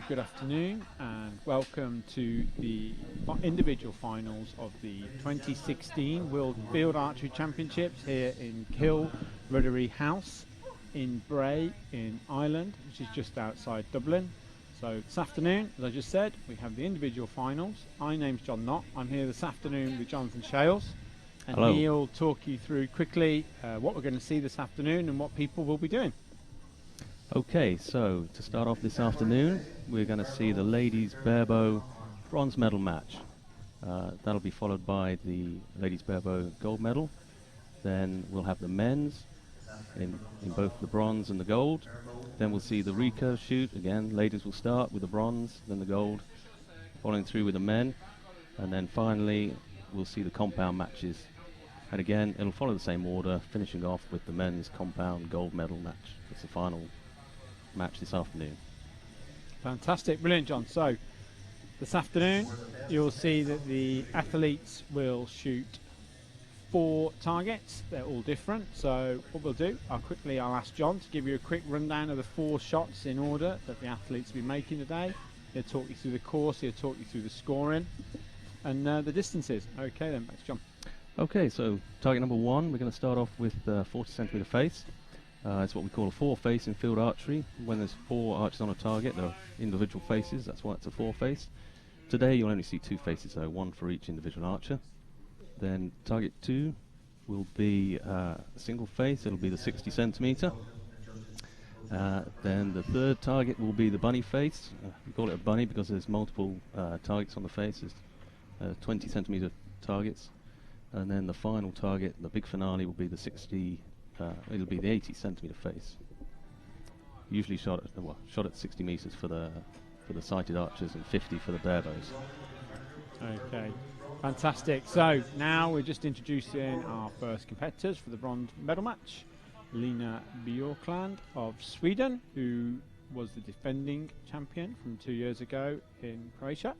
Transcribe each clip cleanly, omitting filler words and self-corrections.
good afternoon and welcome to the individual finals of the 2016 World Field Archery Championships here in Kilruddery House in Bray in Ireland, which is just outside Dublin. So this afternoon, as I just said, we have the individual finals. My name's John Knott. I'm here this afternoon with Jonathan Shales, and Hello. he'll talk you through quickly what we're going to see this afternoon and what people will be doing. Okay, so to start off this afternoon, we're going to see the ladies' barebow bronze medal match. That'll be followed by the ladies' barebow gold medal. Then we'll have the men's in both the bronze and the gold. Then we'll see the recurve shoot. Again, ladies will start with the bronze, then the gold, following through with the men. And then finally, we'll see the compound matches. And again, it'll follow the same order, finishing off with the men's compound gold medal match. It's the final match this afternoon. Fantastic, brilliant, John. So this afternoon you'll see that the athletes will shoot 4 targets. They're all different. So what we'll do, I'll ask John to give you a quick rundown of the 4 shots in order that the athletes will be making today. He'll talk you through the course, he'll talk you through the scoring and the distances. Okay then, back to John. Okay, so target number 1, we're going to start off with 40 centimetre face. It's what we call a 4 face in field archery. When there's 4 archers on a target, there are individual faces, that's why it's a 4 face. Today you'll only see 2 faces though, 1 for each individual archer. Then target 2 will be a single face, it'll be the 60 centimetre. Then the third target will be the bunny face. We call it a bunny because there's multiple targets on the face, there's 20 centimetre targets. And then the final target, the big finale, will be the 60. It'll be the 80 centimetre face. Usually shot at 60 metres for the sighted archers and 50 for the barebows. Okay, fantastic. So now we're just introducing our first competitors for the bronze medal match. Lena Björkland of Sweden, who was the defending champion from 2 years ago in Croatia,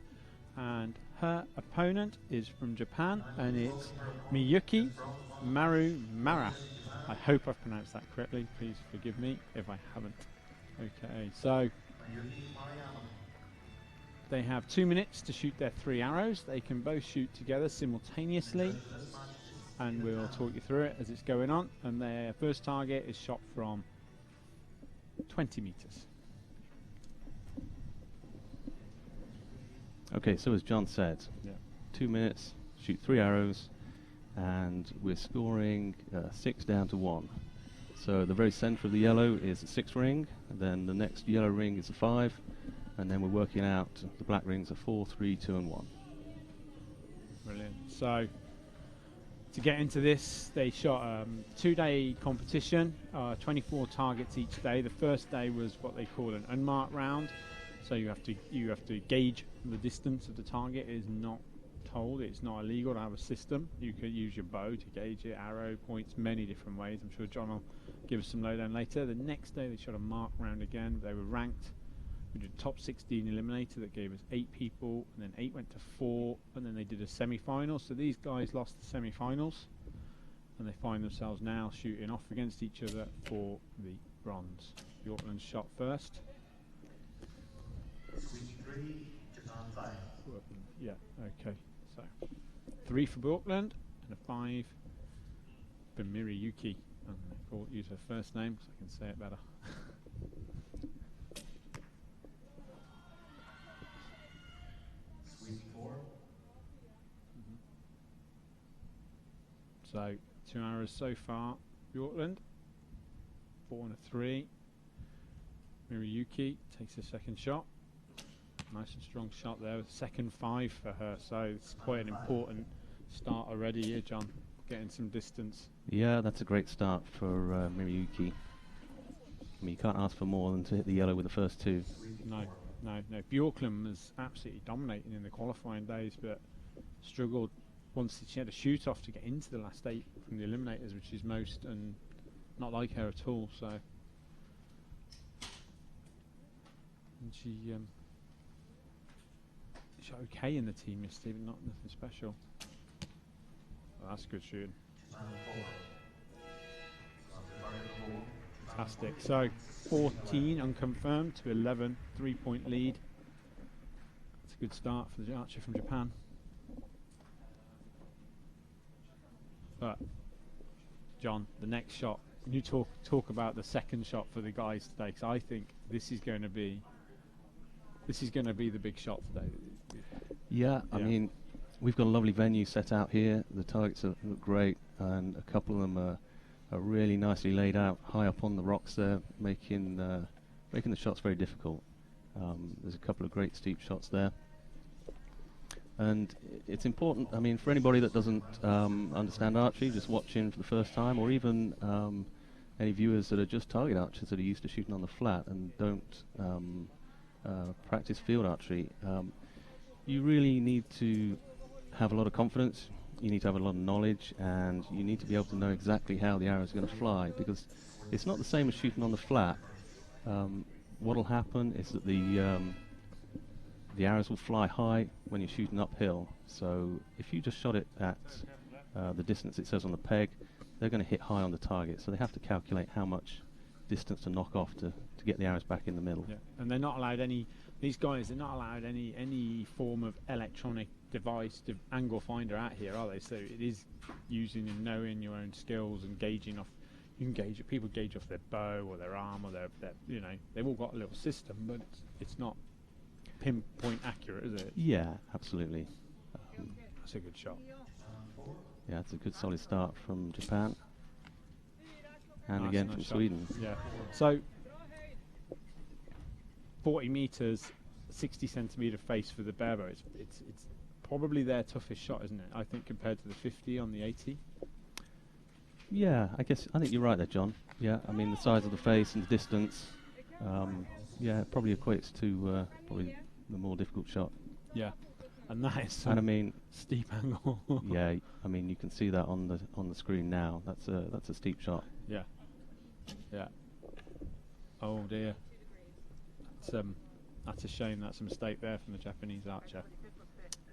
and her opponent is from Japan, and it's Miyuki Marumara. I hope I've pronounced that correctly. Please forgive me if I haven't. Okay, so they have 2 minutes to shoot their 3 arrows. They can both shoot together simultaneously, and we'll talk you through it as it's going on. And their first target is shot from 20 meters. Okay, so as John said, 2 minutes, shoot 3 arrows, and we're scoring 6 down to 1. So the very centre of the yellow is a 6 ring, and then the next yellow ring is a 5, and then we're working out the black rings are 4, 3, 2 and 1. Brilliant. So to get into this, they shot a 2-day competition, 24 targets each day. The first day was what they call an unmarked round, so you have to gauge the distance of the target. It is not told, it's not illegal to have a system. You could use your bow to gauge it, arrow points, many different ways. I'm sure John will give us some lowdown later. The next day they shot a marked round again. They were ranked. We did a top 16 eliminator that gave us 8 people, and then 8 went to 4, and then they did a semi-final. So these guys lost the semi-finals, and they find themselves now shooting off against each other for the bronze. Björkland shot first. Yeah, okay. So 3 for Björkland and a 5 for Miriyuki. I'm going to use her first name so I can say it better. So 2 arrows so far. Björkland, 4 and a 3. Miriyuki takes a second shot. Nice and strong shot there. Second 5 for her. So it's quite an important start already here, John. Getting some distance. Yeah, that's a great start for Miriyuki. I mean, you can't ask for more than to hit the yellow with the first 2. No. Björkland was absolutely dominating in the qualifying days, but struggled once she had a shoot off to get into the last 8 from the eliminators, which is most, and not like her at all. So, and she shot okay in the team yesterday, but nothing special. Well, that's good shooting. Fantastic. So 14 unconfirmed to 11, 3-point lead good start for the archer from Japan. But John, the next shot. You talk about the second shot for the guys today, because I think this is going to be the big shot today. Yeah, I mean, we've got a lovely venue set out here. The targets look great, and a couple of them are really nicely laid out, high up on the rocks there, making the shots very difficult. There's a couple of great steep shots there. And it's important, I mean, for anybody that doesn't understand archery, just watching for the first time, or even any viewers that are just target archers that are used to shooting on the flat and don't practice field archery, you really need to have a lot of confidence, you need to have a lot of knowledge, and you need to be able to know exactly how the arrow is going to fly, because it's not the same as shooting on the flat. What will happen is that the arrows will fly high when you're shooting uphill. So if you just shot it at the distance it says on the peg, they're going to hit high on the target. So they have to calculate how much distance to knock off to get the arrows back in the middle. Yeah. And they're not allowed these guys are not allowed any form of electronic device to angle finder out here, are they? So it is using and knowing your own skills and gauging off. You can gauge it. People gauge off their bow or their arm or their you know, they've all got a little system, but it's not pinpoint accurate, is it? Yeah, absolutely. That's a good shot. Yeah, it's a good solid start from Japan. And Nice, again nice from shot. Sweden. Yeah. So 40 meters, 60 centimeter face for the barebow. It's probably their toughest shot, isn't it? I think compared to the 50 on the 80. Yeah, I think you're right there, John. Yeah, I mean the size of the face and the distance. Yeah, it probably equates to probably the more difficult shot. Yeah, and that is And I mean, steep angle. yeah, I mean you can see that on the screen now. That's a steep shot. Yeah, yeah. Oh dear. That's a shame. That's a mistake there from the Japanese archer.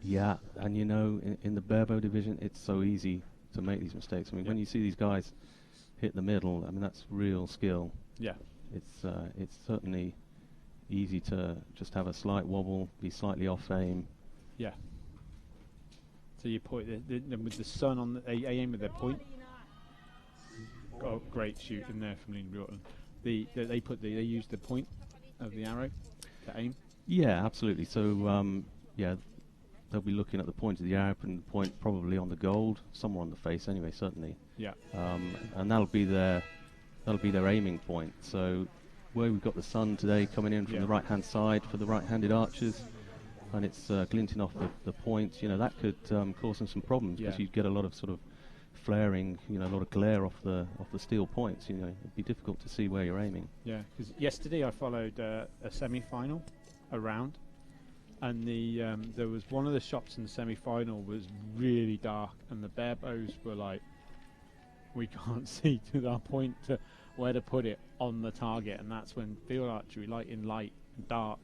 Yeah, and you know, in the barebow division, it's so easy to make these mistakes. I mean, when you see these guys hit the middle, I mean that's real skill. Yeah. It's certainly easy to just have a slight wobble, be slightly off aim. Yeah. So you point with the sun on they aim with their point. Oh, great shoot in there from Lena Bjorklund. They use the point of the arrow to aim. Yeah, absolutely. So yeah, they'll be looking at the point of the arrow and the point probably on the gold, somewhere on the face anyway, certainly. Yeah. And that'll be their aiming point. So where we've got the sun today coming in from the right-hand side for the right-handed archers, and it's glinting off the point, you know, that could cause them some problems, because you'd get a lot of sort of flaring, you know, a lot of glare off the steel points. You know, it'd be difficult to see where you're aiming. Yeah, because yesterday I followed a semi-final around, and there was one of the shots in the semi-final was really dark, and the barebows were like, we can't see to our point to where to put it on the target, and that's when field archery, light in light and dark,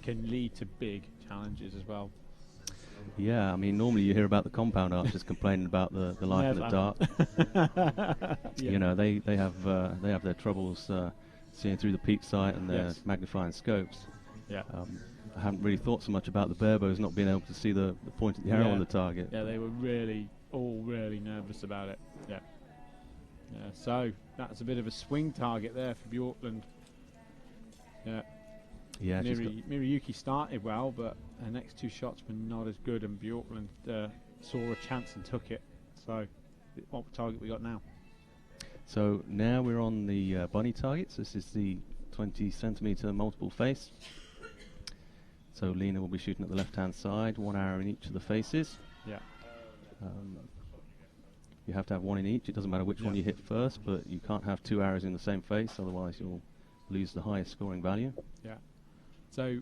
can lead to big challenges as well. Yeah, I mean, normally you hear about the compound archers complaining about the light in the dark. You know, they have their troubles seeing through the peep sight and their magnifying scopes. Yeah. I haven't really thought so much about the barebows not being able to see the point of the arrow on the target. Yeah, they were all really nervous about it. Yeah. Yeah. So that's a bit of a swing target there for Bjorklund. Yeah. Yeah. Mirayuki started well, but her next two shots were not as good, and Bjorklund saw a chance and took it. So, what target we got now? So now we're on the bunny targets. This is the 20 centimeter multiple face. So Lena will be shooting at the left-hand side, one arrow in each of the faces. Yeah. You have to have one in each. It doesn't matter which one you hit first, but you can't have two arrows in the same face, otherwise you'll lose the highest scoring value. Yeah. So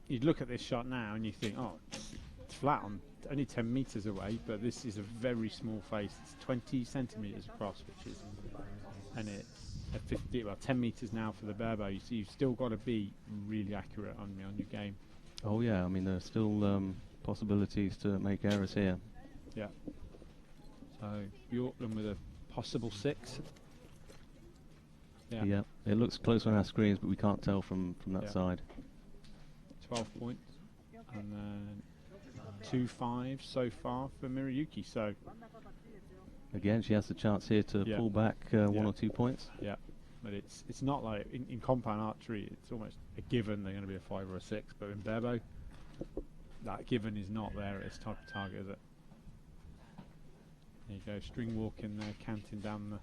you'd look at this shot now and you think, oh, it's flat on only 10 meters away, but this is a very small face. It's 20 centimeters across, which is, and it's 10 meters now for the barebow. So you've still got to be really accurate on your game. Oh yeah, I mean there's still possibilities to make errors here. Yeah. So Bjorklund with a possible 6. Yeah. It looks close on our screens, but we can't tell from that side. 12 points. And then 2-5 so far for Mirayuki. So again, she has the chance here to pull back 1 or 2 points. Yeah, but it's not like in compound archery, it's almost a given they're going to be a 5 or a 6, but in barebow, that given is not there at this type of target, is it? There you go, string walking there, canting down the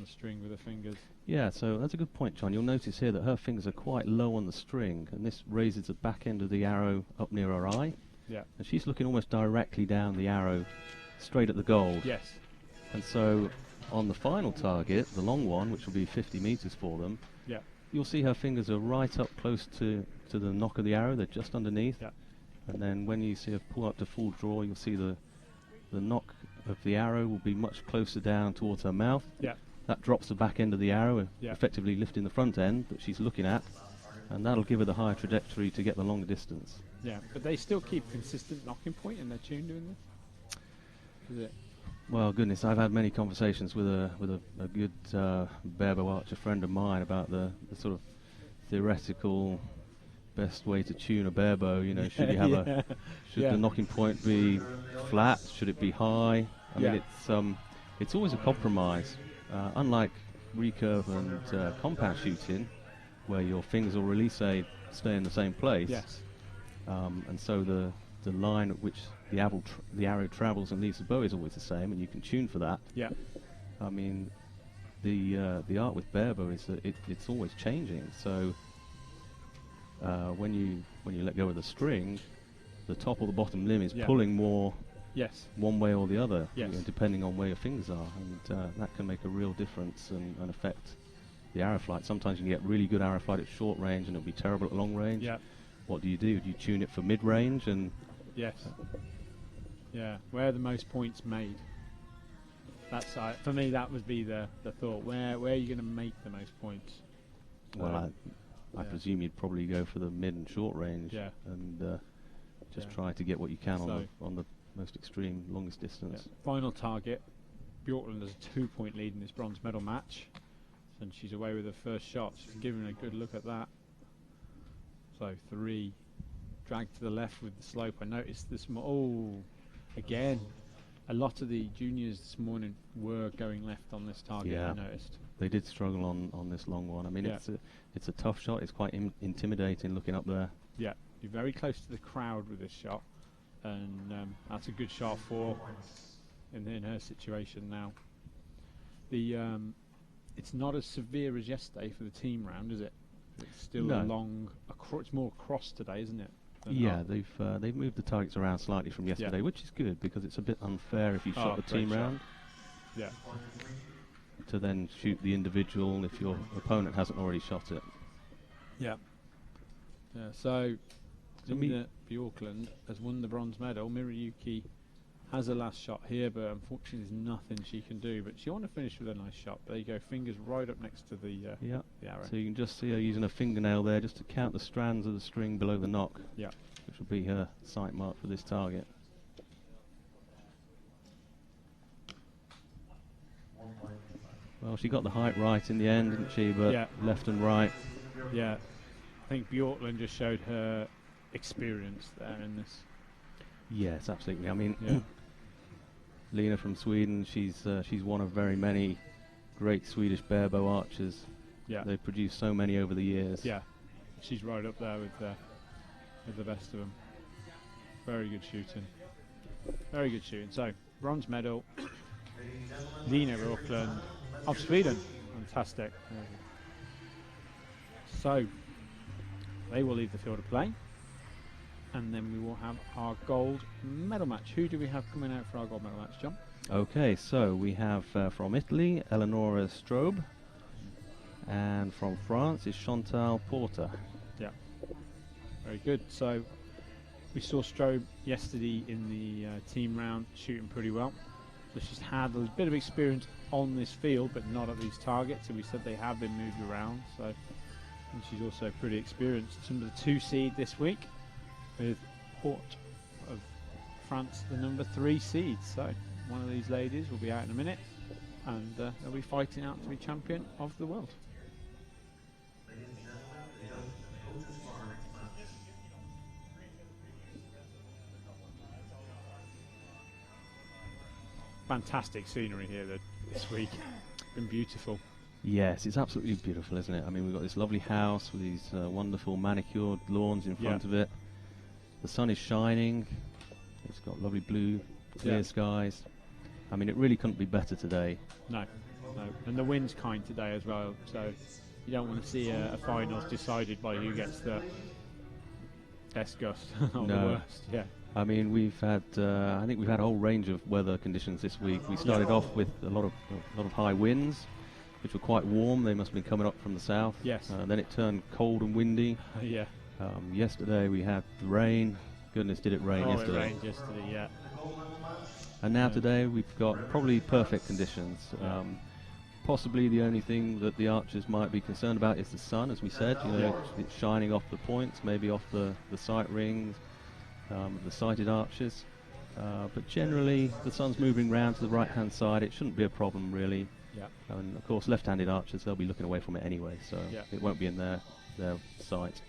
string with her fingers. Yeah, so that's a good point, John. You'll notice here that her fingers are quite low on the string, and this raises the back end of the arrow up near her eye. Yeah. And she's looking almost directly down the arrow, straight at the gold. Yes. And so on the final target, the long one, which will be 50 meters for them, yeah, you'll see her fingers are right up close to the knock of the arrow. They're just underneath. Yeah. And then when you see her pull up to full draw, you'll see the knock of the arrow will be much closer down towards her mouth. Yeah. That drops the back end of the arrow, effectively lifting the front end that she's looking at, and that'll give her the higher trajectory to get the longer distance. Yeah, but they still keep consistent knocking point in their tune doing this? Is it? Well, goodness, I've had many conversations with a good barebow archer friend of mine about the sort of theoretical best way to tune a barebow. You know, should you have should the knocking point be flat? Should it be high? I mean, it's always a compromise. Unlike recurve and compound shooting, where your fingers will really stay in the same place. Yes. And so the line at which the arrow travels and leaves the bow is always the same, and you can tune for that. Yeah. I mean, the art with barebow is that it's always changing. So when you let go of the string, the top or the bottom limb is pulling more. Yes. One way or the other, yes, you know, depending on where your fingers are, and that can make a real difference and affect the arrow flight. Sometimes you can get really good arrow flight at short range, and it'll be terrible at long range. Yeah. What do? Do you tune it for mid range? And yes. Yeah. Where are the most points made? That's for me. That would be the thought. Where are you going to make the most points? Well, I presume you'd probably go for the mid and short range. Yeah. And just try to get what you can on the most extreme, longest distance. Yeah. Final target. Bjorklund has a 2-point lead in this bronze medal match, and she's away with her first shot. She's giving a good look at that. So 3, drag to the left with the slope. I noticed this. Again, a lot of the juniors this morning were going left on this target. Yeah. I noticed They did struggle on this long one. I mean, it's a tough shot. It's quite intimidating looking up there. Yeah, you're very close to the crowd with this shot. And that's a good shot for in her situation now. It's not as severe as yesterday for the team round, is it? It's still a long. It's more across today, isn't it? Yeah, they've moved the targets around slightly from yesterday, which is good because it's a bit unfair if you shot the team round. Yeah. To then shoot the individual if your opponent hasn't already shot it. Yeah. Yeah. So Nina Bjorklund has won the bronze medal. Mirayuki has a last shot here, but unfortunately there's nothing she can do. But she want to finish with a nice shot. There you go, fingers right up next to the arrow. So you can just see her using her fingernail there just to count the strands of the string below the knock. Yeah. Which will be her sight mark for this target. Well, she got the height right in the end, didn't she? But left and right. Yeah. I think Bjorklund just showed her experience there in this. Yes, absolutely. I mean, Lena from Sweden, she's one of very many great Swedish barebow archers. Yeah. They've produced so many over the years. Yeah. She's right up there with the best of them. Very good shooting. Very good shooting. So, bronze medal, Lena Bjorklund of Sweden. Fantastic. So, they will leave the field of play, and then we will have our gold medal match. Who do we have coming out for our gold medal match, John? Okay, so we have from Italy, Eleonora Strobe, and from France is Chantal Porter. Yeah, very good. So we saw Strobe yesterday in the team round shooting pretty well. So she's had a bit of experience on this field, but not at these targets. And we said they have been moved around. So, and she's also pretty experienced. Some of the 2 seed this week, with Hort of France, the number 3 seed. So one of these ladies will be out in a minute, and they'll be fighting out to be champion of the world. fantastic scenery here this week. Been beautiful. Yes, it's absolutely beautiful, isn't it? I mean, we've got this lovely house with these wonderful manicured lawns in front of it. The sun is shining. It's got lovely blue, clear skies. I mean, it really couldn't be better today. No. And the wind's kind today as well, so you don't want to see a finals decided by who gets the best gust or the worst. Yeah. I mean, we've had, I think we've had a whole range of weather conditions this week. We started off with a lot of high winds, which were quite warm. They must have been coming up from the south. Yes. Then it turned cold and windy. Yeah. Yesterday we had the rain. Goodness, did it rain yesterday? It rained yesterday, yeah. And now today we've got probably perfect conditions. Possibly the only thing that the archers might be concerned about is the sun, as we said. You know, it's shining off the points, maybe off the sight rings, the sighted archers. But generally, the sun's moving round to the right-hand side. It shouldn't be a problem, really. Yeah. And of course, left-handed archers, they'll be looking away from it anyway, so it won't be in their sight.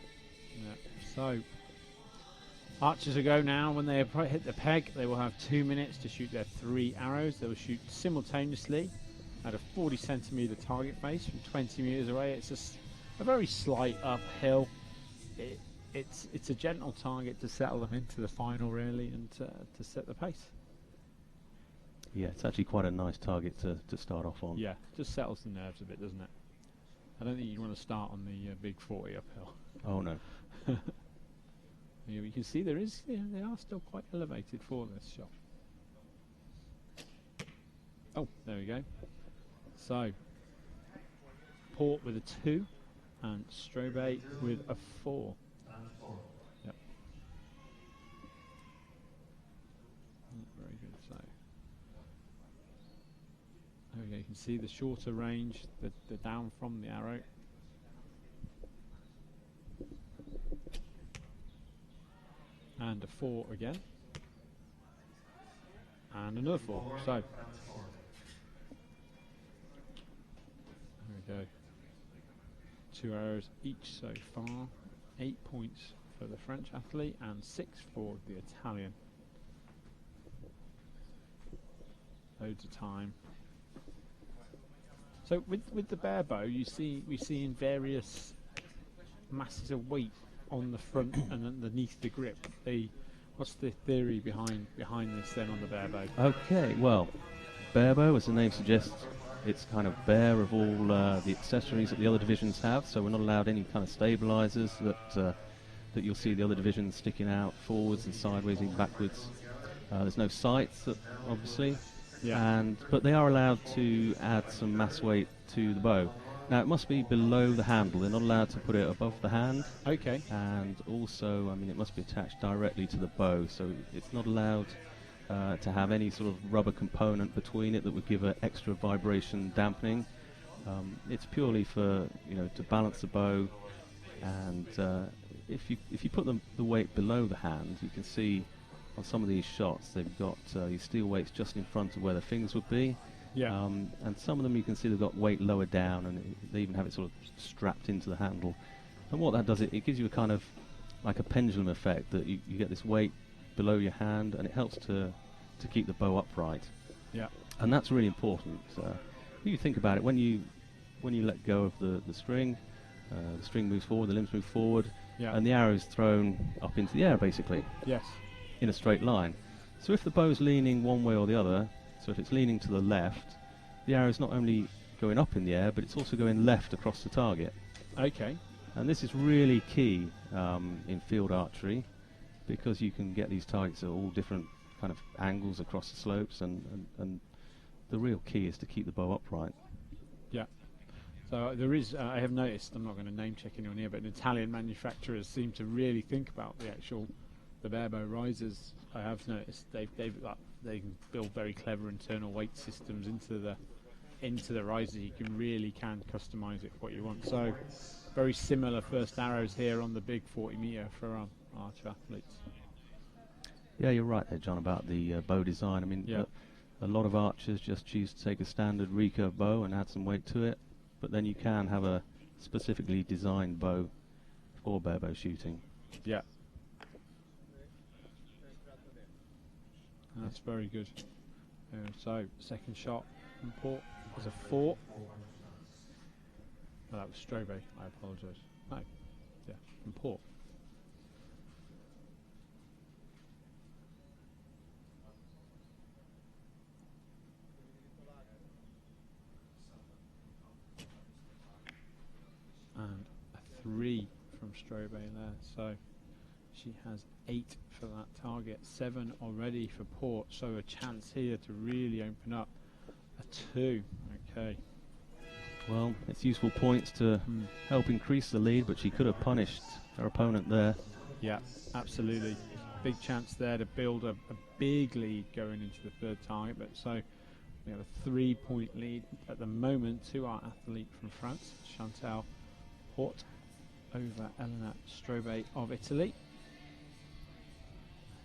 Yeah. So, archers will go now. When they hit the peg, they will have 2 minutes to shoot their 3 arrows. They will shoot simultaneously at a 40 centimetre target face from 20 metres away. It's just a very slight uphill. It's a gentle target to settle them into the final, really, and to set the pace. Yeah, it's actually quite a nice target to start off on. Yeah, just settles the nerves a bit, doesn't it? I don't think you'd want to start on the big 40 uphill. Oh, no. Yeah, you can see they are still quite elevated for this shot. Oh, there we go. So, Port with a 2 and Strobe with a 4. Yep. Very good. So, there we go. You can see the shorter range, the down from the arrow. And a 4 again. And another 4. So, there we go. 2 arrows each so far. 8 points for the French athlete and 6 for the Italian. Loads of time. So with the bare bow, we see in various masses of weight on the front and underneath the grip. What's the theory behind this then on the bare bow? Okay, well, bare bow, as the name suggests, it's kind of bare of all the accessories that the other divisions have, so we're not allowed any kind of stabilizers that you'll see the other divisions sticking out forwards and sideways, even backwards. There's no sights, obviously, but they are allowed to add some mass weight to the bow. Now, it must be below the handle. They're not allowed to put it above the hand. Okay. And also, I mean, it must be attached directly to the bow, so it's not allowed to have any sort of rubber component between it that would give an extra vibration dampening. It's purely for, to balance the bow. And if you put the weight below the hand, you can see on some of these shots they've got these steel weights just in front of where the fingers would be. Yeah. And some of them you can see they've got weight lower down, and they even have it sort of strapped into the handle. And what that does, it gives you a kind of like a pendulum effect, that you get this weight below your hand, and it helps to keep the bow upright. Yeah. And that's really important. If you think about it, when you let go of the string moves forward, the limbs move forward, and the arrow is thrown up into the air, basically. Yes. In a straight line. So if the bow's leaning one way or the other, so if it's leaning to the left, the arrow is not only going up in the air, but it's also going left across the target. Okay. And this is really key in field archery, because you can get these targets at all different kind of angles across the slopes, and the real key is to keep the bow upright. Yeah. So there is, I have noticed, I'm not going to name check anyone here, but Italian manufacturers seem to really think about the bare bow risers. I have noticed they can build very clever internal weight systems into the risers. You really can customize it for what you want. So very similar first arrows here on the big 40 meter for our archer athletes. Yeah, you're right there, John, about the bow design. I mean, a lot of archers just choose to take a standard recurve bow and add some weight to it, but then you can have a specifically designed bow for bare bow shooting. Yeah. That's very good. So second shot from Port was a 4. Oh, that was Strobe. I apologise. No, yeah, from Port. And a 3 from Strobe there. So she has 8 for that target, 7 already for Port. So a chance here to really open up. A 2. Okay. Well, it's useful points to help increase the lead, but she could have punished her opponent there. Yeah, absolutely. Big chance there to build a big lead going into the third target. But so we have a 3-point lead at the moment to our athlete from France, Chantal Port, over Elena Strobe of Italy.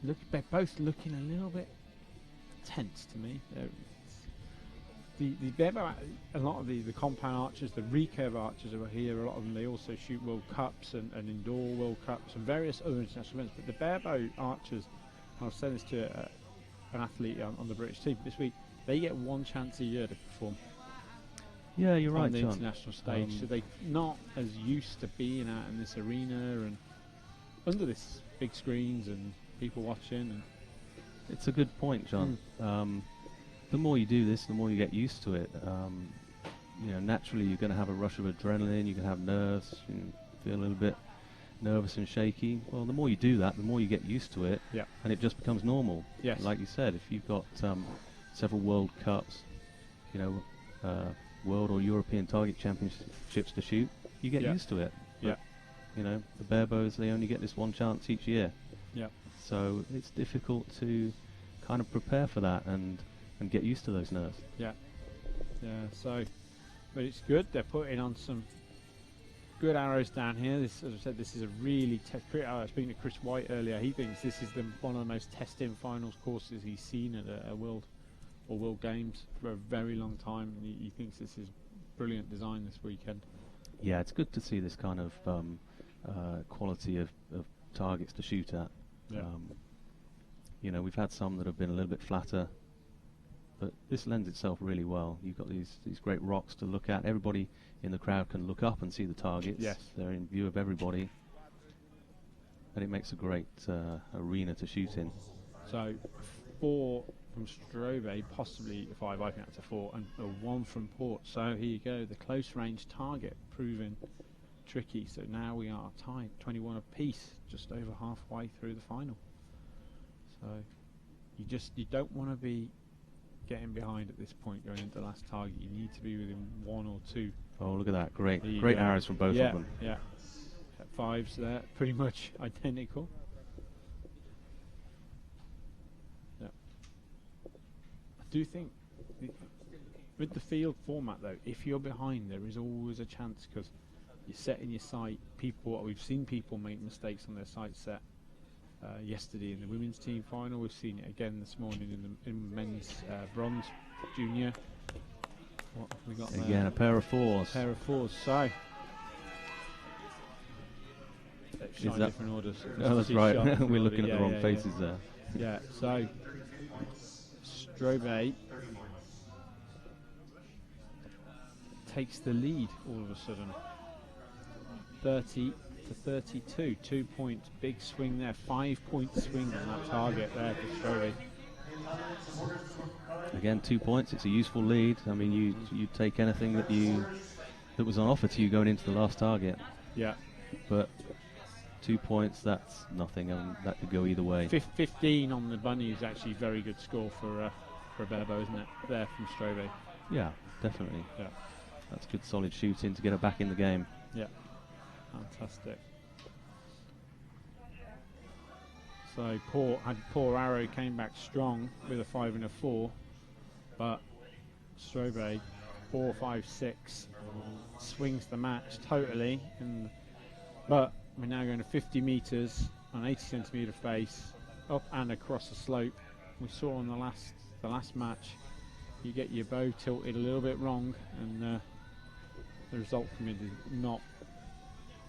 Look, they're both looking a little bit tense to me. A lot of the compound archers, the recurve archers over here, a lot of them, they also shoot World Cups and indoor World Cups and various other international events. But the barebow archers, I was saying this to an athlete on the British team this week, they get one chance a year to perform. Yeah, you're right, on the John. international stage, so they're not as used to being out in this arena and under this big screens and people watching. And it's a good point, John. The more you do this, the more you get used to it. You know, naturally you're going to have a rush of adrenaline, you can have nerves, you can feel a little bit nervous and shaky. Well, the more you do that, the more you get used to it, and it just becomes normal. Yes. Like you said, if you've got several World Cups, you know, World or European Target Championships to shoot, you get used to it. Yeah. You know, the barebows, they only get this one chance each year. Yeah. So it's difficult to kind of prepare for that and get used to those nerves. Yeah. Yeah, so, but it's good. They're putting on some good arrows down here. This, as I said, this is a really speaking to Chris White earlier, he thinks this is one of the most testing finals courses he's seen at a World or World Games for a very long time. And he thinks this is brilliant design this weekend. Yeah, it's good to see this kind of quality of targets to shoot at. Yeah. You know, we've had some that have been a little bit flatter, but this lends itself really well. You've got these great rocks to look at. Everybody in the crowd can look up and see the targets. Yes. They're in view of everybody, and it makes a great arena to shoot in. So 4 from Strobe, possibly 5, I think that's a 4, and a 1 from Port. So here you go, the close range target proving tricky. So now we are tied 21 apiece, just over halfway through the final. So you don't want to be getting behind at this point going into the last target. You need to be within 1 or 2. Oh, look at that, great go. arrows from both of them. Yeah, 5s there, pretty much identical. Yeah. I do think with the field format though, if you're behind, there is always a chance because you're setting your sight. We've seen people make mistakes on their sight set. Yesterday in the women's team final, we've seen it again this morning in men's bronze junior. What have we got there? Again, a pair of 4s. So Is that different orders? Oh, that's right. We're looking at the wrong faces there. Yeah. So Strobe takes the lead all of a sudden. 30 to 32, 2 points, big swing there, 5-point swing on that target there for Strobe. Again, 2 points. It's a useful lead. I mean, you take anything that was on offer to you going into the last target. Yeah. But 2 points, that's nothing. That could go either way. 15 on the bunny is actually a very good score for a barebow, isn't it? There from Strobe. Yeah, definitely. Yeah. That's good, solid shooting to get her back in the game. Yeah. Fantastic. So poor arrow came back strong with a 5 and a 4, but Strobe 4, 5, 6 swings the match totally. But we're now going to 50 meters on 80 centimeter face, up and across the slope. We saw on the last match, you get your bow tilted a little bit wrong, and the result from it is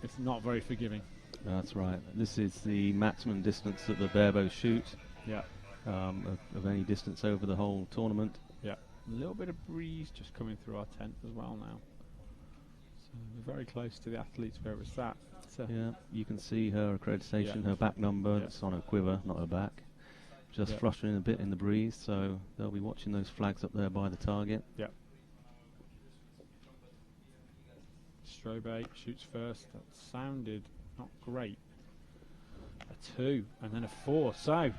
it's not very forgiving. That's right. This is the maximum distance that the barebows shoot. Yeah. of any distance over the whole tournament. Yeah, a little bit of breeze just coming through our tent as well now. So we're very close to the athletes where we're sat. So Yeah, you can see her accreditation, her back number. It's on her quiver, not her back. Just fluttering a bit in the breeze, so they'll be watching those flags up there by the target. Yeah. Strobe shoots first. That sounded not great. A 2 and then a 4. So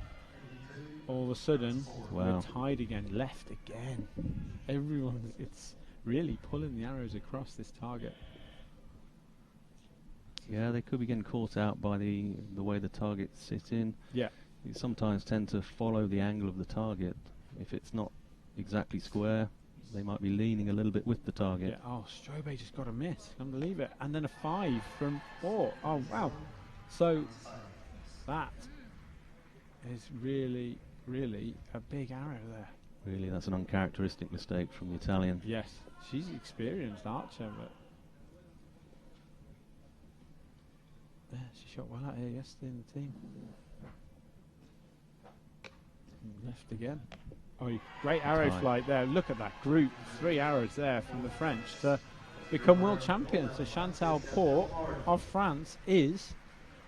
all of a sudden we're tied again, left again. It's really pulling the arrows across this target. Yeah, they could be getting caught out by the way the targets sit in. Yeah. You sometimes tend to follow the angle of the target. If it's not exactly square, they might be leaning a little bit with the target. Yeah. Oh, Strobe just got a miss. Can't believe it. And then a 5 from 4. Oh, wow. So that is really, really a big arrow there. Really, that's an uncharacteristic mistake from the Italian. Yes. She's an experienced archer, but yeah, she shot well out here yesterday in the team. And left again. Oh, great arrow flight there. Look at that group. 3 arrows there from the French to become world champions. So Chantal Port of France is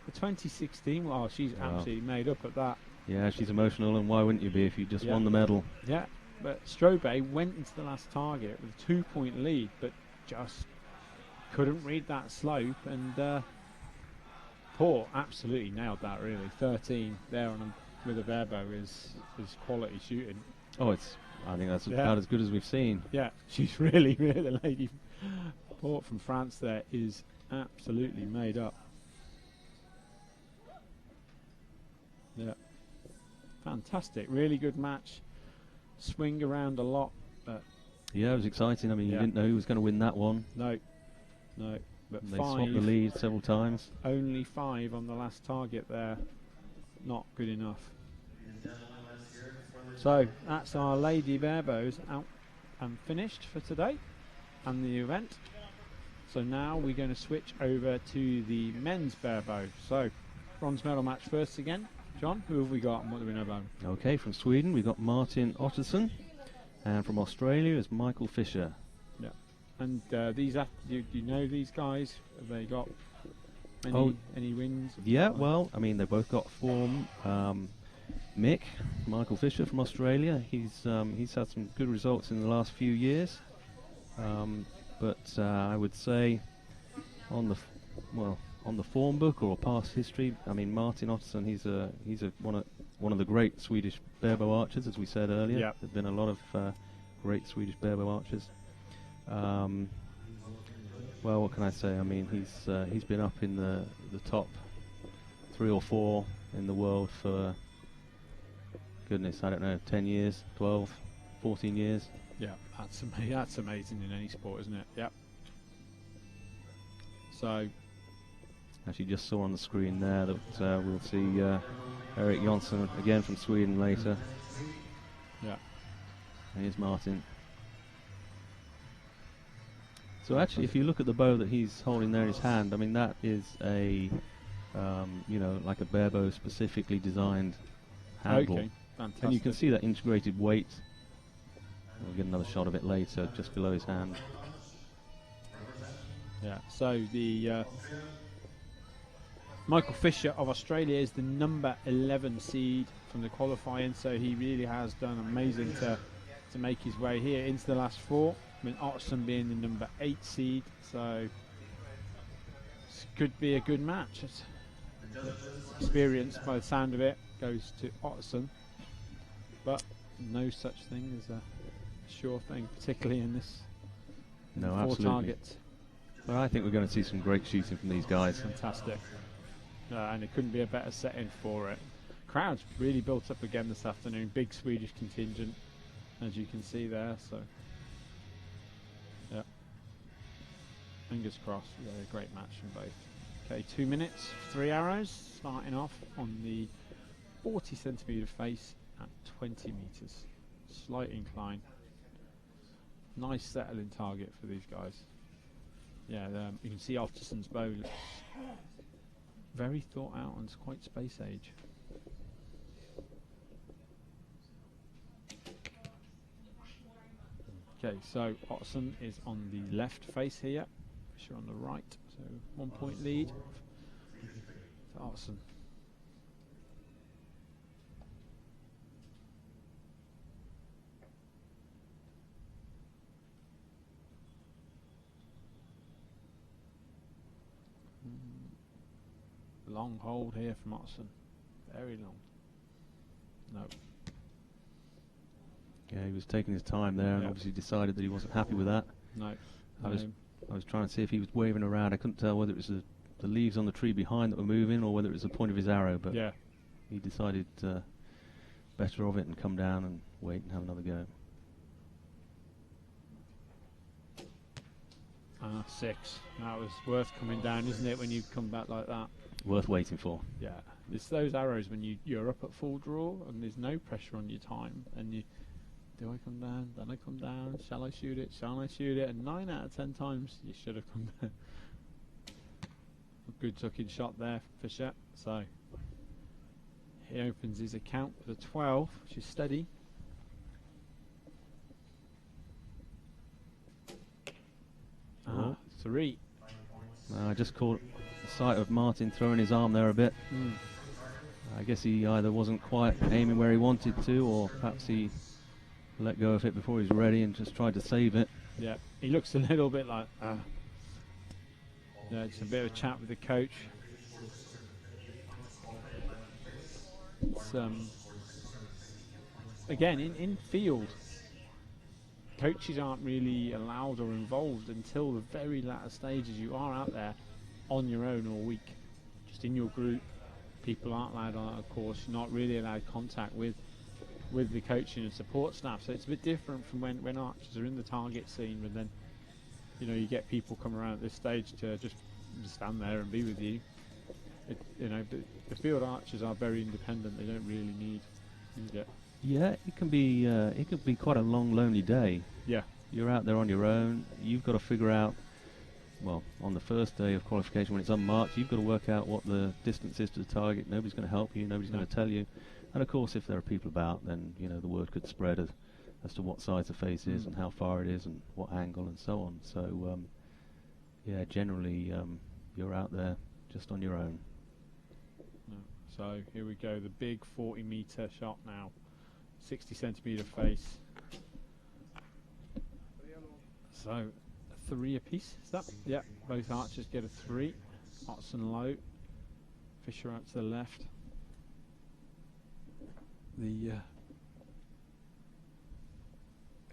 the 2016. Well, she's absolutely made up at that. Yeah, she's emotional, and why wouldn't you be if you just won the medal? Yeah, but Strobe went into the last target with a 2-point lead, but just couldn't read that slope, and Port absolutely nailed that, really. 13 there on with a BAREBOW is quality shooting. Oh, I think that's about as good as we've seen. Yeah, she's really, the lady Port from France there is absolutely made up. Yeah. Fantastic, really good match. Swing around a lot, but yeah, it was exciting. I mean, you didn't know who was going to win that one. No, but they swapped the lead several times. Only 5 on the last target there. Not good enough. So that's our Lady BAREBOWs out and finished for today and the event. So now we're going to switch over to the men's BAREBOW. So bronze medal match first again. John, who have we got and what do we know about him? Okay, from Sweden we've got Martin Ottosson, and from Australia is Michael Fisher. Yeah, and these do you know these guys? Have they got any wins? Yeah, well, I mean, they both got form. Michael Fisher from Australia, he's had some good results in the last few years, but I would say on the form book or past history, I mean, Martin Ottosson, he's one of the great Swedish BAREBOW archers, as we said earlier. Yeah. There've been a lot of great Swedish BAREBOW archers. Well, what can I say? I mean, he's been up in the top 3 or 4 in the world for, goodness, I don't know, 10 years, 12, 14 years. Yeah, that's amazing in any sport, isn't it? Yep. So, as you just saw on the screen there, that we'll see Erik Jonsson again from Sweden later. Yeah. Here's Martin. So actually, if you look at the bow that he's holding there in his hand, I mean, that is a, like a BAREBOW specifically designed handle. Okay, fantastic. And you can see that integrated weight. We'll get another shot of it later, just below his hand. Yeah, so the Michael Fisher of Australia is the number 11 seed from the qualifying, so he really has done amazing to make his way here into the last 4. I mean, Ottosson being the number 8 seed, so this could be a good match. Experience, by the sound of it, goes to Ottosson, but no such thing as a sure thing, particularly in this 4 absolutely. targets. Well, I think we're going to see some great shooting from these guys. Fantastic. And it couldn't be a better setting for it. Crowd's really built up again this afternoon. Big Swedish contingent, as you can see there. So, yeah. Fingers crossed. We had a great match from both. Okay, 2 minutes, 3 arrows, starting off on the 40 centimetre face at 20 metres. Slight incline. Nice settling target for these guys. Yeah, you can see Ottosson's bow looks very thought out and it's quite space age. Okay, so Otterson is on the left face here, Fisher on the right, so 1 point lead for Otterson. Long hold here from Otterson, very long. No. Yeah, he was taking his time there, and obviously decided that he wasn't happy with that. No. I was trying to see if he was waving around. I couldn't tell whether it was the leaves on the tree behind that were moving or whether it was the point of his arrow, but he decided better of it and come down and wait and have another go. 6. That was worth coming down, isn't it, when you come back like that? Worth waiting for. Yeah. It's those arrows when you're up at full draw and there's no pressure on your time, and you, do I come down? Then I come down. Shall I shoot it? Shall I shoot it? And 9 out of 10 times you should have come down. A good tucking shot there, Fisher. So he opens his account with a 12, which is steady. Oh. 3. I just caught the sight of Martin throwing his arm there a bit. I guess he either wasn't quite aiming where he wanted to, or perhaps he let go of it before he was ready and just tried to save it. Yeah, he looks a little bit like yeah, it's a bit of a chat with the coach. It's, again, in field, coaches aren't really allowed or involved until the very latter stages. You are out there on your own all week, just in your group. People aren't allowed on, of course. You're not really allowed contact with the coaching and support staff. So it's a bit different from when archers are in the target scene, and then you get people come around at this stage to just stand there and be with you. The field archers are very independent. They don't really need it. Yeah, it can be quite a long, lonely day. Yeah, you're out there on your own. You've got to figure out. Well, on the first day of qualification, when it's unmarked, you've got to work out what the distance is to the target. Nobody's going to help you. Nobody's going to tell you. And of course, if there are people about, then the word could spread as to what size the face is and how far it is and what angle and so on. So, yeah, generally, you're out there just on your own. So here we go, the big 40-meter shot now, 60-centimeter face. So 3 apiece, is that? Yeah, both archers get a 3. Otterson low, Fisher out to the left.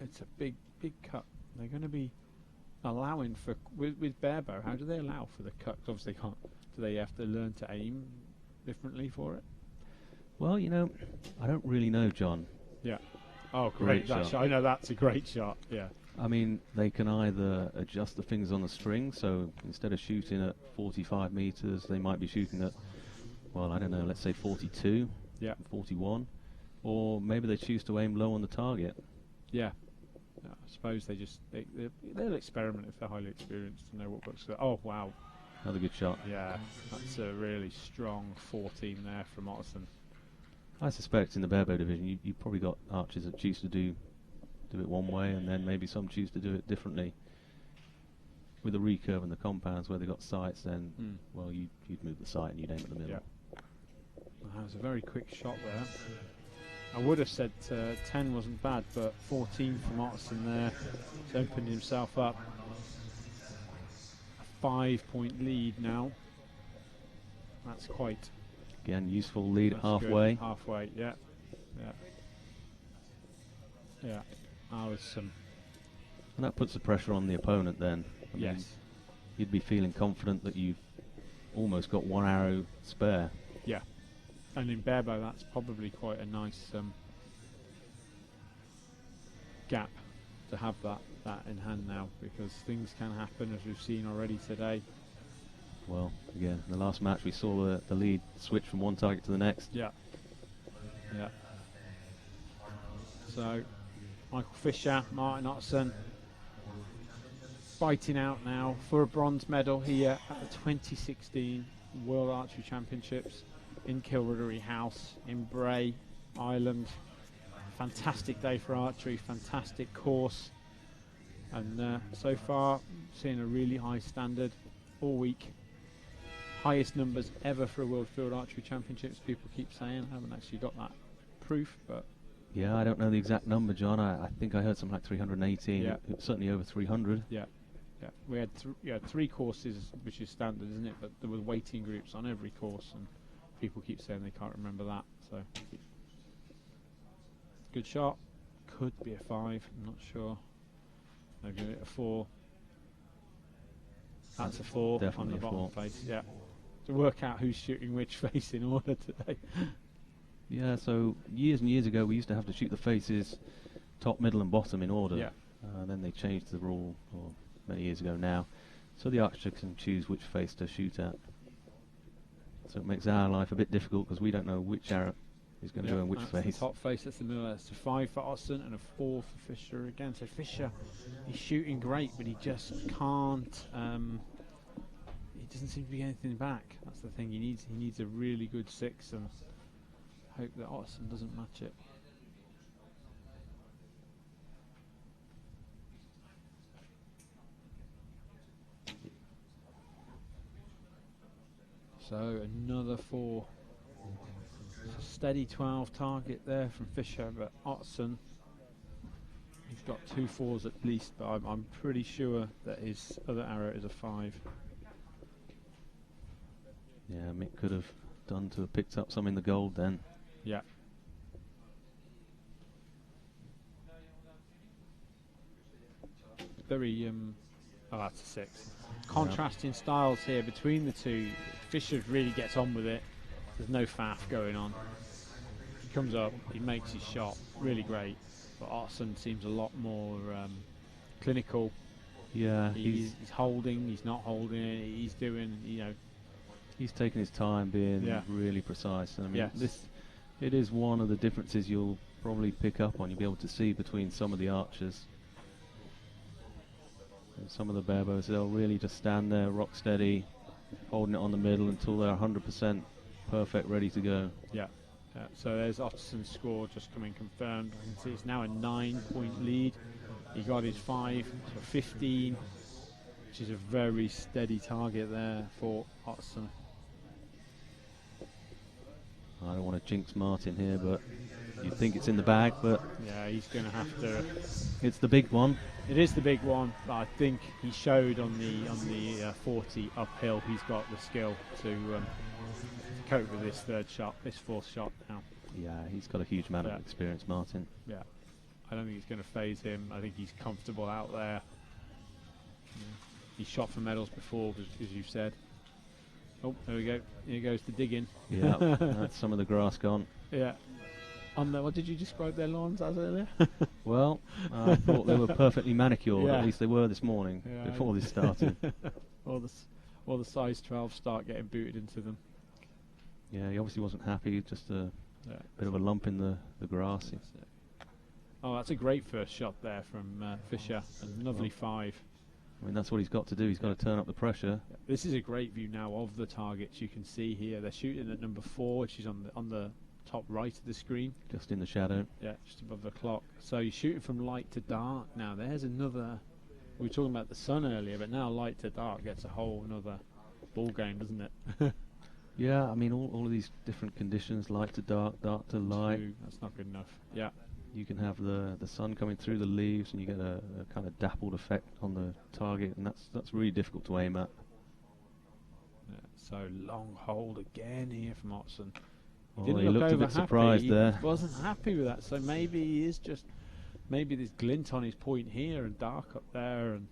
It's a big cut. They're going to be allowing for with BAREBOW. How do they allow for the cut? 'Cause obviously they can't. Do they have to learn to aim differently for it? Well, I don't really know, John. Yeah. Oh, great shot. I know that's a great shot. Yeah. I mean, they can either adjust the fingers on the string, so instead of shooting at 45 meters, they might be shooting at, well, I don't know, let's say 42, 41, or maybe they choose to aim low on the target. Yeah. I suppose they'll experiment if they're highly experienced to know what works. Oh, wow. Another good shot. Yeah, that's a really strong 14 there from Otterson. I suspect in the BAREBOW division, you probably got archers that choose to do it one way, and then maybe some choose to do it differently. With the recurve and the compounds where they got sights, then well, you'd move the sight and you'd aim at the middle. Yeah. That was a very quick shot there. I would have said 10 wasn't bad, but 14 from Otterson there. He's opened himself up. A 5-point lead now. That's quite. Again, useful lead halfway. Good. Halfway, yeah. That was some. And that puts the pressure on the opponent then. I mean, yes. You'd be feeling confident that you've almost got 1 arrow spare. Yeah. And in BAREBOW, that's probably quite a nice gap to have that in hand now, because things can happen, as we've seen already today. Well, again, in the last match we saw the lead switch from one target to the next. Yeah. So, Michael Fisher, Martin Otterson, fighting out now for a bronze medal here at the 2016 World Archery Championships in Kilruddery House in Bray, Ireland. Fantastic day for archery, fantastic course. And so far, seeing a really high standard all week. Highest numbers ever for a World Field Archery Championships. People keep saying. I haven't actually got that proof, but Yeah, I don't know the exact number, John. I think I heard something like 318. Yeah. It was certainly over 300. yeah. We had 3 courses, which is standard, isn't it? But there were waiting groups on every course, and people keep saying they can't remember that. So good shot. Could be a 5. I'm not sure. I'll give it a 4. That's a 4 Definitely on the a bottom 4. face. Yeah. To work out who's shooting which face in order today. Yeah, so years and years ago we used to have to shoot the faces top, middle and bottom in order. Yeah. Then they changed the rule many years ago now. So the archer can choose which face to shoot at. So it makes our life a bit difficult because we don't know which arrow is going to go in which that's face. The top face, that's the middle. That's a 5 for Otson and a 4 for Fisher again. So Fisher, he's shooting great, but he just can't. He doesn't seem to be getting anything back. That's the thing. He needs a really good 6, and hope that Otson doesn't match it. So another 4. Steady 12 target there from Fisher, but Otson, he's got 2 4s at least, but I'm pretty sure that his other arrow is a 5. Yeah, Mick could have done to have picked up some in the gold then. Yeah. Very, oh, that's a 6. Contrasting styles here between the two. Fisher really gets on with it. There's no faff going on. He comes up, he makes his shot, really great. But Otson seems a lot more clinical. Yeah, He's holding, he's not holding it, he's doing, he's taking his time being really precise. And I mean, it is one of the differences you'll probably pick up on. You'll be able to see between some of the archers. And some of the barebows, they'll really just stand there, rock steady, holding it on the middle until they're 100% perfect, ready to go. Yeah. So there's Ottoson's score just coming confirmed. I can see it's now a 9-point lead. He got his 5 for 15, which is a very steady target there for Ottoson. I don't want to jinx Martin here, but you'd think it's in the bag, but yeah, he's going to have to. It's the big one. It is the big one, but I think he showed on the 40 uphill. He's got the skill to cope with this 4th shot now. Yeah, he's got a huge amount of experience, Martin. Yeah, I don't think it's going to phase him. I think he's comfortable out there. He's shot for medals before, as you've said. Oh, there we go. Here goes the digging. Yeah, that's some of the grass gone. Yeah. What did you describe their lawns as earlier? Well, I thought they were perfectly manicured. Yeah. At least they were this morning, before this started. Or the size 12 start getting booted into them. Yeah, he obviously wasn't happy. Just a bit of a lump in the grass. Oh, that's a great first shot there from Fisher. A lovely 5. I mean, that's what he's got to do. He's got to turn up the pressure. This is a great view now of the targets. You can see here they're shooting at number 4, which is on the top right of the screen. Just in the shadow. Yeah, just above the clock. So you're shooting from light to dark now. There's another. We were talking about the sun earlier, but now light to dark gets a whole another ball game, doesn't it? Yeah, I mean, all of these different conditions, light to dark, dark to light. That's not good enough. Yeah. You can have the sun coming through the leaves, and you get a kind of dappled effect on the target, and that's really difficult to aim at. Yeah, so long hold again here from Otson. He looked a bit surprised there. He wasn't happy with that, so maybe he is just there's glint on his point here and dark up there, and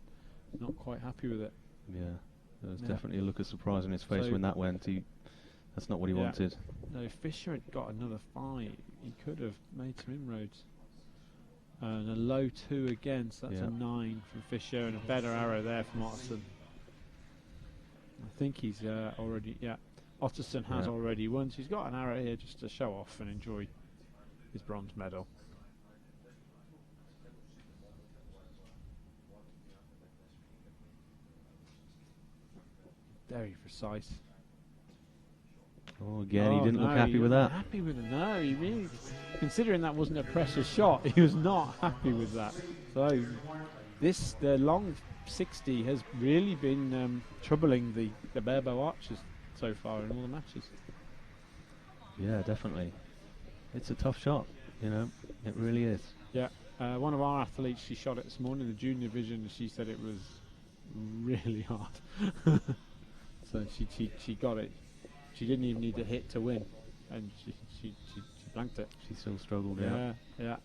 not quite happy with it. Yeah, there was definitely a look of surprise on his face when that went. That's not what he wanted. No, Fisher had got another 5. He could have made some inroads. And a low 2 again, so that's a 9 from Fisher, and a better arrow there from Ottoson. I think he's already, Ottoson has already won, so he's got an arrow here just to show off and enjoy his bronze medal. Very precise. Oh, again, he didn't look happy with that. Happy with it? No, he really, considering that wasn't a precious shot, he was not happy with that. So the long 60 has really been troubling the barebow archers so far in all the matches. Yeah, definitely. It's a tough shot, you know, it really is. Yeah, one of our athletes, she shot it this morning in the junior division, and she said it was really hard. So she got it. She didn't even need to hit to win, and she blanked it. She still struggled. Yeah. Yeah,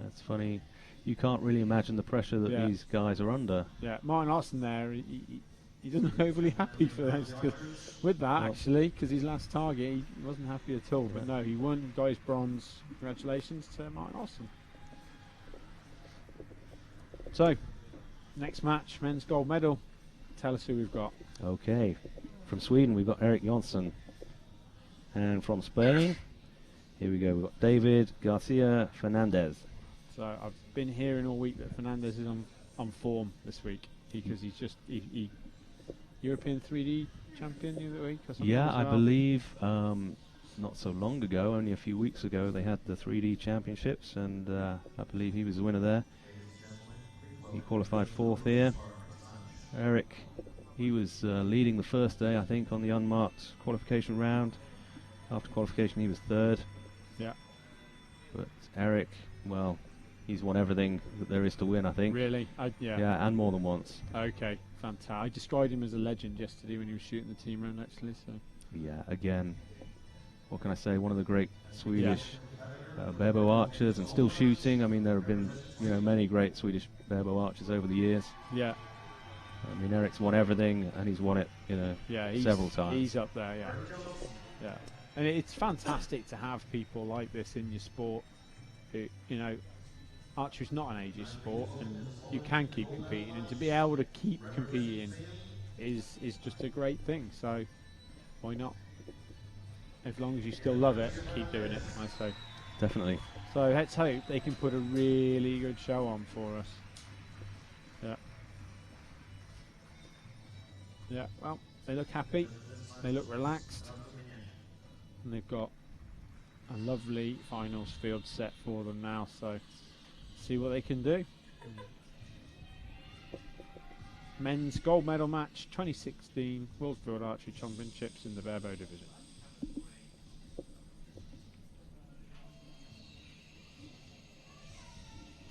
it's funny. You can't really imagine the pressure that these guys are under. Yeah, Martin Larson there, he doesn't look overly happy for those with that, actually, because his last target, he wasn't happy at all. But no, he won, got his bronze. Congratulations to Martin Larson. So, next match, men's gold medal. Tell us who we've got. Okay, from Sweden we've got Eric Jonsson, and from Spain, here we go, we've got David Garcia Fernandez. So I've been hearing all week that Fernandez is on form this week, because he's just he European 3D champion the other week or something. Yeah, I believe not so long ago, only a few weeks ago, they had the 3D championships, and I believe he was the winner there. He qualified 4th here. Eric, he was leading the first day, I think, on the unmarked qualification round. After qualification, he was 3rd. Yeah. But Eric, well, he's won everything that there is to win, I think. Really? Yeah. Yeah, and more than once. Okay, fantastic. I described him as a legend yesterday when he was shooting the team round, actually. So. Yeah, again, what can I say? One of the great Swedish barebow archers, and still shooting. I mean, there have been, you know, many great Swedish barebow archers over the years. Yeah. I mean, Eric's won everything, and he's won it, you know, several times. He's up there, yeah. And it's fantastic to have people like this in your sport. Who, you know, archery's not an ageist sport, and you can keep competing, and to be able to keep competing is just a great thing. So why not? As long as you still love it, keep doing it, I say. Definitely. So let's hope they can put a really good show on for us. Yeah. Yeah, well, they look happy, they look relaxed, and they've got a lovely finals field set for them now, so see what they can do. Men's gold medal match 2016 World Archery Championships in the barebow division.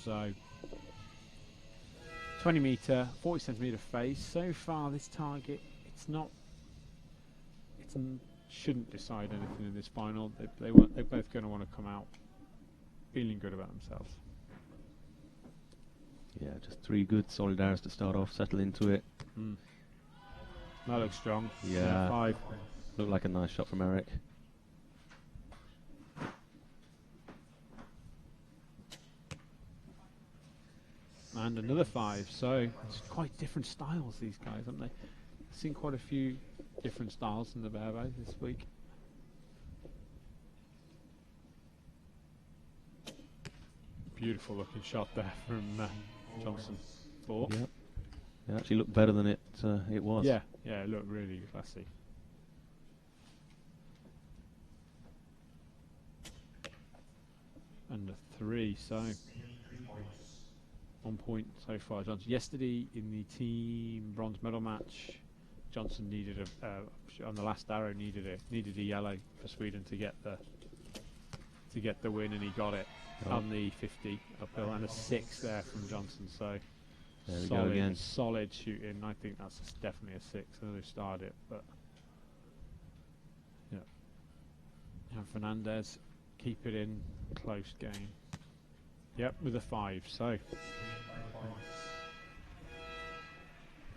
So 20 metre, 40 centimetre face. So far this target, shouldn't decide anything in this final. They're both going to want to come out feeling good about themselves. Yeah, just 3 good solid arrows to start off, settle into it. That looks strong. Yeah, 5. Looked like a nice shot from Eric. And another 5. So it's quite different styles, these guys, haven't they? I've seen quite a few different styles in the barebow this week. Beautiful looking shot there from Johnson. 4. Yep. It actually looked better than it was. Yeah, it looked really classy. And a 3, so 1 point so far, Johnson. Yesterday in the team bronze medal match, Johnson needed on the last arrow needed a yellow for Sweden to get the win, and he got it on the 50 uphill, and a 6 there from Johnson. So there we go again. Solid shooting. I think that's definitely a 6. I know they started it, but yeah. And Fernandez keep it in close game. Yep, with a 5. So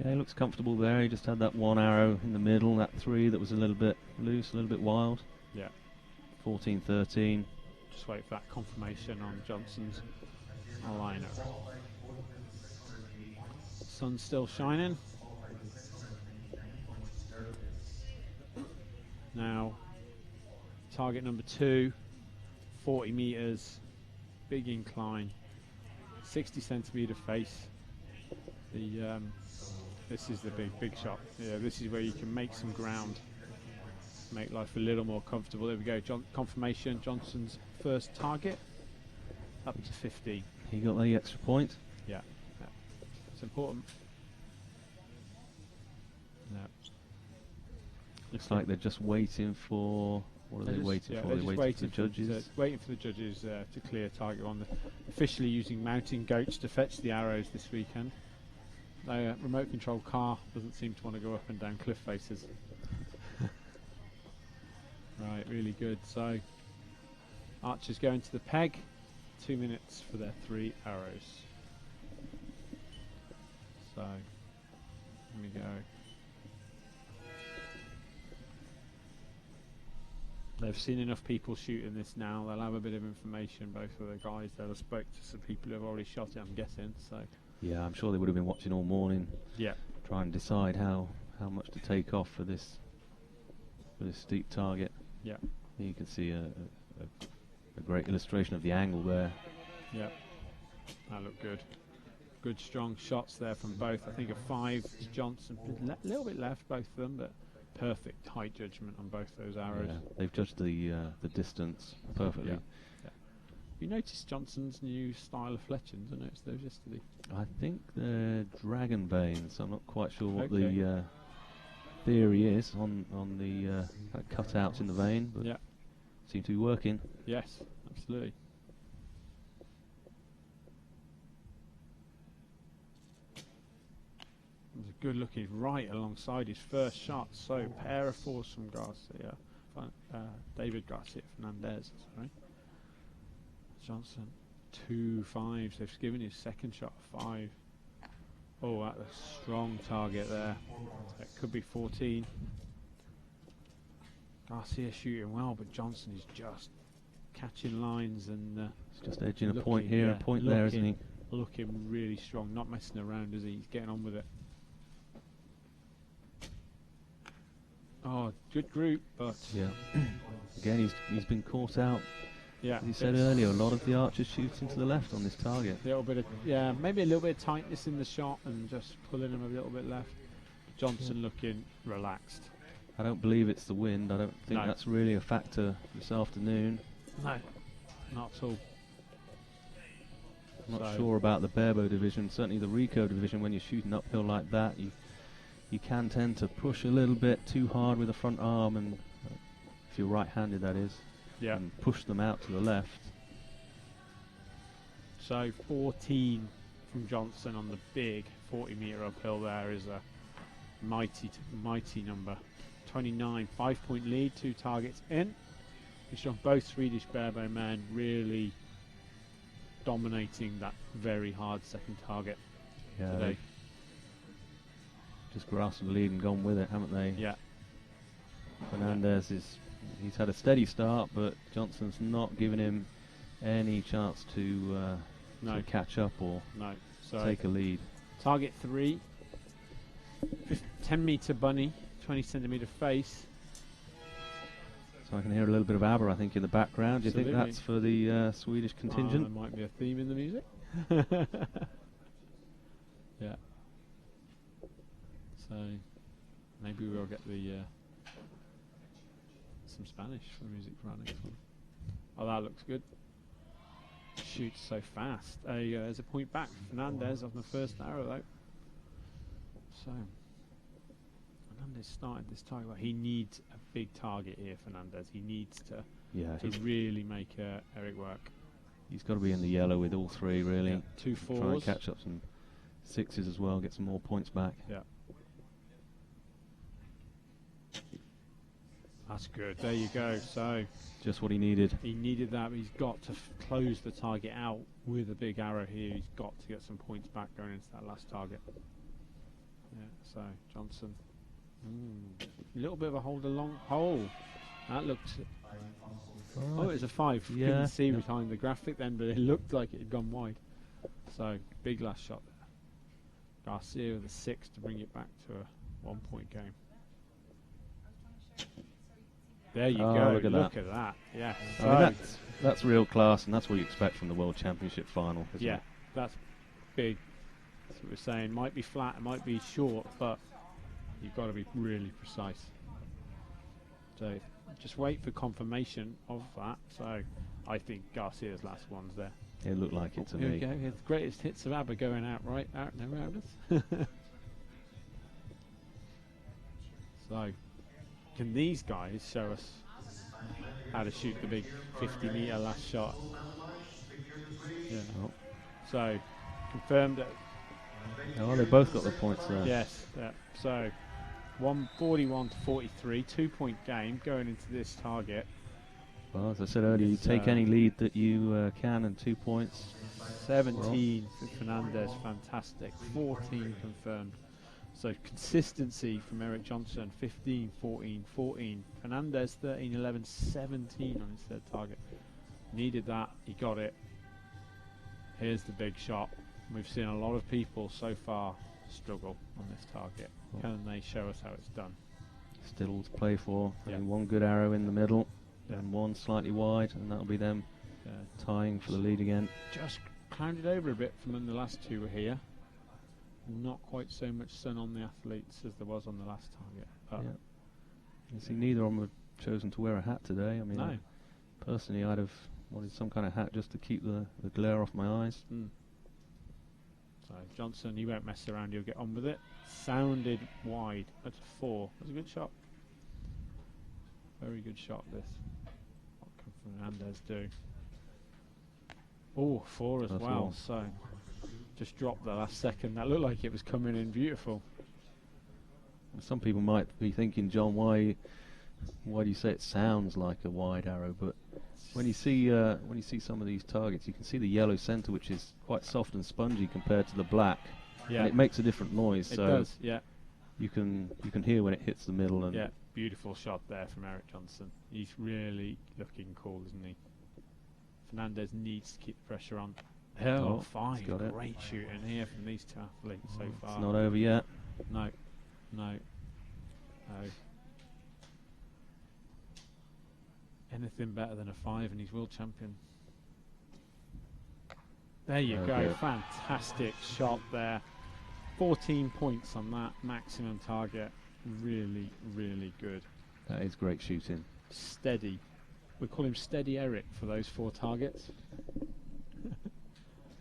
yeah, he looks comfortable there. He just had that 1 arrow in the middle, that 3 that was a little bit loose, a little bit wild. Yeah. 14-13. Just wait for that confirmation on Johnson's liner. Sun's still shining. Now, target number 2, 40 meters, big incline, 60 centimeter face. This is the big shot. Yeah, this is where you can make some ground, make life a little more comfortable. There we go. Confirmation. Johnson's first target up to 50. He got the extra point. Yeah, yeah. It's important. Yeah. Looks like they're just waiting for. What are they waiting for? They're waiting for the judges. Waiting for the judges to clear target one. Officially using mountain goats to fetch the arrows this weekend. The remote control car doesn't seem to want to go up and down cliff faces. Right, really good. So archers go into the peg. 2 minutes for their 3 arrows. So here we go. They've seen enough people shooting this now. They'll have a bit of information. Both of the guys, they'll have spoke to some people who have already shot it, I'm guessing. So yeah, I'm sure they would have been watching all morning. Yeah. Try and decide how much to take off for this steep target. Yeah. Here you can see a great illustration of the angle there. Yeah. That looked good. Good strong shots there from both. I think a 5 to Johnson. A little bit left, both of them, but perfect height judgment on both those arrows. Yeah, they've judged the distance perfectly. Yeah. Yeah. You noticed Johnson's new style of fletchings? I noticed those yesterday. I think they're dragon veins. I'm not quite sure what Okay. the theory is on the kind of cutouts in the vein, but Yeah. seem to be working. Yes, absolutely. It was a good looking right alongside his first shot. So pair of 4s from Garcia. David Garcia Fernandez, sorry. Johnson 2 5s. They've given his second shot a 5. Oh, that's a strong target there. That could be 14. Garcia shooting well, but Johnson is just catching lines and He's just edging a point here, a point there, isn't he? Looking really strong, not messing around, is he? He's getting on with it. Oh, good group, but Yeah. Again, he's been caught out. yeah, As you said earlier, a lot of the archers shooting to the left on this target. a little bit of maybe a little bit of tightness in the shot and just pulling him a little bit left. Johnson looking relaxed. I don't believe it's the wind. I don't think No. that's really a factor this afternoon. No, not at all. I'm not So- sure about the BAREBOW division. Certainly the RECURVE division, when you're shooting uphill like that, you can tend to push a little bit too hard with the front arm, and if you're right-handed, that is, Yeah. and push them out to the left. So 14 from Johnson on the big 40-meter uphill there is a mighty number. 29, 5-point lead, 2 targets in. We saw both Swedish BAREBOW men really dominating that very hard second target Yeah, today. they've just grasped the lead and gone with it, haven't they? Yeah, Fernandez he's had a steady start, but Johnson's not giving him any chance to no, catch up or no. So take a lead. target 3, 10-meter bunny, 20-centimeter face. So I can hear a little bit of ABBA, I think, in the background. Do you think Absolutely. that's for the Swedish contingent? There might be a theme in the music. Yeah. So maybe we'll get the some Spanish for music for our next one. Oh, that looks good. Shoots so fast. There's a point back. Fernandez on the first arrow though. So Fernandez started this target. Well, he needs a big target here. Fernandez. He needs to really make Eric work. He's got to be in the yellow with all 3, really. Yeah. 2 Try 4s. and catch up some 6s as well, get some more points back. Yeah. That's good. There you go. So Just what he needed. he needed that, but he's got to close the target out with a big arrow here. He's got to get some points back going into that last target. Yeah, so Johnson. A little bit of a hold along hole. That looked. Oh, it was a 5. Yeah. Couldn't see behind the graphic then, but it looked like it had gone wide. So big last shot there. Garcia with a 6 to bring it back to a 1-point game. There you go. Look at that. Yeah. I mean, that's real class, and that's what you expect from the World Championship final, isn't Yeah, it? that's big. That's what we're saying. Might be flat, it might be short, but you've got to be really precise. So just wait for confirmation of that. So I think Garcia's last one's there. It looked like it to Here me. we go. Here's the greatest hits of ABBA going out and around us. So, can these guys show us how to shoot the big 50-meter last shot? Yeah. Oh. So, confirmed that. Oh, they both got the points there. Yes. Yeah. So, 141 to 43, 2-point game going into this target. Well, as I said earlier, you take any lead that you can, and 2 points. 17 for Fernandez, fantastic. 14 confirmed. So consistency from Eric Johnson, 15, 14, 14. Fernandez, 13, 11, 17 on his third target. Needed that, he got it. Here's the big shot. We've seen a lot of people so far struggle on this target. Can they show us how it's done? Still all to play for. Yeah. And one good arrow in the middle, Yeah. and one slightly wide, and that'll be them tying for the lead again. Just clouded over a bit from when the last two were here. Not quite so much sun on the athletes as there was on the last target. But Yeah. You see, neither of them have chosen to wear a hat today. I mean, no. personally, I'd have wanted some kind of hat just to keep the glare off my eyes. So Johnson, he won't mess around, he'll get on with it. Sounded wide at a 4. That's a good shot. Very good shot, this. What can Fernandez do? Oh, 4 as That's well. one. So just dropped the last second. That looked like it was coming in beautiful. Some people might be thinking, John, why do you say it sounds like a wide arrow? But when you see some of these targets, you can see the yellow center, which is quite soft and spongy compared to the black. Yeah, And it makes a different noise. it So does. Yeah, you can hear when it hits the middle. And yeah. Beautiful shot there from Eric Johnson. He's really looking cool, isn't he? Fernandez needs to keep the pressure on. Oh, 5. he's got it. Great shooting here from these two athletes so far. It's not over yet. No. Anything better than a 5 and he's world champion. There you go. Okay. Fantastic shot there. 14 points on that maximum target. Really, really good. That is great shooting. Steady. We call him Steady Eric for those 4 targets.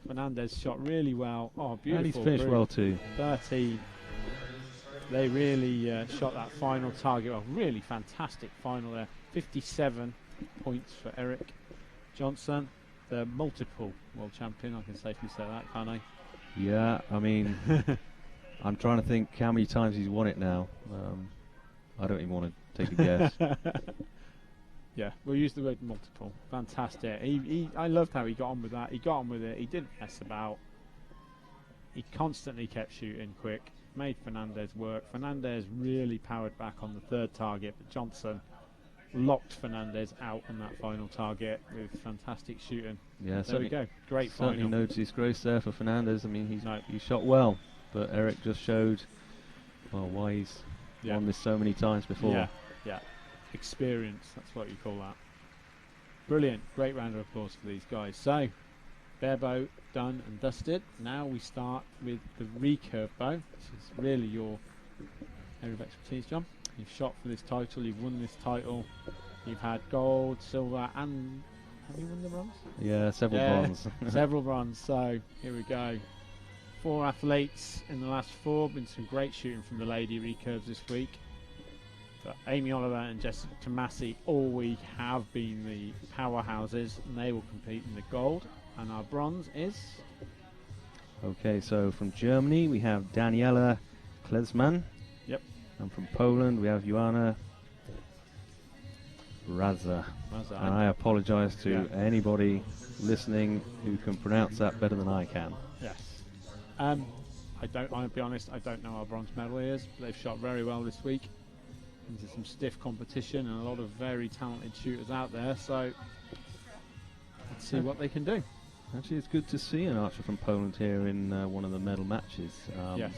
Fernandez shot really well. Oh, beautiful. And he's finished well too. 13. They really shot that final target. Well, really fantastic final there. 57 points for Eric Johnson, the multiple world champion. I can safely say that, can't I? Yeah, I mean, I'm trying to think how many times he's won it now. I don't even want to take a guess. Yeah, we'll use the word multiple. Fantastic. I loved how he got on with that. He got on with it. He didn't mess about. He constantly kept shooting quick. Made Fernandez work. Fernandez really powered back on the third target, but Johnson locked Fernandez out on that final target with fantastic shooting. Yeah, There we go. Great certainly final. no disgrace there for Fernandez. I mean, he shot well, but Eric just showed why he's won this so many times before. Yeah. Experience, that's what you call that. Brilliant. Great round of applause for these guys. So, barebow done and dusted. Now we start with the recurve bow. This is really your area of expertise, John. You've shot for this title, you've won this title, you've had gold, silver, and have you won the bronze? Yeah, several bronze. Several bronze. So here we go. 4 athletes in the last 4. Been some great shooting from the lady recurves this week. But Amy Oliver and Jessica Tomasi all week have been the powerhouses, and they will compete in the gold. And our bronze is? Okay, so from Germany we have Daniela Klesman. Yep. And from Poland we have Joanna Raza. And I apologise to anybody listening who can pronounce that better than I can. Yes. I'll be honest, I don't know our bronze medaliers, but they've shot very well this week into some stiff competition and a lot of very talented shooters out there, so let's see what they can do. Actually, it's good to see an archer from Poland here in one of the medal matches. Yes.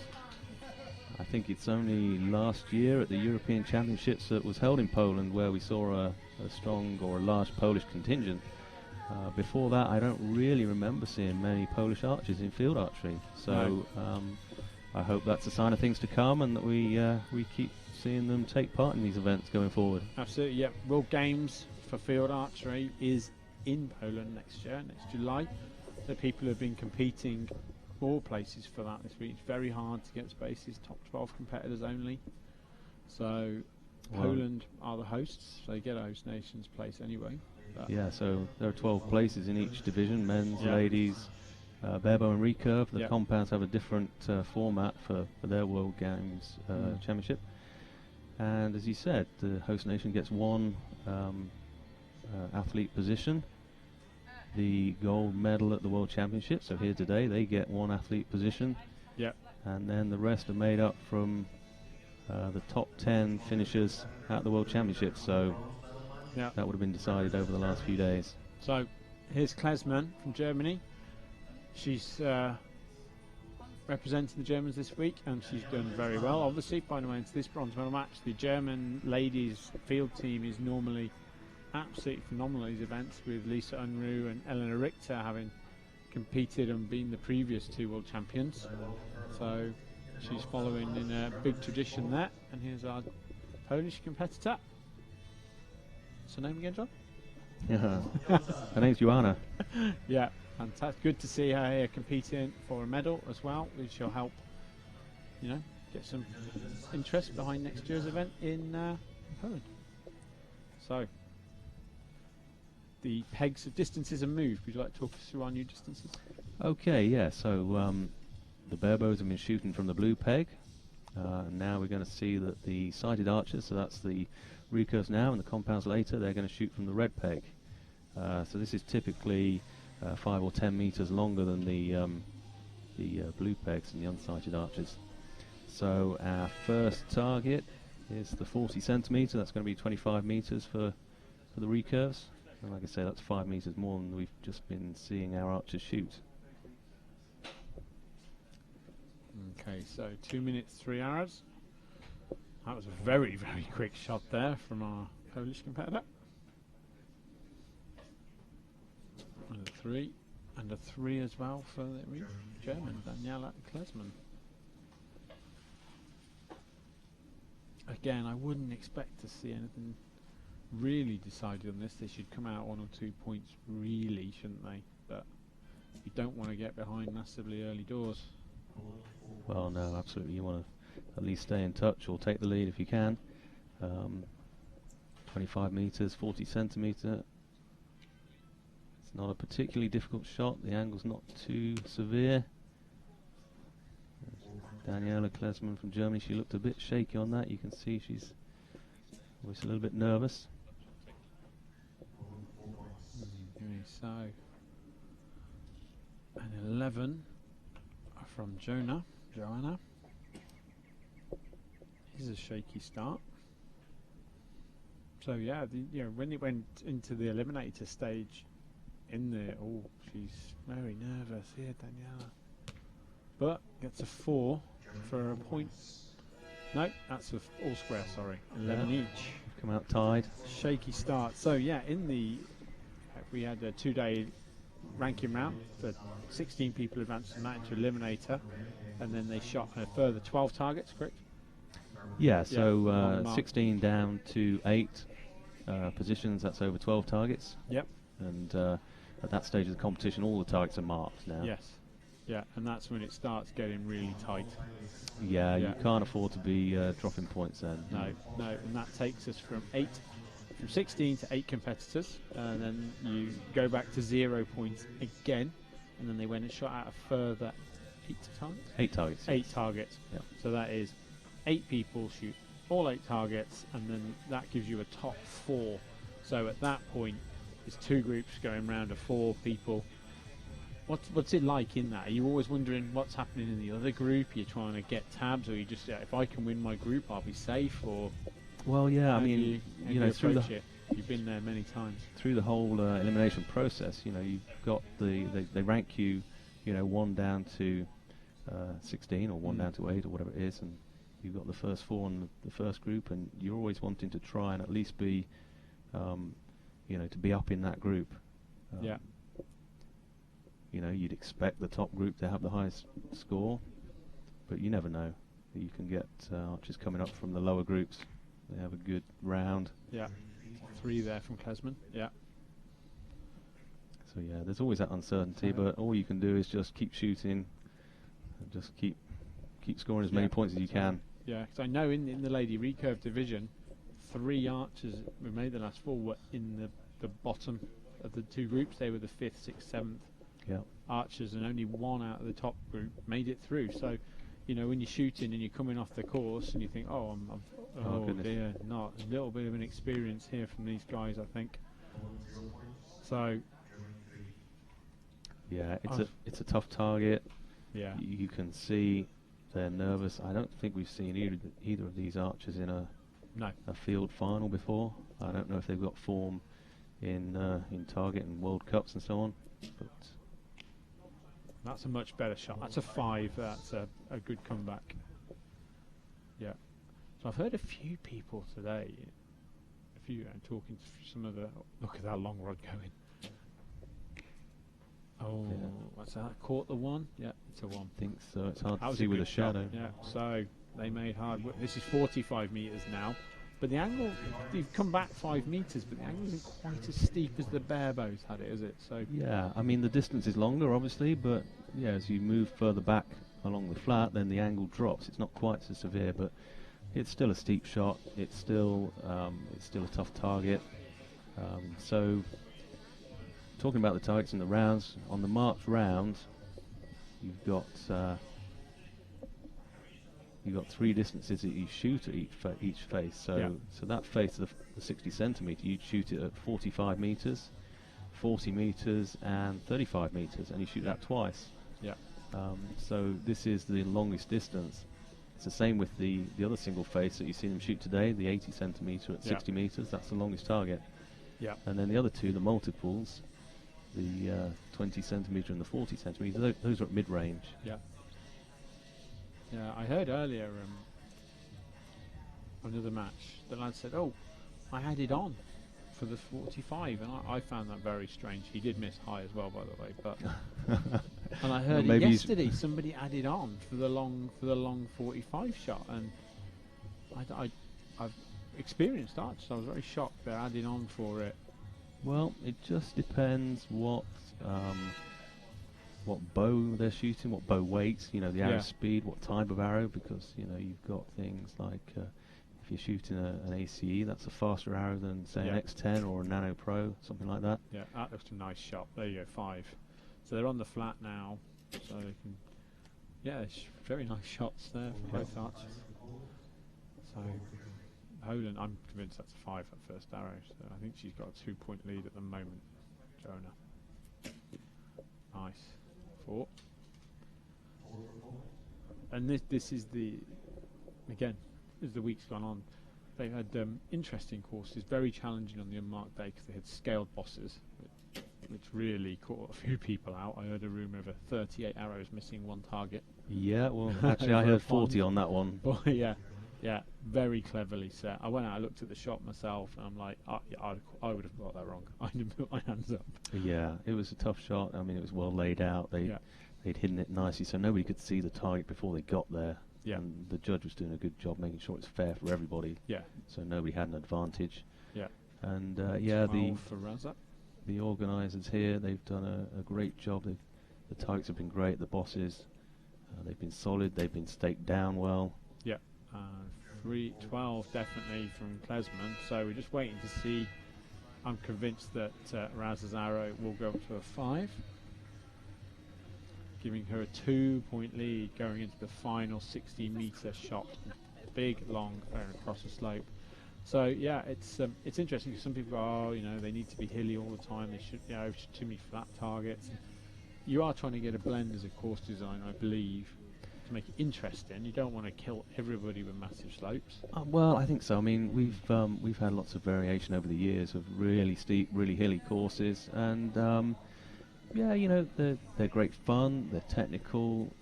I think it's only last year at the European Championships that was held in Poland where we saw a strong or a large Polish contingent. Before that, I don't really remember seeing many Polish archers in field archery. So I hope that's a sign of things to come, and that we keep seeing them take part in these events going forward. Absolutely, yep. World Games for field archery is in Poland next year, next July. So people have been competing for places for that this week. It's very hard to get spaces, top 12 competitors only. So Poland are the hosts, so they get a host nation's place anyway. Yeah, so there are 12 places in each division, men's, ladies, BAREBOW and RECURVE. The compounds have a different format for their World Games Championship. And as you said, the host nation gets one athlete position. The gold medal at the World Championship, so here today they get one athlete position. And then the rest are made up from the top 10 finishers at the World Championship. So that would have been decided over the last few days. So here's Klesman from Germany. She's representing the Germans this week, and she's done very well. Obviously, finding way into this bronze medal match. The German ladies field team is normally absolutely phenomenal at these events, with Lisa Unruh and Elena Richter having competed and been the previous 2 world champions. So she's following in a big tradition there. And here's our Polish competitor. What's her name again, John? Her name's Joanna. Yeah, fantastic. Good to see her here competing for a medal as well, which will help, you know, get some interest behind next year's event in Poland. So the pegs of distances are moved. Would you like to talk us through our new distances? Okay, yeah. So the BAREBOWs have been shooting from the blue peg. Now we're going to see that the sighted archers, so that's the recurves now and the compounds later, they're going to shoot from the red peg. So this is typically 5 or 10 meters longer than the blue pegs and the unsighted archers. So our first target is the 40 centimeter. That's going to be 25 meters for the recurves. And like I say, that's 5 meters more than we've just been seeing our archers shoot. Okay, so 2 minutes 3 hours. That was a very, very quick shot there from our Polish competitor. And a 3 as well for the German, Daniela Klesman. Again, I wouldn't expect to see anything really decided on this. They should come out 1 or 2 points, really, shouldn't they? But you don't want to get behind massively early doors. Well, no, absolutely. You want to at least stay in touch or take the lead if you can. 25 meters, 40 centimeter. It's not a particularly difficult shot. The angle's not too severe. Daniela Klesman from Germany, she looked a bit shaky on that. You can see she's always a little bit nervous. Okay, so an 11 from Joanna. This is a shaky start. So yeah, when it went into the eliminator stage, in there, oh, she's very nervous here, Daniela. But gets a 4 for a point. No, that's all square. Sorry, 11 each. Come out tied. Shaky start. So yeah, we had a 2-day ranking round for 16 people advanced from that into eliminator, and then they shot a further 12 targets. Correct? Yeah. So 16 down to 8 positions. That's over 12 targets. Yep. And at that stage of the competition, all the targets are marked now. Yes. Yeah, and that's when it starts getting really tight. Yeah, you can't afford to be dropping points then. No, and that takes us from 16 to 8 competitors, and then you go back to 0 points again, and then they went and shot out a further 8 targets? 8 targets. 8 targets. Yep. So that is 8 people shoot all 8 targets, and then that gives you a top 4. So at that point, there's 2 groups going round of 4 people. What's it like in that? Are you always wondering what's happening in the other group? You're trying to get tabs, or you just, if I can win my group, I'll be safe? Or well, yeah, I mean, you know, through you've been there many times. Through the whole elimination process, you know, you've got they rank you, you know, 1 down to 16 or 1 down to 8 or whatever it is, and you've got the first 4 in the first group, and you're always wanting to try and at least be, you know, to be up in that group. Yeah. You know, you'd expect the top group to have the highest score, but you never know. You can get archers coming up from the lower groups. They have a good round. Yeah. 3 there from Klesman. Yeah. So yeah, there's always that uncertainty, but all you can do is just keep shooting, and just keep scoring as many points as you can. Yeah, because I know in the lady recurve division, 3 archers who made the last 4 were in the bottom of the 2 groups. They were the 5th, 6th, 7th archers, and only 1 out of the top group made it through. So, you know, when you're shooting and you're coming off the course and you think, oh dear, not a little bit of an experience here from these guys, I think. So yeah, it's a tough target. Yeah, you can see they're nervous. I don't think we've seen either of these archers in a field final before. I don't know if they've got form in target and World Cups and so on. But that's a much better shot. That's a 5. That's a good comeback. Yeah. So I've heard a few people today, talking to some of the, look at that long rod going. Oh, what's that? Caught the 1? Yeah, it's a 1. I think so. It's hard to see with a shadow. Yeah, so they made hard work. This is 45 metres now. But the angle, you've come back 5 metres, but the angle isn't quite as steep as the BAREBOW's had it, is it? So yeah, I mean the distance is longer, obviously, but yeah, as you move further back along the flat, then the angle drops. It's not quite so severe, but it's still a steep shot. It's still a tough target. So talking about the targets in the rounds, on the March round, you've got 3 distances that you shoot at each face. So that face of the 60 centimetre, you'd shoot it at 45 metres, 40 metres, and 35 metres, and you shoot that twice. Yeah. So this is the longest distance. It's the same with the other single face that you've seen them shoot today, the 80 centimetre at 60 metres. That's the longest target. Yeah. And then the other 2, the multiples, the 20 centimetre and the 40 centimetre, those are at mid-range. Yeah. Yeah, I heard earlier another match, the lad said, oh, I added on for the 45, and I found that very strange. He did miss high as well, by the way, but and I heard it yesterday, somebody added on for the long 45 shot, and I've experienced archers. I was very shocked they're adding on for it. Well, it just depends what bow they're shooting, what bow weight, you know, the arrow speed, what type of arrow, because, you know, you've got things like if you're shooting an ACE, that's a faster arrow than, say, an X10 or a Nano Pro, something like that. Yeah, that looks a nice shot. There you go, 5. So they're on the flat now, so they can, very nice shots there for both archers. So Poland, I'm convinced that's a 5 at first arrow, so I think she's got a 2-point lead at the moment, Jonah. Nice. 4. And this is again, as the week's gone on, they've had interesting courses, very challenging on the unmarked day because they had scaled bosses, which really caught a few people out. I heard a rumour of 38 arrows missing 1 target. Yeah, well, actually I heard 40 on that one. But yeah, very cleverly set. I went out, I looked at the shot myself, and I'm like, I would have got that wrong. I didn't put my hands up. Yeah, it was a tough shot. I mean, it was well laid out. They'd hidden it nicely, so nobody could see the target before they got there. Yeah. And the judge was doing a good job making sure it's fair for everybody. Yeah. So nobody had an advantage. Yeah. And the organisers here, they've done a great job. The targets have been great. The bosses, they've been solid. They've been staked down well. Yeah. 3-12 definitely from Klesman. So we're just waiting to see. I'm convinced that Raz's arrow will go up to a 5. Giving her a 2-point lead going into the final 60-metre shot. Big, long, fair across the slope. So yeah, it's interesting because some people go, they need to be hilly all the time. They should, too many flat targets. You are trying to get a blend as a course designer, I believe, to make it interesting. You don't want to kill everybody with massive slopes. Well, I think so. I mean, we've had lots of variation over the years of really steep, really hilly courses, and they're great fun. They're technical.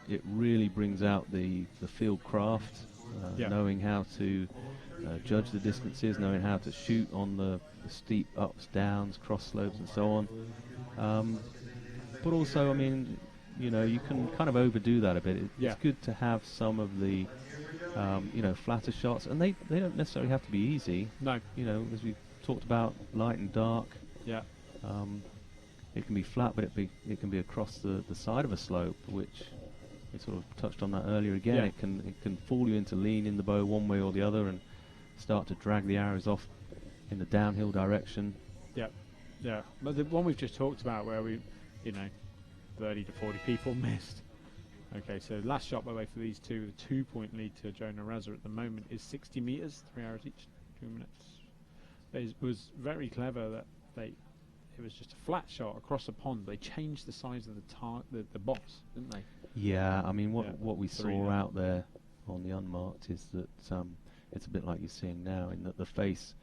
It really brings out the field craft, knowing how to judge the distances, knowing how to shoot on the steep ups, downs, cross slopes, and so on. But also, I mean, you can kind of overdo that a bit. It's good to have some of the, flatter shots, and they don't necessarily have to be easy. No. As we talked about, light and dark. Yeah. it can be flat, but it can be across the side of a slope, which we sort of touched on that earlier again. Yeah. It can fool you into leaning the bow one way or the other and start to drag the arrows off in the downhill direction. Yeah, yeah. But the one we've just talked about, where we, 30 to 40 people missed. Okay, so last shot by the way for these two, the 2-point lead to Jonah Raza at the moment is 60 meters, 3 arrows each, 2 minutes. It was very clever that it was just a flat shot across a pond. They changed the size of the box, didn't they? Yeah, I mean, what we saw 3-0. out there on the unmarked is that it's a bit like you're seeing now, in that the face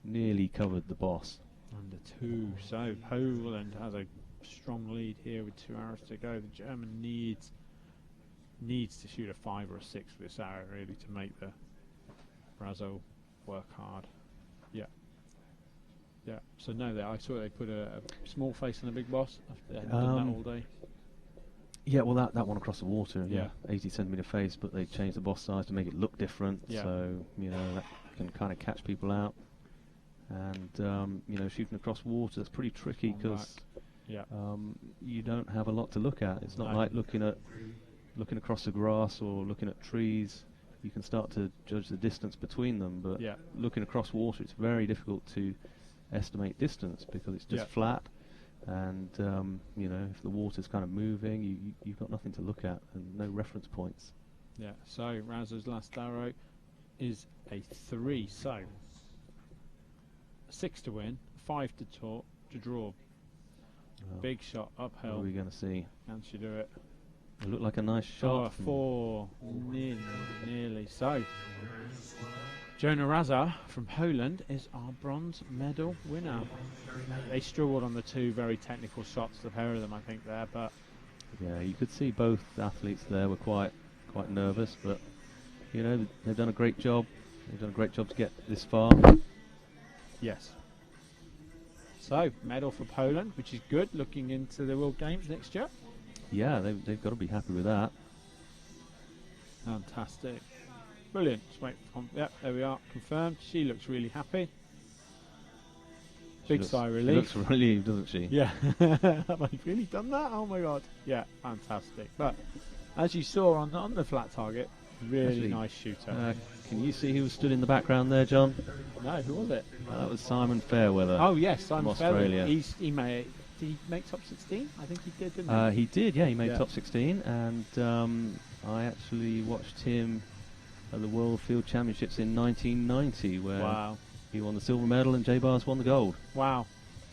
nearly covered the boss. Under 2, so Poland has a strong lead here with 2 arrows to go. The German needs to shoot a 5 or a 6 with this arrow really to make the Brazo work hard. Yeah. Yeah. So no, I saw they put a small face on a big boss. They hadn't done that all day. Yeah, well that one across the water, Yeah. 80 centimetre face, but they changed the boss size to make it look different. Yeah. So that can kind of catch people out. And shooting across water, that's pretty tricky because you don't have a lot to look at. It's not like looking across the grass or looking at trees. You can start to judge the distance between them, but looking across water, it's very difficult to estimate distance because it's just flat. And if the water's kind of moving, you've got nothing to look at and no reference points. Yeah. So Raza's last arrow is a 3. So 6 to win, 5 to draw. Big shot uphill. What are we going to see? Can she do it? It looked like a nice shot. 4, nearly. So Jonah Raza from Poland is our bronze medal winner. They struggled on the 2 very technical shots, the pair of them, I think, there, but yeah, you could see both athletes there were quite nervous, but they've done a great job. They've done a great job to get this far. yes. So medal for Poland, which is good, looking into the World Games next year. Yeah, they've got to be happy with that. Fantastic. Brilliant. Just wait. Yep, there we are. Confirmed. She looks really happy. Big sigh of relief. She looks relieved, doesn't she? Yeah. Have I really done that? Oh my god. Yeah, fantastic. But as you saw on the flat target, really Actually, nice shooter. Can you see who stood in the background there, John? No, who was it? That was Simon Fairweather. Oh yes, Simon Australia. Fairweather. Did he make top 16? I think he did, didn't he? He did, yeah. He made top 16, and I actually watched him at the World Field Championships in 1990, where he won the silver medal and Jay Bars won the gold. Wow,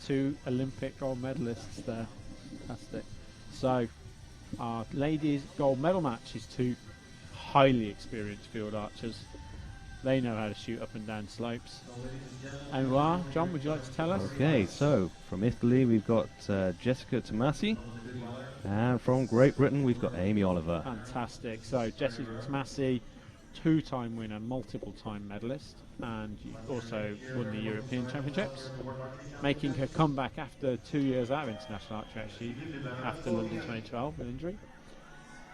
2 Olympic gold medalists there. Fantastic. So, our ladies' gold medal match is 2 highly experienced field archers. They know how to shoot up and down slopes. And John, would you like to tell us? Okay, so from Italy we've got Jessica Tomasi, and from Great Britain we've got Amy Oliver. Fantastic. So Jessica Tomasi, 2-time winner, multiple-time medalist, and also won the European Championships, making her comeback after 2 years out of international archery, actually, after London 2012 with injury.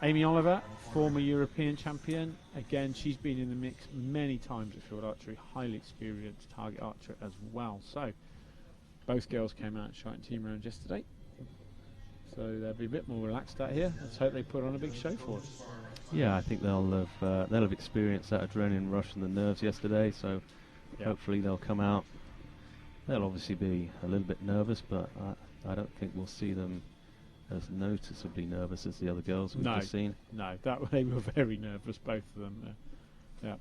Amy Oliver, former European champion. Again, she's been in the mix many times at field archery, highly experienced target archer as well. So, both girls came out and shot in team rounds yesterday. So they'll be a bit more relaxed out here. Let's hope they put on a big show for us. Yeah, I think they'll have experienced that adrenaline rush and the nerves yesterday. So hopefully they'll come out. They'll obviously be a little bit nervous, but I don't think we'll see them as noticeably nervous as the other girls we've just seen. No, they were very nervous, both of them. Yeah,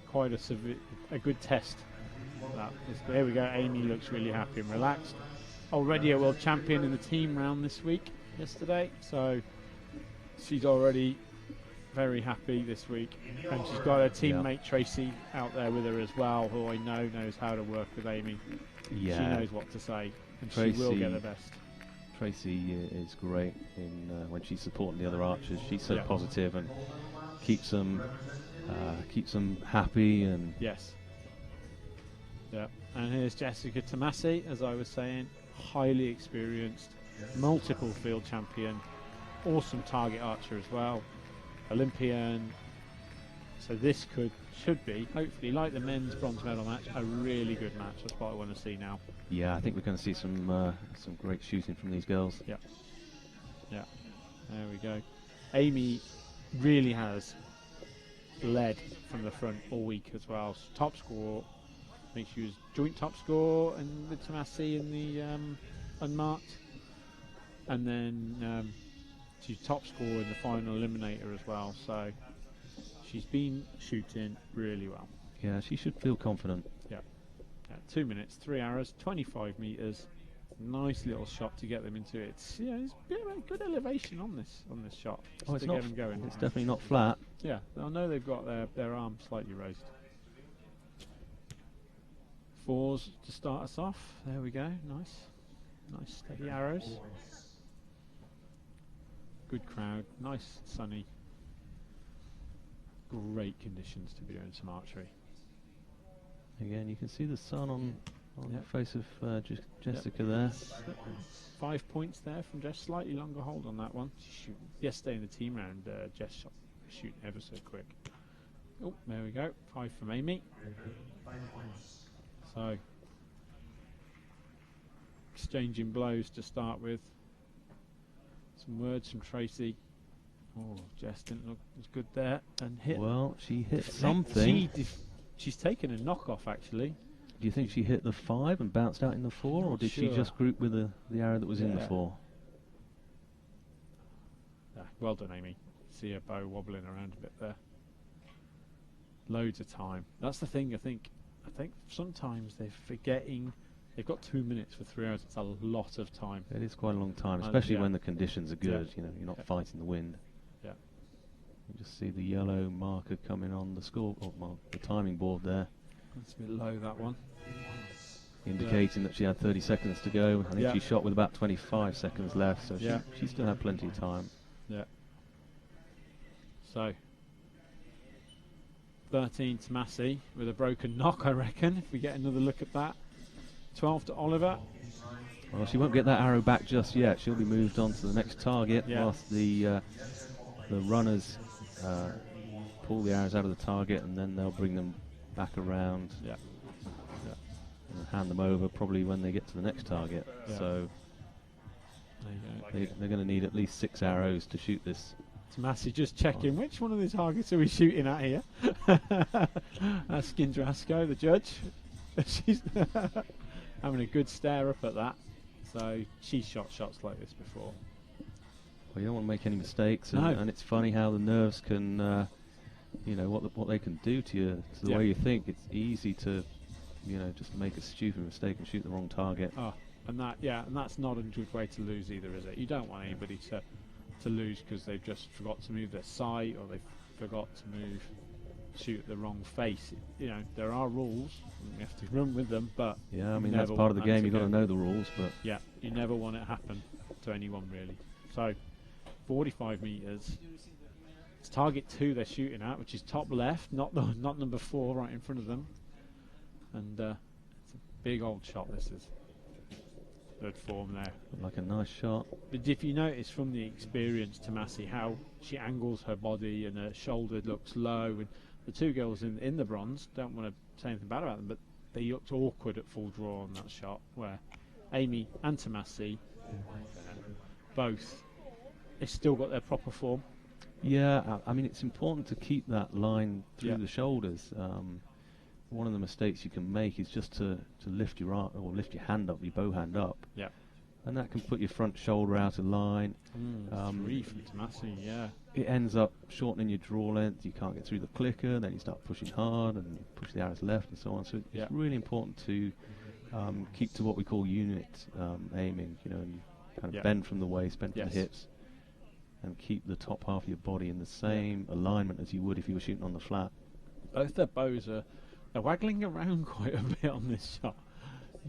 quite a good test. There we go. Amy looks really happy and relaxed. Already a world champion in the team round yesterday, so she's already very happy this week, and she's got her teammate Tracy out there with her as well, who I know knows how to work with Amy. Yeah, she knows what to say, and Tracy, she will get the best. Tracy is great when she's supporting the other archers. She's so positive and keeps them happy. And yes, and here's Jessica Tomasi, as I was saying, highly experienced, multiple field champion, awesome target archer as well, Olympian. So this should be, hopefully, like the men's bronze medal match, a really good match. That's what I want to see now. Yeah, I think we're going to see some great shooting from these girls. Yeah. Yeah. There we go. Amy really has led from the front all week as well. So top score. I think she was joint top score and with Tomasi in the unmarked. And then she's top score in the final eliminator as well. So she's been shooting really well. Yeah, she should feel confident. Yeah. 2 minutes, 3 arrows, 25 meters. Nice little shot to get them into it. It's, it's a bit of a good elevation on this shot. Oh, it's to not. Get them going. It's definitely not flat. Yeah, I know they've got their arm slightly raised. 4s to start us off. There we go. Nice steady arrows. Good crowd. Nice sunny. Great conditions to be doing some archery. Again, you can see the sun on Yep. the face of Jessica there. 5 points there from Jess. Slightly longer hold on that one. She's shooting. Yesterday in the team round, Jess shot shooting ever so quick. Oh, there we go. 5 from Amy. So, exchanging blows to start with. Some words from Tracy. Oh, Jess didn't look as good there and hit. Well, she hit something. She's taken a knock-off actually. Do you think she hit the 5 and bounced out in the 4, or did she just group with the arrow that was in the 4? Well done, Amy. See her bow wobbling around a bit there. Loads of time. That's the thing. I think sometimes they're forgetting. They've got 2 minutes for 3 hours. It's a lot of time. It is quite a long time, especially yeah. when the conditions are good. Yeah. You know, you're not fighting the wind. Yeah. You just see the yellow marker coming on the score, the timing board there. That's a bit low, that one. Indicating that she had 30 seconds to go. I think she shot with about 25 seconds left, so she still had plenty of time. Yeah. So, 13 to Massey with a broken knock, I reckon, if we get another look at that. 12 to Oliver. Well, she won't get that arrow back just yet. She'll be moved on to the next target whilst the runners pull the arrows out of the target, and then they'll bring them back around and hand them over probably when they get to the next target. So they're going to need at least 6 arrows to shoot this. Massey just checking which one of the targets are we shooting at here. That's Skindrasco, the judge. She's having a good stare up at that. So she's shot shots like this before. Well, you don't want to make any mistakes, and it's funny how the nerves can, what they can do to you, to the way you think. It's easy to, just make a stupid mistake and shoot the wrong target. Oh, and that's not a good way to lose either, is it? You don't want anybody to lose because they've just forgot to move their sight, or they forgot to shoot the wrong face. There are rules, and you have to run with them, but yeah, I mean, that's part of the game. You've got to know the rules, but yeah, you never want it to happen to anyone really. So 45 meters. It's target 2 they're shooting at, which is top left, not number 4 right in front of them. And it's a big old shot. This is good form there. Like a nice shot. But if you notice from the experience, Tomasi, how she angles her body and her shoulder looks low, and the 2 girls in the bronze, don't want to say anything bad about them, but they looked awkward at full draw on that shot, where Amy and Tomasi both, they've still got their proper form. Yeah, I mean, it's important to keep that line through the shoulders. One of the mistakes you can make is just to lift your arm, or lift your hand up, your bow hand up. Yeah. And that can put your front shoulder out of line. 3 from Tomasi, yeah. It ends up shortening your draw length. You can't get through the clicker, then you start pushing hard and you push the arrows left and so on. So it's really important to keep to what we call unit aiming, and kind of bend from the waist, bend from the hips, and keep the top half of your body in the same alignment as you would if you were shooting on the flat. Both their bows are waggling around quite a bit on this shot.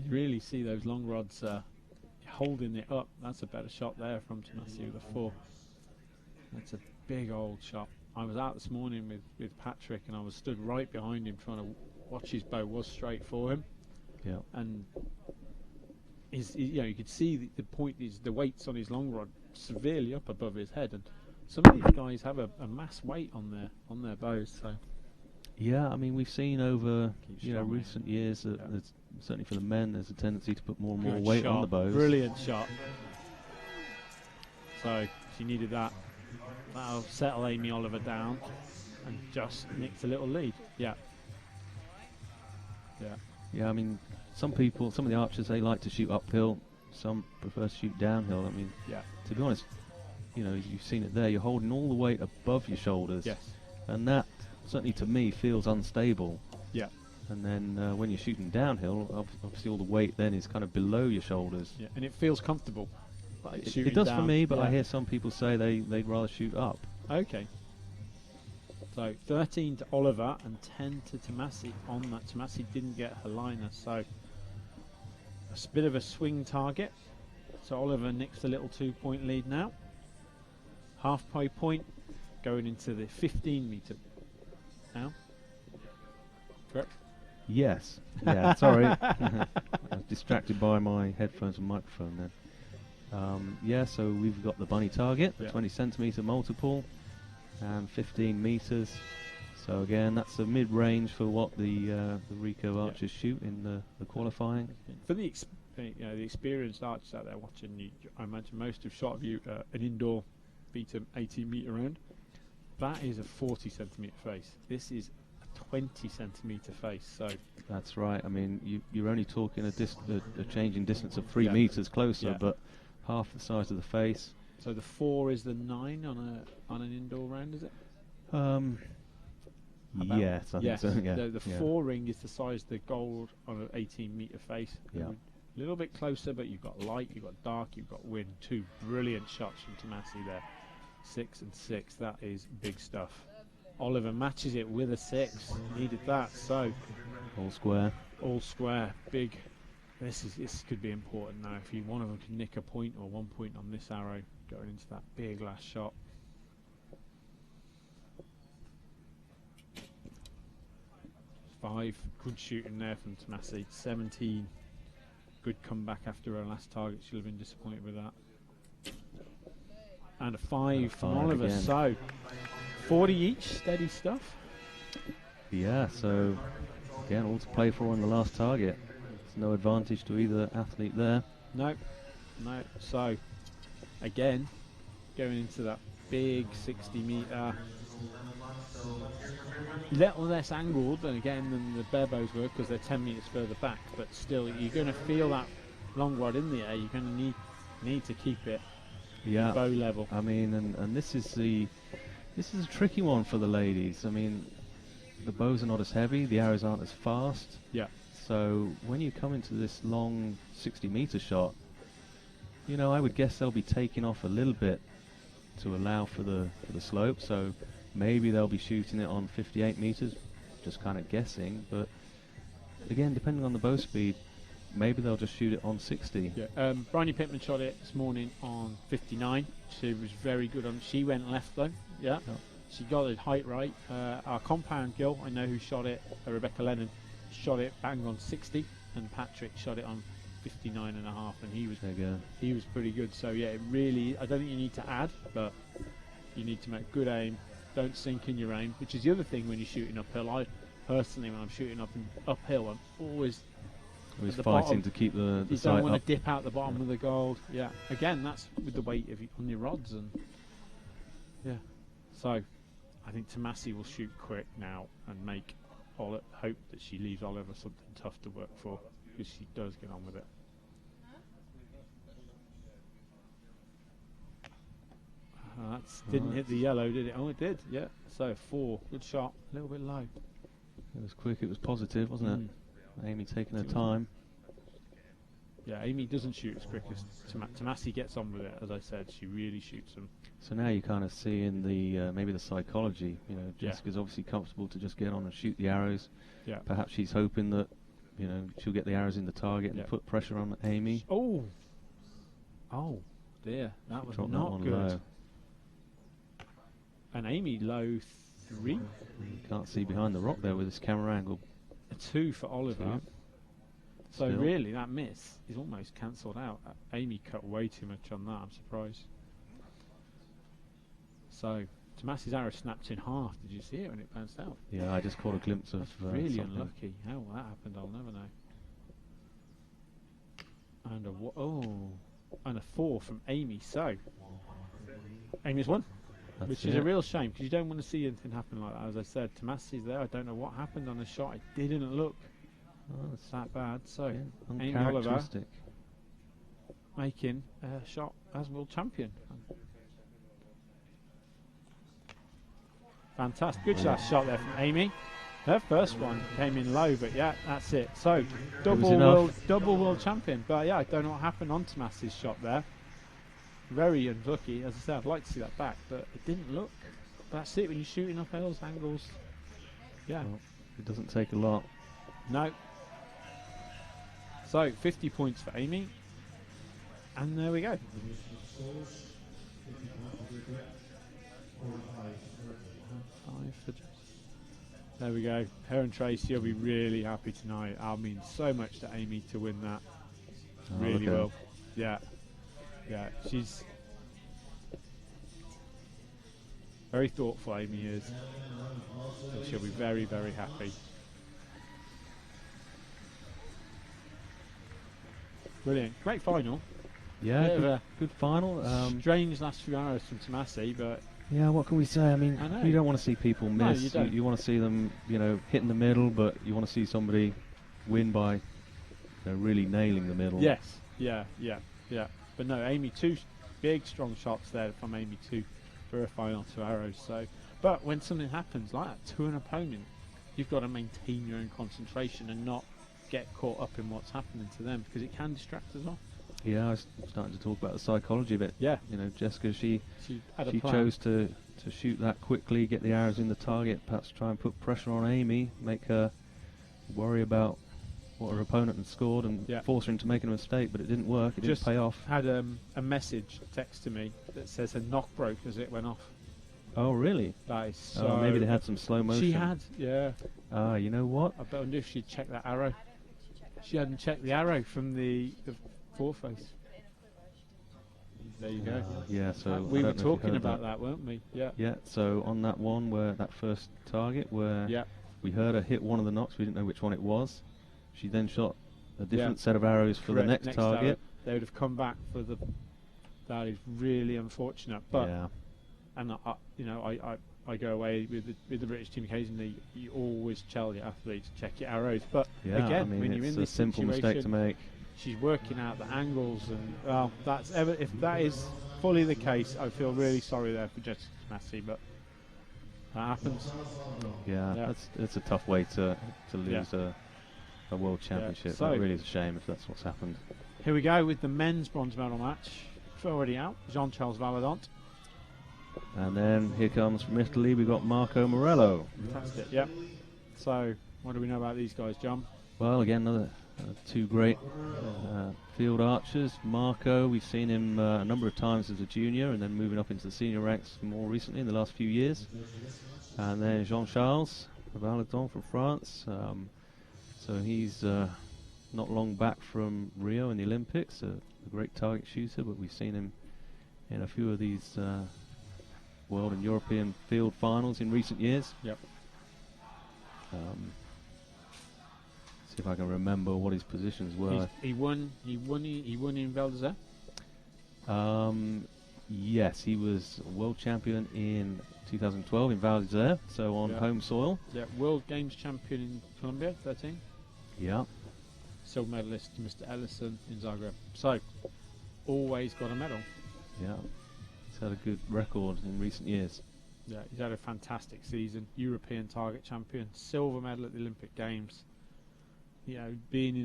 You really see those long rods holding it up. That's a better shot there from Tomasi with a 4. That's a big old shot. I was out this morning with Patrick, and I was stood right behind him trying to watch his bow was straight for him. Yeah. And you could see the point is the weights on his long rod severely up above his head, and some of these guys have a mass weight on their bows. So yeah, I mean, we've seen over recent years that there's certainly for the men, there's a tendency to put more and more Good weight shot. on the bows. Brilliant shot. So she needed that. That'll settle Amy Oliver down and just nicked a little lead. Yeah. Yeah. Yeah, I mean, some of the archers, they like to shoot uphill. Some prefer to shoot downhill. I mean, Yeah. to be honest, you know, you've seen it there. You're holding all the weight above your shoulders. Yes. And that, certainly to me, feels unstable. Yeah. And then when you're shooting downhill, obviously all the weight then is kind of below your shoulders. Yeah. And it feels comfortable. Like It does down. for me, but yeah. I hear some people say they'd rather shoot up. Okay. So 13 to Oliver and 10 to Tomasi on that. Tomasi didn't get her liner, so a bit of a swing target. So Oliver nicks a little 2-point lead now. Halfway point going into the 15 metre now. Correct? Yes. Yeah, sorry. I was distracted by my headphones and microphone then. Yeah, so we've got the bunny target, the 20 centimetre multiple, and 15 metres. So again, that's the mid-range for what the recurve archers shoot in the qualifying. For the the experienced archers out there watching, I imagine most have shot of you an indoor beaten 18 metre round. That is a 40 centimetre face. This is a 20 centimetre face. So that's right. I mean, you're only talking a change in distance of 3 metres closer, but half the size of the face. So the 4 is the 9 on an indoor round, is it? Yes, I think so. Yeah. The 4 ring is the size of the gold on an 18 metre face. Yeah. A little bit closer, but you've got light, you've got dark, you've got wind. 2 brilliant shots from Tomasi there. 6 and 6. That is big stuff. Oliver matches it with a 6. Needed that. So all square. All square. Big. This could be important now. If one of them can nick a point or 1 point on this arrow going into that big last shot. Five. Good shooting there from Tomasi. 17. Good comeback after her last target. She'll have been disappointed with that. And a 5 from Oliver. Again. So 40 each. Steady stuff. Yeah, so again, all to play for on the last target. There's no advantage to either athlete there. No. So again, going into that big 60 metre, little less angled than the barebows were because they're 10 metres further back, but still you're going to feel that long rod in the air. You're going to need to keep it bow level. I mean, and this is a tricky one for the ladies. I mean, the bows are not as heavy, the arrows aren't as fast. Yeah. So when you come into this long 60 metre shot, you know, I would guess they'll be taking off a little bit to allow for the slope. So maybe they'll be shooting it on 58 metres, just kind of guessing. But again, depending on the bow speed, maybe they'll just shoot it on 60. Yeah. Bryony Pittman shot it this morning on 59. She was very good on. She went left though. Yeah. Oh. She got the height right. Our compound girl, I know who shot it, Rebecca Lennon, shot it bang on 60, and Patrick shot it on 59 and a half, and he was pretty good. So yeah, it really, I don't think you need to add, but you need to make good aim. Don't sink in your aim, which is the other thing when you're shooting uphill. I personally, when I'm shooting uphill, I'm always fighting bottom, to keep the you sight don't want up. to dip out the bottom of the gold. Yeah, again, that's with the weight on your rods, and yeah. So I think Tomasi will shoot quick now and make hope that she leaves Oliver something tough to work for, because she does get on with it. Didn't hit the yellow, did it? Oh, it did, yeah. So 4, good shot, a little bit low. It was quick, it was positive, wasn't it? Amy taking her time. Yeah, Amy doesn't shoot as quick as Tomasi gets on with it, as I said. She really shoots them. So now you kind of see in the maybe the psychology. You know, Jessica's obviously comfortable to just get on and shoot the arrows. Yeah. Perhaps she's hoping that, you know, she'll get the arrows in the target and put pressure on Amy. Oh dear, that was not good. Low. And Amy low 3. You can't see behind the rock there with this camera angle. A 2 for Oliver. 2. So really, that miss is almost cancelled out. Amy cut way too much on that. I'm surprised. So Tomasi's arrow snapped in half. Did you see it when it bounced out? Yeah, I just caught a glimpse of. Really something. unlucky. How that happened, I'll never know. And and a 4 from Amy. So Amy's won, which is a real shame because you don't want to see anything happen like that. As I said, Tomasi's there. I don't know what happened on the shot. It didn't look that bad. So Amy Oliver making a shot as world champion. Fantastic. Good shot there from Amy. Her first one came in low, but yeah, that's it. So double world champion. But yeah, I don't know what happened on Tomasi's shot there. Very unlucky. As I said, I'd like to see that back, but it didn't look. But that's it when you're shooting off those angles. Yeah. Well, it doesn't take a lot. No. So 50 points for Amy. And there we go. There we go. Her and Tracy will be really happy tonight. I'll mean so much to Amy to win that. Really will. Yeah. Yeah. She's very thoughtful, Amy is. And she'll be very, very happy. Brilliant. Great final. Yeah, good final. Strange last few hours from Tomasi, but yeah, what can we say? I mean, you don't want to see people miss. No, you want to see them, hitting the middle, but you want to see somebody win by really nailing the middle. Yes. Yeah. But no, Amy, 2 big, strong shots there from Amy too for a final 2 arrows. So, but when something happens like that to an opponent, you've got to maintain your own concentration and not get caught up in what's happening to them because it can distract as well. Yeah, I was starting to talk about the psychology of it. Yeah. Jessica, she plan. chose to shoot that quickly, get the arrows in the target, perhaps try and put pressure on Amy, make her worry about what her opponent had scored and force her into making a mistake, but it didn't work. It didn't pay off. Had a message text to me that says her knock broke as it went off. Oh, really? That is so... maybe they had some slow motion. She had, yeah. You know what? I wonder if she'd checked that arrow. She hadn't checked the arrow from the foreface. There you go. Yeah, so we were talking about that, weren't we? Yeah. Yeah, so on that one, where that first target, where we heard her hit one of the knocks, we didn't know which one it was. She then shot a different set of arrows for the next target. Arrow. They would have come back for the... That is really unfortunate. But and I go away with the British team occasionally. You always tell your athletes check your arrows. But again, when you're in this simple mistake to make. She's working out the angles, and if that is fully the case, I feel really sorry there for Jessica Tomasi, but that happens. Yeah, that's a tough way to lose a world championship. So it really is a shame if that's what's happened. Here we go with the men's bronze medal match. It's already out. Jean-Charles Valadont. And then here comes from Italy, we've got Marco Morello. Fantastic, yep. So, what do we know about these guys, John? Well, again, another 2 great field archers. Marco, we've seen him a number of times as a junior and then moving up into the senior ranks more recently in the last few years. And then Jean-Charles Valadont from France. So he's not long back from Rio in the Olympics, a great target shooter, but we've seen him in a few of these World and European field finals in recent years. Yep. See if I can remember what his positions were. He won in Val d'Isère? Yes, he was world champion in 2012 in Val d'Isère, so on home soil. Yeah, World Games champion in Colombia, 13. Yeah. Silver medalist Mr. Ellison in Zagreb. So, always got a medal. Yeah. He's had a good record in recent years. Yeah, he's had a fantastic season. European target champion, silver medal at the Olympic Games. Being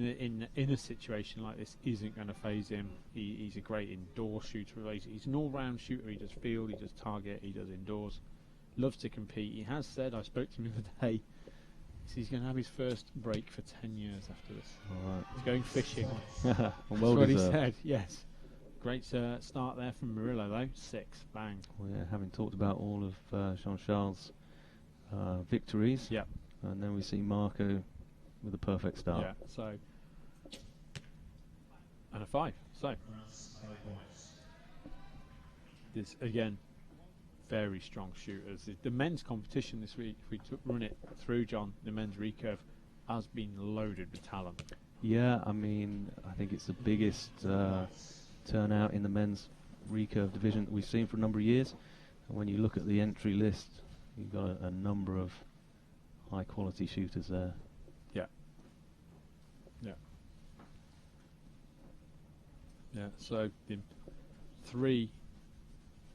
in a situation like this isn't going to faze him. He's a great indoor shooter. He's an all-round shooter. He does field, he does target, he does indoors. Loves to compete. He has said, I spoke to him the other day, he's going to have his first break for 10 years after this. All right. He's going fishing. Well, that's what he said, yes. Great start there from Murillo, though. 6, bang. Well, yeah, having talked about all of Jean-Charles' victories, and then we see Marco with a perfect start. Yeah, so... And a 5. So... This, again, very strong shooters. The men's competition this week, if we run it through, John, the men's recurve, has been loaded with talent. Yeah, I mean, I think it's the biggest turnout in the men's recurve division that we've seen for a number of years. And when you look at the entry list, you've got a number of high quality shooters there. Yeah. Yeah. Yeah, so the 3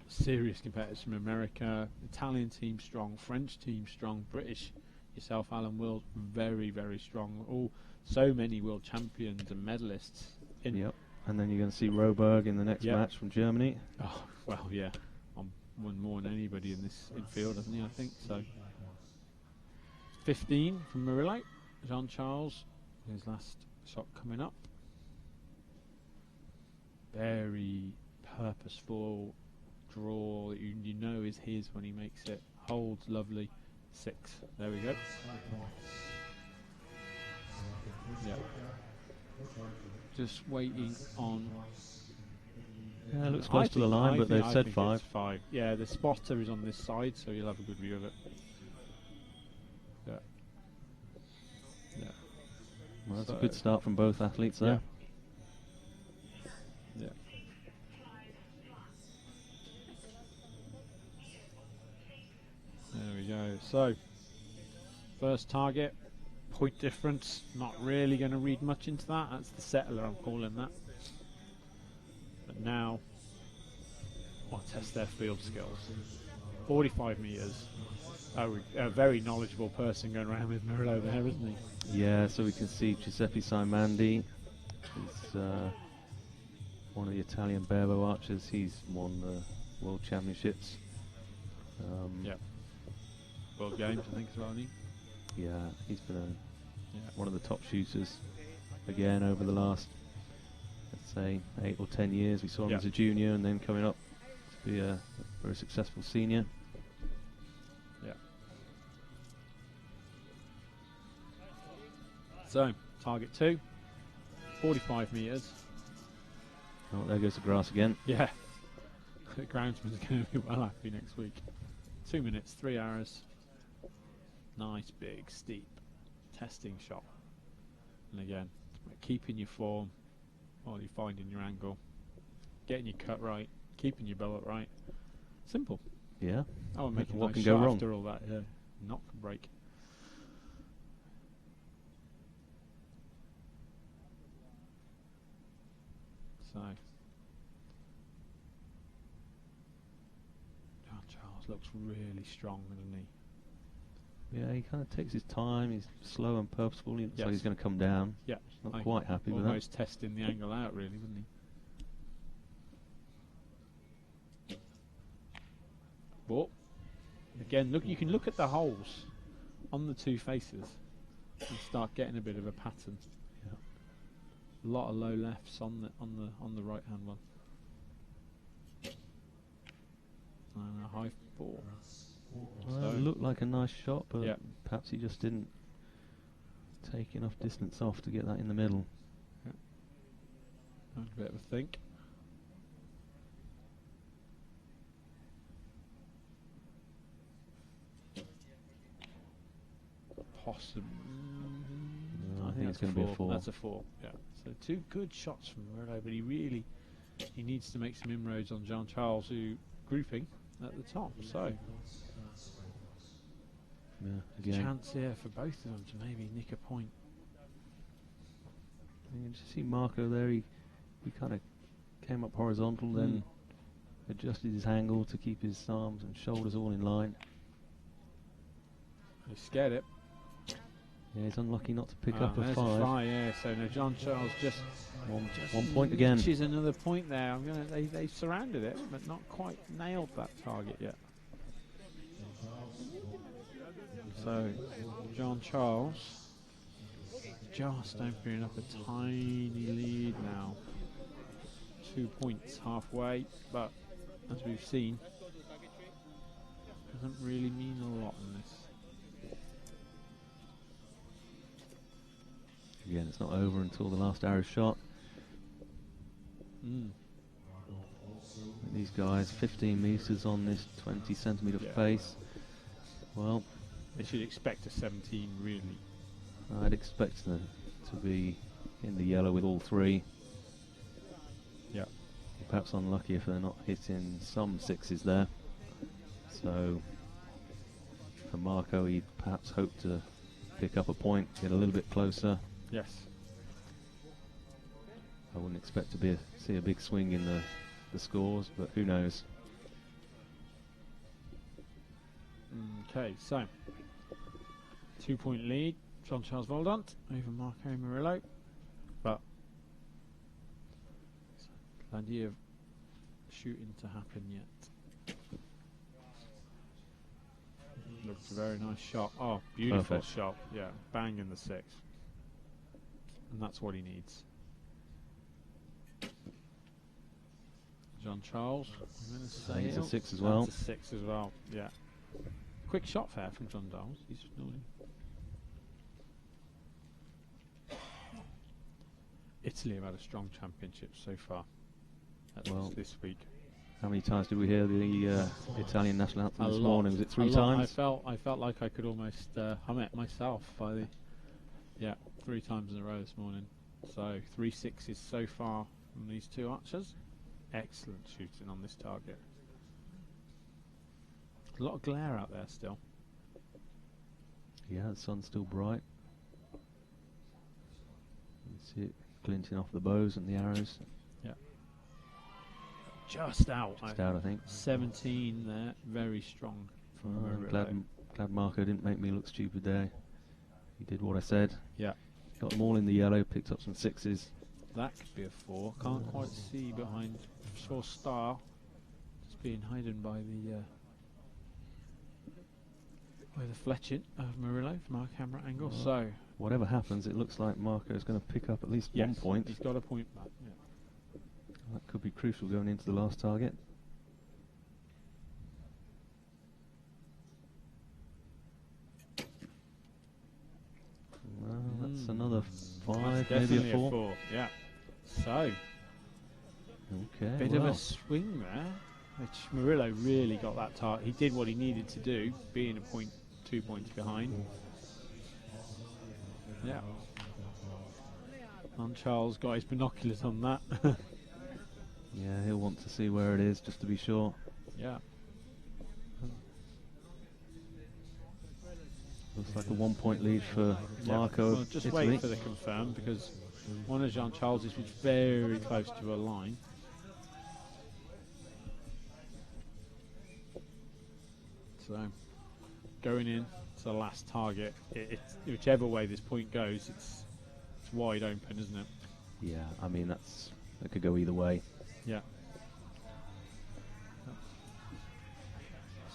serious competitors from America, Italian team strong, French team strong, British, yourself Alan Wills, very, very strong. All so many world champions and medalists. Yep. And then you're going to see Roberg in the next match from Germany. Oh, well, yeah. Won more than anybody in this infield, hasn't he, I think. So 15 from Murillo. Jean-Charles, his last shot coming up. Very purposeful draw that you know is his when he makes it. Holds lovely. 6. There we go. Yeah. Just waiting on. Yeah, looks close to the line, but they've said 5. 5. Yeah, the spotter is on this side, so you'll have a good view of it. Yeah. Yeah. Well, that's a good start from both athletes there. Yeah. There we go. So, first target, point difference. Not really going to read much into that. That's the settler, I'm calling that. But now, I'll test their field skills. 45 metres. A very knowledgeable person going around with Murillo there, isn't he? Yeah, so we can see Giuseppe Simandi. He's one of the Italian barebow archers. He's won the World Championships. Yeah. World Games, I think, as well, hasn't he? Yeah, he's been one of the top shooters again over the last, let's say, 8 or 10 years. We saw him as a junior and then coming up to be a very successful senior. Yeah. So, target 2, 45 metres. Oh, there goes the grass again. Yeah. The groundsman's going to be well happy next week. 2 minutes, 3 arrows. Nice, big, steep testing shot. And again, keeping your form while you're finding your angle, getting your cut right, keeping your bow up right. Simple. Yeah. Oh, make a what nice can shot go wrong after all that. Yeah. Knock and break. So, Jean-Charles looks really strong, doesn't he? Yeah, he kind of takes his time. He's slow and purposeful. He looks like he's going to come down. Yeah. Not quite happy with that. Almost testing the angle out, really, wouldn't he? But again, look. You can look at the holes on the 2 faces and start getting a bit of a pattern. Yeah. A lot of low lefts on the right hand one, and a high 4. Well, it looked like a nice shot, but perhaps he just didn't take enough distance off to get that in the middle. Yeah. A bit of a think. Possibly. No, I think it's going to be a 4. That's a 4. Yeah. So 2 good shots from Murillo, but he needs to make some inroads on Jean-Charles, who grouping at the top. So. Yeah, chance here for both of them to maybe nick a point. You can just see Marco there. He kind of came up horizontal, then adjusted his angle to keep his arms and shoulders all in line. He scared it. Yeah, he's unlucky not to pick up a 5. A 5, yeah. So now Jean-Charles just one point again. Which is another point there. They surrounded it, but not quite nailed that target yet. So, Jean-Charles just opening up a tiny lead now. 2 points halfway, but as we've seen, doesn't really mean a lot in this. Again, it's not over until the last arrow shot. These guys, 15 metres on this 20 centimetre face. Well, they should expect a 17, really. I'd expect them to be in the yellow with all three. Yeah. Perhaps unlucky if they're not hitting some sixes there. So for Marco, he'd perhaps hope to pick up a point, get a little bit closer. Yes. I wouldn't expect to see a big swing in the scores, but who knows. Okay, so 2-point lead, Jean-Charles Voldant over Marco Murillo, but plenty of shooting to happen yet. Looks a very nice shot. Oh, beautiful Perfect shot. Yeah, bang in the six. And that's what he needs. Jean-Charles, I'm going to say he's a six as well. That's a six as well, yeah. Quick shot fair from Jean-Charles. He's normally Italy have had a strong championship so far. Well, this week. How many times did we hear the Italian national anthem this morning? Was it 3 times? I felt like I could almost hum it myself by the 3 times in a row this morning. So 3 sixes so far from these two archers. Excellent shooting on this target. A lot of glare out there still. Yeah, the sun's still bright. You see it glinting off the bows and the arrows. Yeah. Just out. Just out, I think. 17 there, very strong. I'm glad Marco didn't make me look stupid there. He did what I said. Yeah. Got them all in the yellow, picked up some sixes. That could be a 4. Can't quite see behind. Saw star. It's being hidden by the fletching of Murillo from our camera angle. Well, so whatever happens, it looks like Marco's going to pick up at least 1 point. He's got a point back. Yeah. That could be crucial going into the last target. Well, that's another 5, That's maybe a definitely 4. Yeah. So Okay. bit of a swing there, which Murillo really got that target. He did what he needed to do, being a point, 2 points behind. Yeah. And Charles got his binoculars on that. Yeah, he'll want to see where it is just to be sure. Yeah. Looks like a 1 point lead for Marco. Well, just Italy. wait for the confirm, because one of Jean-Charles's was very close to a line. So going in to the last target, it's whichever way this point goes, it's wide open, isn't it? Yeah, I mean that could go either way. Yeah.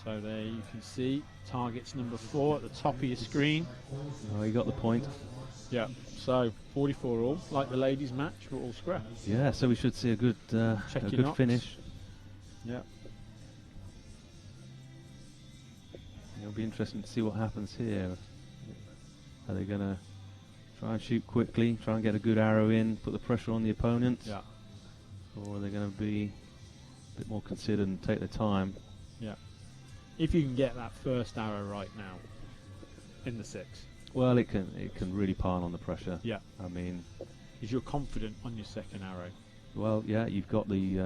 So there you can see targets number 4 at the top of your screen. Oh, he got the point. Yeah. So 44 all, like the ladies' match, we're all square. Yeah, so we should see a good finish. Yeah. It'll be interesting to see what happens here. Are they going to try and shoot quickly, try and get a good arrow in, put the pressure on the opponent? Yeah. Or are they going to be a bit more considered and take their time? Yeah. If you can get that first arrow right now in the 6. Well, it can really pile on the pressure. Yeah. I mean, because you're confident on your second arrow. Well, yeah, you've got the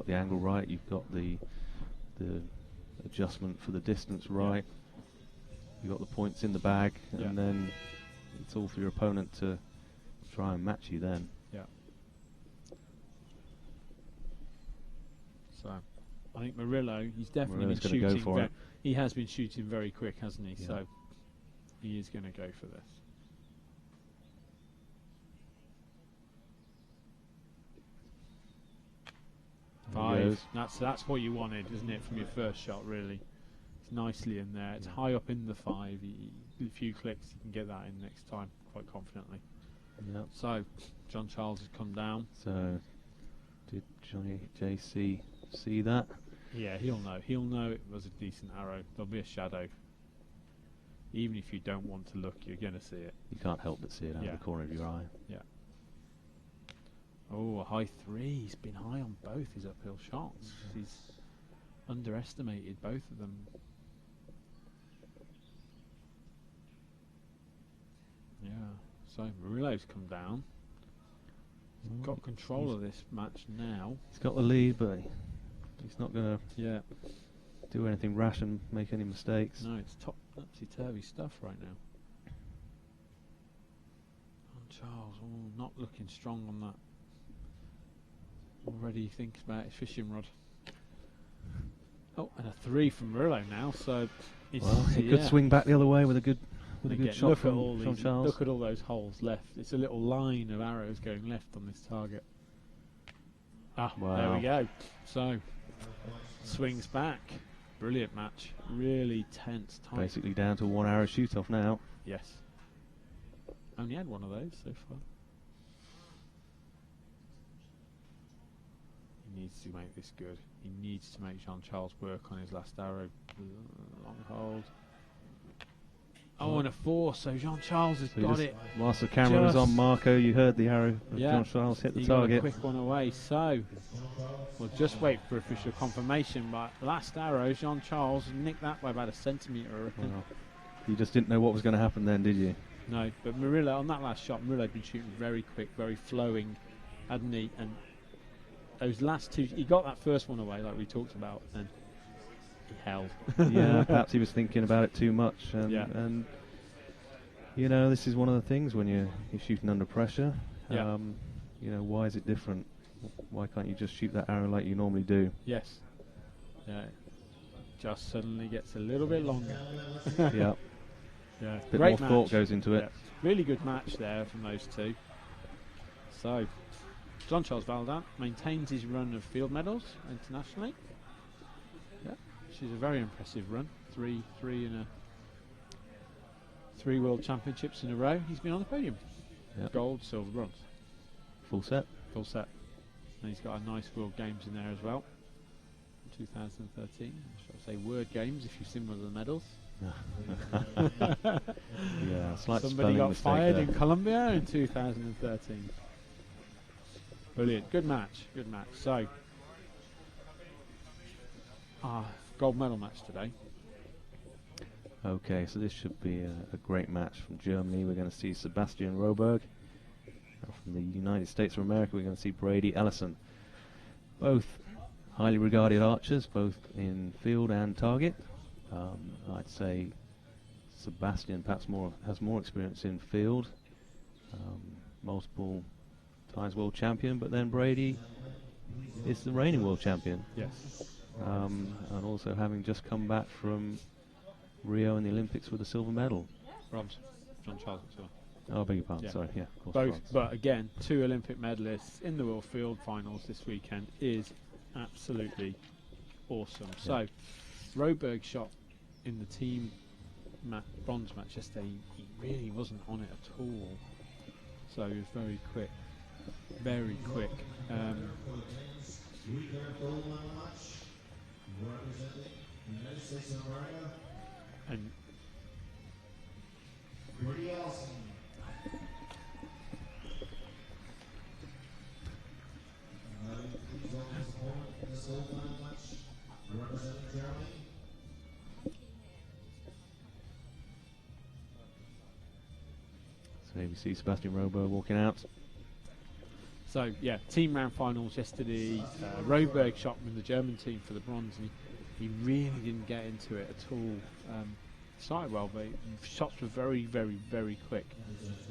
angle right, you've got the adjustment for the distance right. You've got the points in the bag, and then it's all for your opponent to try and match you then. Yeah. So I think Murillo, he's definitely been shooting. Go for it. He has been shooting very quick, hasn't he? Yeah. So he is going to go for this. Five. That's what you wanted, isn't it, from your first shot? Really, it's nicely in there. It's high up in the 5. A few clicks, you can get that in next time quite confidently. Yep. So Jean-Charles has come down. So did JC see that? Yeah, he'll know. He'll know it was a decent arrow. There'll be a shadow. Even if you don't want to look, you're going to see it. You can't help but see it out of the corner of your eye. Yeah. Oh, a high 3. He's been high on both his uphill shots. He's underestimated both of them. Yeah. So Murillo's come down. He's got control of this match now. He's got the lead, but he's not going to Yeah. do anything rash and make any mistakes. No, it's topsy-turvy stuff right now. Oh, Charles, not looking strong on that. Already thinks about his fishing rod. Oh, and a 3 from Murillo now, so it's He could swing back the other way with a good shot look from, at all from these, Charles. Look at all those holes left. It's a little line of arrows going left on this target. Ah, Wow. there we go. So, swings back. Brilliant match. Really tense time. Basically down to 1 arrow shoot off now. Yes. Only had one of those so far. He needs to make this good. He needs to make Jean-Charles work on his last arrow. Long hold. Oh, and a 4, so Jean-Charles has So got it. Whilst the camera was on Marco, you heard the arrow of Jean-Charles hit the he target. got a quick one away, so we'll just wait for official confirmation. But last arrow, Jean-Charles nicked that by about a centimetre, I reckon. Well, you just didn't know what was going to happen then, did you? No, but Murillo, on that last shot, Murillo had been shooting very quick, very flowing, hadn't he? And those last 2, he got that first one away, like we talked about, and he held. Yeah, perhaps he was thinking about it too much. And, Yeah. and you know, this is one of the things when you're shooting under pressure. Yeah. You know, why is it different? Why can't you just shoot that arrow like you normally do? Yes. Yeah. Just suddenly gets a little bit longer. Yeah. Yeah. Bit Great more thought match. goes into it. Yeah. Really good match there from those two. So, Jean-Charles Valdan maintains his run of field medals internationally. Yeah, which is a very impressive run. 3 World Championships in a row. He's been on the podium. Yep. Gold, silver, bronze. Full set. Full set. And he's got a nice World Games in there as well. 2013. Should I say Word Games if you've seen one of the medals? Yeah, slight Somebody spelling got mistake fired there. in Colombia in 2013. Brilliant. Good match. Good match. So, gold medal match today. Okay, so this should be a great match from Germany. We're going to see Sebastian Roberg. From the United States of America, we're going to see Brady Ellison. Both highly regarded archers, both in field and target. I'd say Sebastian perhaps has more experience in field, multiple times world champion, but then Brady is the reigning world champion. Yes. And also having just come back from Rio in the Olympics with a silver medal. Bronze. Jean-Charles as well. Oh, I beg your pardon, Yeah. sorry, yeah, of course. Both, bronze. but again, 2 Olympic medalists in the World Field Finals this weekend is absolutely awesome. Yeah. So, Roberg shot in the team bronze match yesterday. He really wasn't on it at all. So he was very quick. Very quick. And So here we see Sebastian Roberg walking out. so, yeah, team round finals yesterday. Roberg shot with the German team for the bronze, and he really didn't get into it at all. Started well, but shots were very, very, very quick.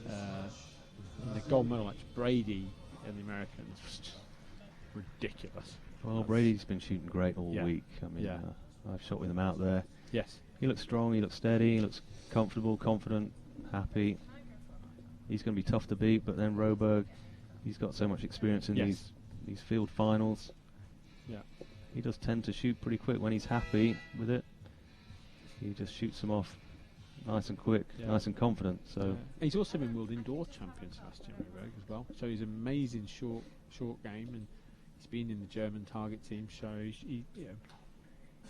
And the gold medal match, Brady and the Americans, was just ridiculous. Well, Brady's been shooting great all Yeah. week. I mean, Yeah. I've shot with him out there. Yes. He looks strong, he looks steady, he looks comfortable, confident, happy. He's going to be tough to beat, but then Roberg, he's got so much experience in Yes. these field finals. Yeah. He does tend to shoot pretty quick when he's happy with it. He just shoots them off nice and quick, Yeah. nice and confident. So He's also been world indoor champion, Sebastian Roberg, as well. So he's amazing short game, and he's been in the German target team. So he's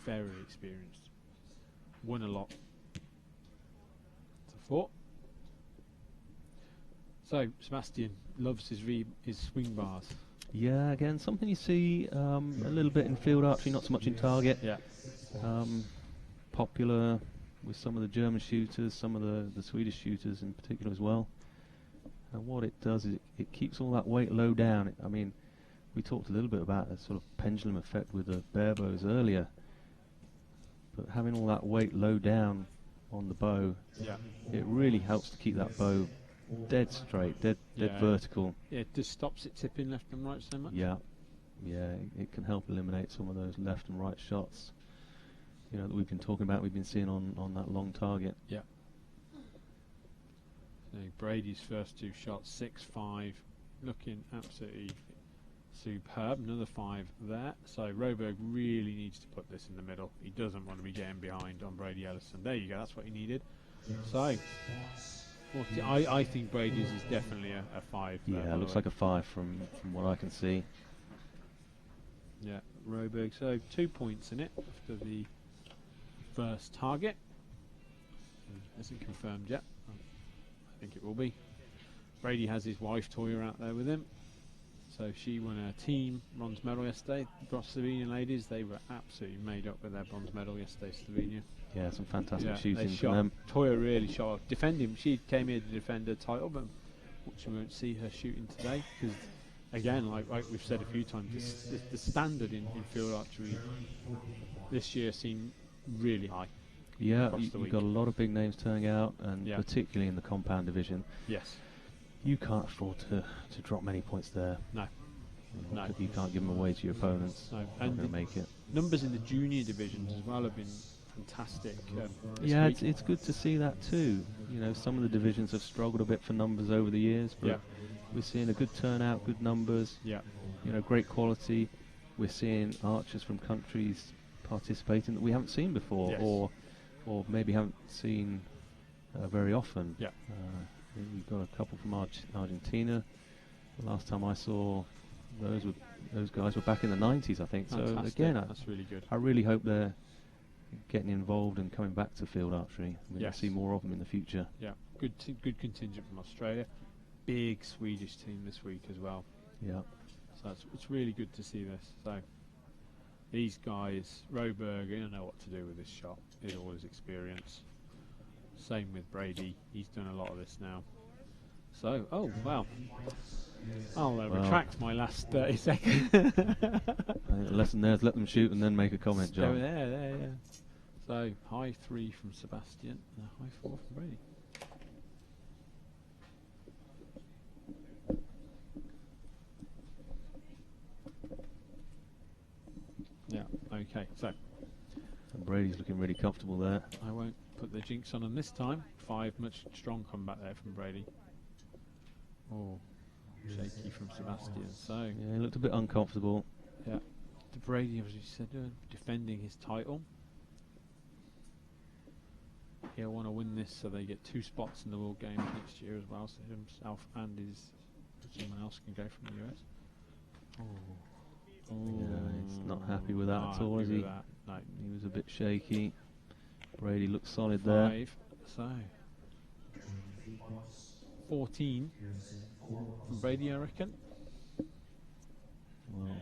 very experienced. Won a lot. It's a 4. So Sebastian loves his swing bars. yeah, again, something you see a little bit in field archery, not so much in target. Yeah. Popular with some of the German shooters, some of the Swedish shooters in particular as well. And what it does is it keeps all that weight low down. I mean, we talked a little bit about a sort of pendulum effect with the bare bows earlier, but having all that weight low down on the bow, it really helps to keep that bow dead straight, dead vertical. Yeah, it just stops it tipping left and right so much. Yeah, it can help eliminate some of those left and right shots, you know, that we've been talking about, we've been seeing on that long target. Yeah. So Brady's first 2 shots, 6-5, looking absolutely superb. Another 5 there. So Roberg really needs to put this in the middle. He doesn't want to be getting behind on Brady Ellison. There you go, that's what he needed. So I think Brady's is definitely a 5. Yeah, it looks like a 5 from what I can see. Yeah, Roberg. So 2 points in it after the first target. Isn't confirmed yet. I think it will be. Brady has his wife Toya out there with him. So she won a team bronze medal yesterday. The Slovenian ladies, they were absolutely made up with their bronze medal yesterday, Slovenia. Yeah, some fantastic shooting from them. Toya really shot off. Defending, she came here to defend her title, but we won't see her shooting today because, again, like we've said a few times, the standard in field archery this year seemed really high. Yeah, you've got a lot of big names turning out, and particularly in the compound division. Yes. You can't afford to drop many points there. No. No. You can't give them away to your opponents. No. And going to make it. Numbers in the junior divisions as well have been fantastic. Yeah, it's good to see that too. You know, some of the divisions have struggled a bit for numbers over the years, but we're seeing a good turnout, good numbers. Yeah. You know, great quality. We're seeing archers from countries participating that we haven't seen before, or maybe haven't seen very often. Yeah. We've got a couple from Argentina. The last time I saw those guys were back in the 90s, I think. Fantastic. So again, that's really good. I really hope they're getting involved and coming back to field archery. We're going to see more of them in the future. Yeah, good contingent from Australia. Big Swedish team this week as well. Yeah. So it's really good to see this. So these guys, Roberg, he'll know what to do with this shot. It's all his experience. Same with Brady. He's done a lot of this now. So, oh wow. I'll retract my last 30 seconds. I think the lesson there is let them shoot and then make a comment, John. There. So, high 3 from Sebastian and a high 4 from Brady. Yeah, okay, so. And Brady's looking really comfortable there. I won't put the jinx on him this time. 5, much strong comeback there from Brady. Oh, shaky from Sebastian. So yeah, he looked a bit uncomfortable. Yeah, to Brady, as you said, defending his title. He'll want to win this, so they get 2 spots in the World Games next year as well. So himself and someone else can go from the US. Yeah, he's not happy with that at all, is he? No. He was a bit shaky. Brady looks solid 5, there. So 14 from Brady, I reckon. Well,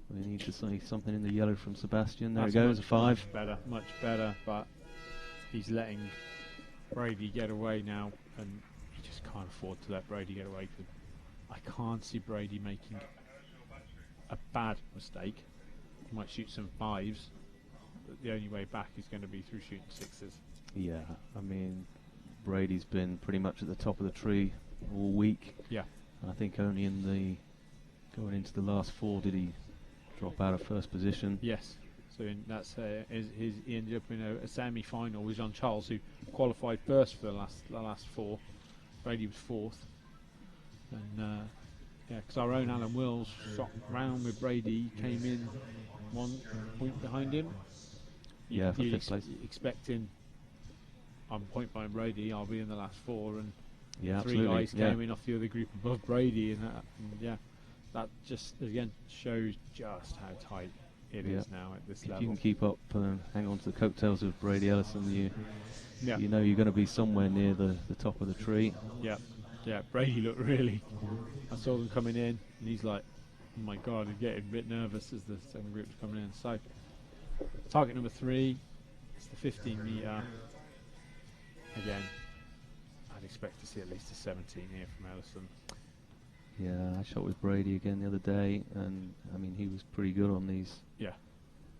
we need to see something in the yellow from Sebastian. There That's he goes, a 5. Much better, but he's letting Brady get away now, and he just can't afford to let Brady get away. Cause I can't see Brady making a bad mistake. He might shoot some 5s, but the only way back is going to be through shooting 6s. Yeah, I mean, Brady's been pretty much at the top of the tree all week. Yeah. And I think only going into the last 4 did he drop out of first position. Yes. So that's he ended up in a semi-final with Jean Charles, who qualified first for the last 4. Brady was 4th, and yeah, because our own Alan Wills shot round with Brady, came in 1 point behind him. Yeah, for 5th place. Expecting I'm point behind Brady, I'll be in the last 4, and yeah, 3 guys came in off the other group above Brady, and that just again shows just how tight it is now at this level. If you can keep up and hang on to the coattails of Brady Ellison, you know you're going to be somewhere near the top of the tree. Yeah, Brady looked really. I saw them coming in, and he's like, "Oh my God!" I'm getting a bit nervous as the second group's coming in. So, target number 3, it's the 15 meter. Again, I'd expect to see at least a 17 here from Ellison. Yeah, I shot with Brady again the other day, and I mean he was pretty good on these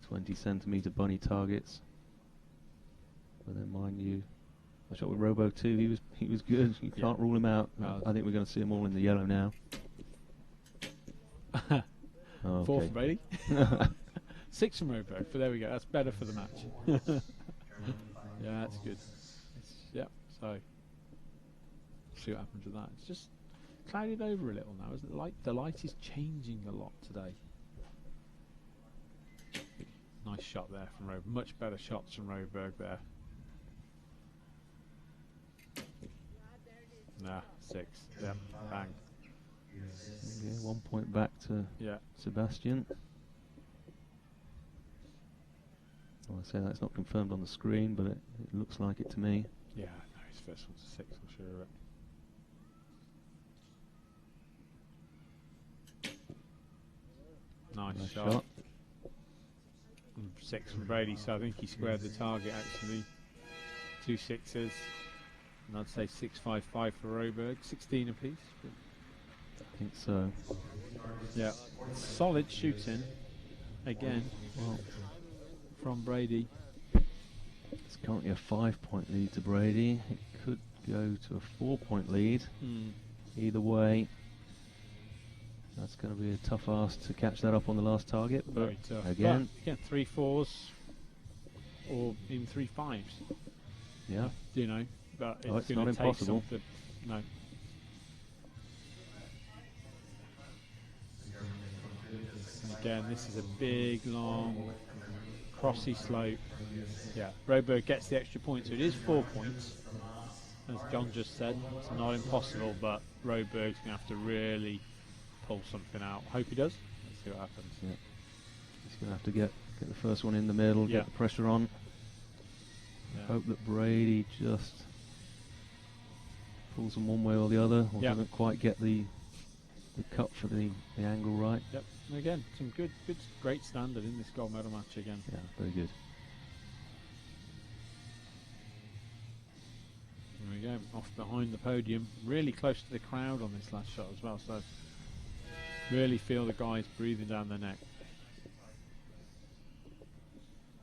20 centimetre bunny targets. But then, mind you, I shot with Robo too. He was good. You can't rule him out. I think we're going to see them all in the yellow now. Oh, 4 from Brady. 6 from Robo. But there we go. That's better for the match. Yeah, that's good. So see what happens with that. It's just clouded over a little now, isn't it? The light is changing a lot today. Nice shot there from Robo. Much better shots from Roberg there. Nah, 6. Yeah, bang. Yeah, 1 point back to Sebastian. Well, I say that's not confirmed on the screen, but it looks like it to me. Yeah, no, his first one's a 6, I'm sure of it. Nice shot. 6 from Brady, so I think he squared the target actually. 2 6s. And I'd say 6-5-5 for Roberg, 16 apiece. I think so. Yeah, solid shooting again from Brady. It's currently a 5-point lead to Brady. It could go to a 4-point lead. Either way, that's going to be a tough ask to catch that up on the last target. But very tough. Again, 3 4s or even 3 5s. Yeah, you know. But it's not impossible. No. And again, this is a big, long, crossy slope. Yeah, Roberg gets the extra point, so it is 4 points. As John just said, it's not impossible, but Roberg's going to have to really pull something out. Hope he does. Let's see what happens. Yeah. He's going to have to get the first one in the middle, get the pressure on. Hope that Brady just pulls them one way or the other, or doesn't quite get the cut for the angle right. Yep. And again, some good, great standard in this gold medal match again. Yeah, very good. There we go, off behind the podium, really close to the crowd on this last shot as well, so really feel the guys breathing down their neck.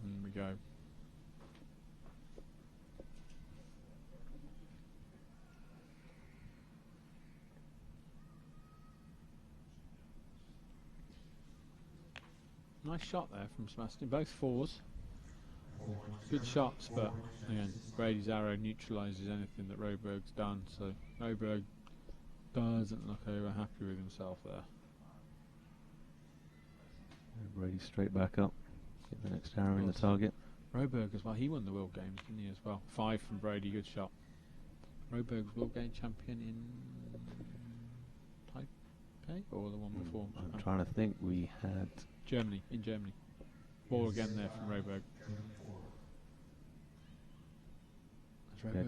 There we go. Nice shot there from Sebastian, both 4s. Good shots, but again, Brady's arrow neutralises anything that Roberg's done, so Roberg doesn't look over happy with himself there. Brady straight back up, get the next arrow in the target. Roberg as well, he won the World Games, didn't he, as well? 5 from Brady, good shot. Roberg's World Game champion in Taipei, or the one before? I'm trying to think, we had... Germany, in Germany. 4 again there from Roberg.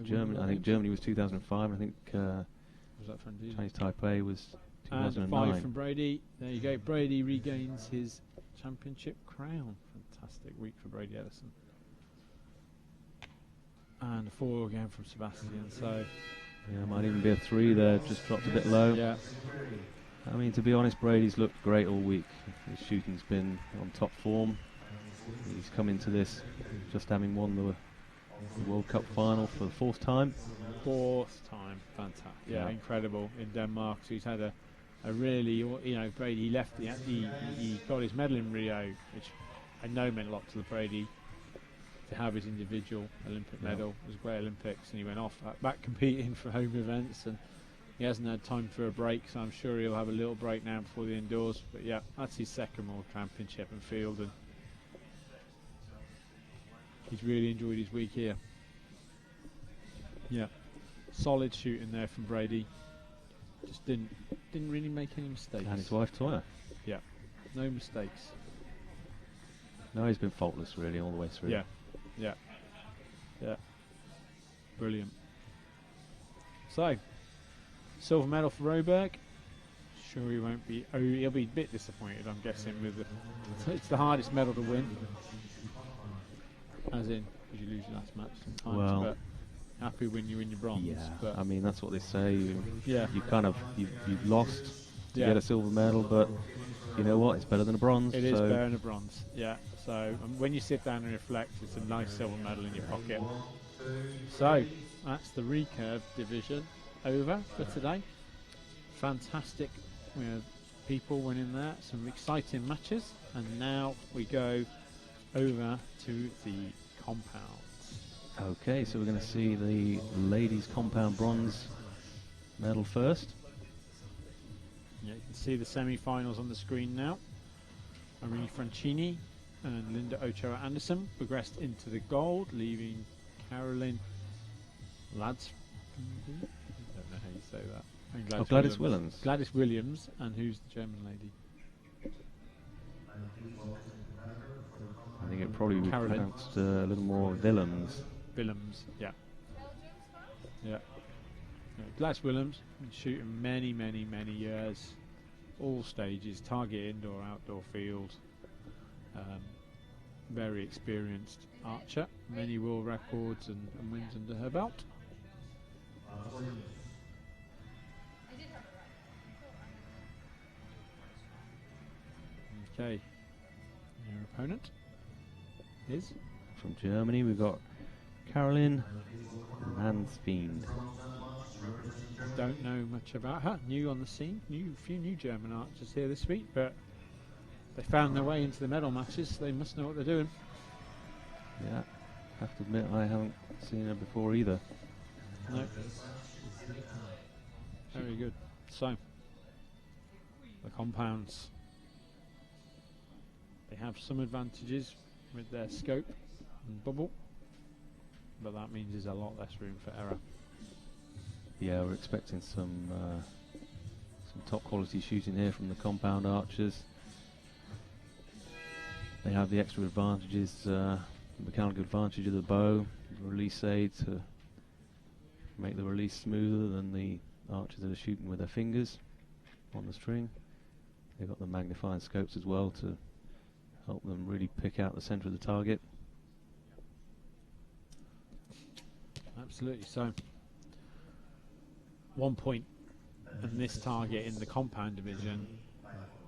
Germany. I think Germany was 2005. I think was that from Chinese Taipei was 2009. And 5 from Brady. There you go. Brady regains his championship crown. Fantastic week for Brady Ellison. And 4 again from Sebastian. So yeah, might even be a 3 there. Just dropped a bit low. Yeah. I mean, to be honest, Brady's looked great all week. His shooting's been on top form. He's come into this just having won the World Cup final for the 4th time. 4th time, fantastic. Yeah, incredible in Denmark. So he's had a really, you know, Brady, he got his medal in Rio, which I know meant a lot to the Brady. To have his individual Olympic medal, it was a great Olympics, and he went off back competing for home events, and he hasn't had time for a break, so I'm sure he'll have a little break now before the indoors. But yeah, that's his 2nd World Championship in field, and he's really enjoyed his week here. Yeah, solid shooting there from Brady. Just didn't really make any mistakes. And his wife Toya. Yeah, no mistakes. No, he's been faultless really all the way through. Yeah. Brilliant. So, silver medal for Roberg. Sure, he won't be. Oh, he'll be a bit disappointed, I'm guessing. It's the hardest medal to win. As in, because you lose your last match sometimes. Well, but happy when you win your bronze. Yeah, But I mean that's what they say. yeah, You've lost to Yeah. get a silver medal, but you know what? It's better than a bronze. it is so better than a bronze. Yeah. So when you sit down and reflect, it's a nice silver medal in your pocket. So that's the recurve division over for today. Fantastic, people winning there. Some exciting matches, and now we go over to the compounds. Okay, so we're going to see the ladies' compound bronze medal first. Yeah, you can see the semi-finals on the screen now. Marie Francini and Linda Ochoa Anderson progressed into the gold, leaving Carolyn Lads. I don't know how you say that. And Gladys Williams. Gladys Williams, and who's the German lady? I think it probably would be Carolyn. pronounced a little more Willems. Willems, yeah. Yeah. Gladys Williams, been shooting many years, all stages, target, indoor, outdoor field. Very experienced archer, many world records and wins under her belt. Okay, your opponent is? From Germany, we've got Caroline Mansfield. Don't know much about her, new on the scene, few new German archers here this week, but they found their way into the medal matches, so they must know what they're doing. Yeah, have to admit I haven't seen her before either. No. Very good. So, the compounds. They have some advantages with their scope and bubble, but that means there's a lot less room for error. Yeah, we're expecting some top quality shooting here from the compound archers. They have the extra advantages, the mechanical advantage of the bow, the release aid to make the release smoother than the archers that are shooting with their fingers on the string. They've got the magnifying scopes as well to help them really pick out the centre of the target. Absolutely. So, 1 point and this target in the compound division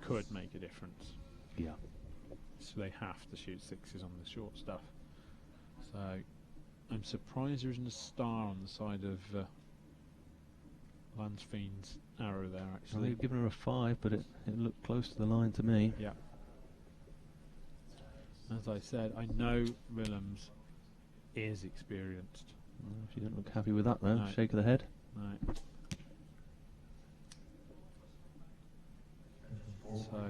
could make a difference. Yeah. So they have to shoot sixes on the short stuff. So I'm surprised there isn't a star on the side of Lansfiend's arrow there, Well, actually. they've given her a 5, but it looked close to the line to me. Yeah. As I said, I know Willems is experienced. She didn't look happy with that though. No. Shake of the head. Right. So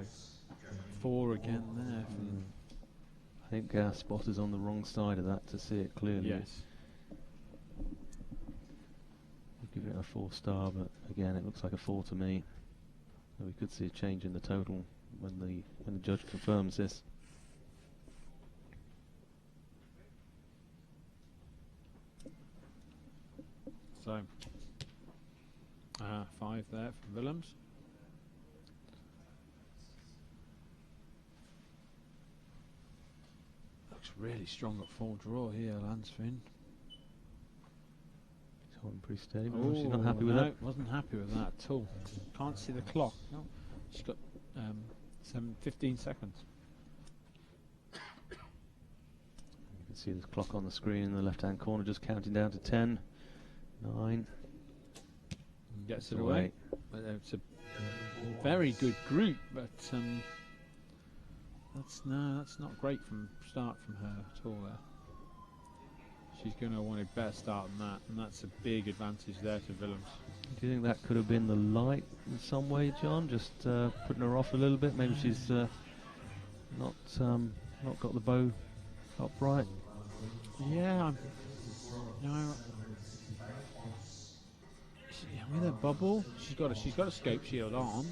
4 again there. From I think our spotter's on the wrong side of that to see it clearly. yes. We'll give it a 4 star, but again, it looks like a 4 to me. So we could see a change in the total when the judge confirms this. So 5 there from Willems. Looks really strong at full draw here, Lansfield. She's holding pretty steady, but she's not happy with no, that. wasn't happy with that at all. Can't see the clock. No. She's got 15 seconds. You can see the clock on the screen in the left-hand corner, just counting down to 10, 9. Gets it away. But it's a very good group, but that's not great from start from her at all there. She's going to want a better start than that, and that's a big advantage there to Willems. Do you think that could have been the light in some way, John? Just putting her off a little bit. Maybe she's not got the bow upright. Yeah, with her bubble, she's got a scope shield on.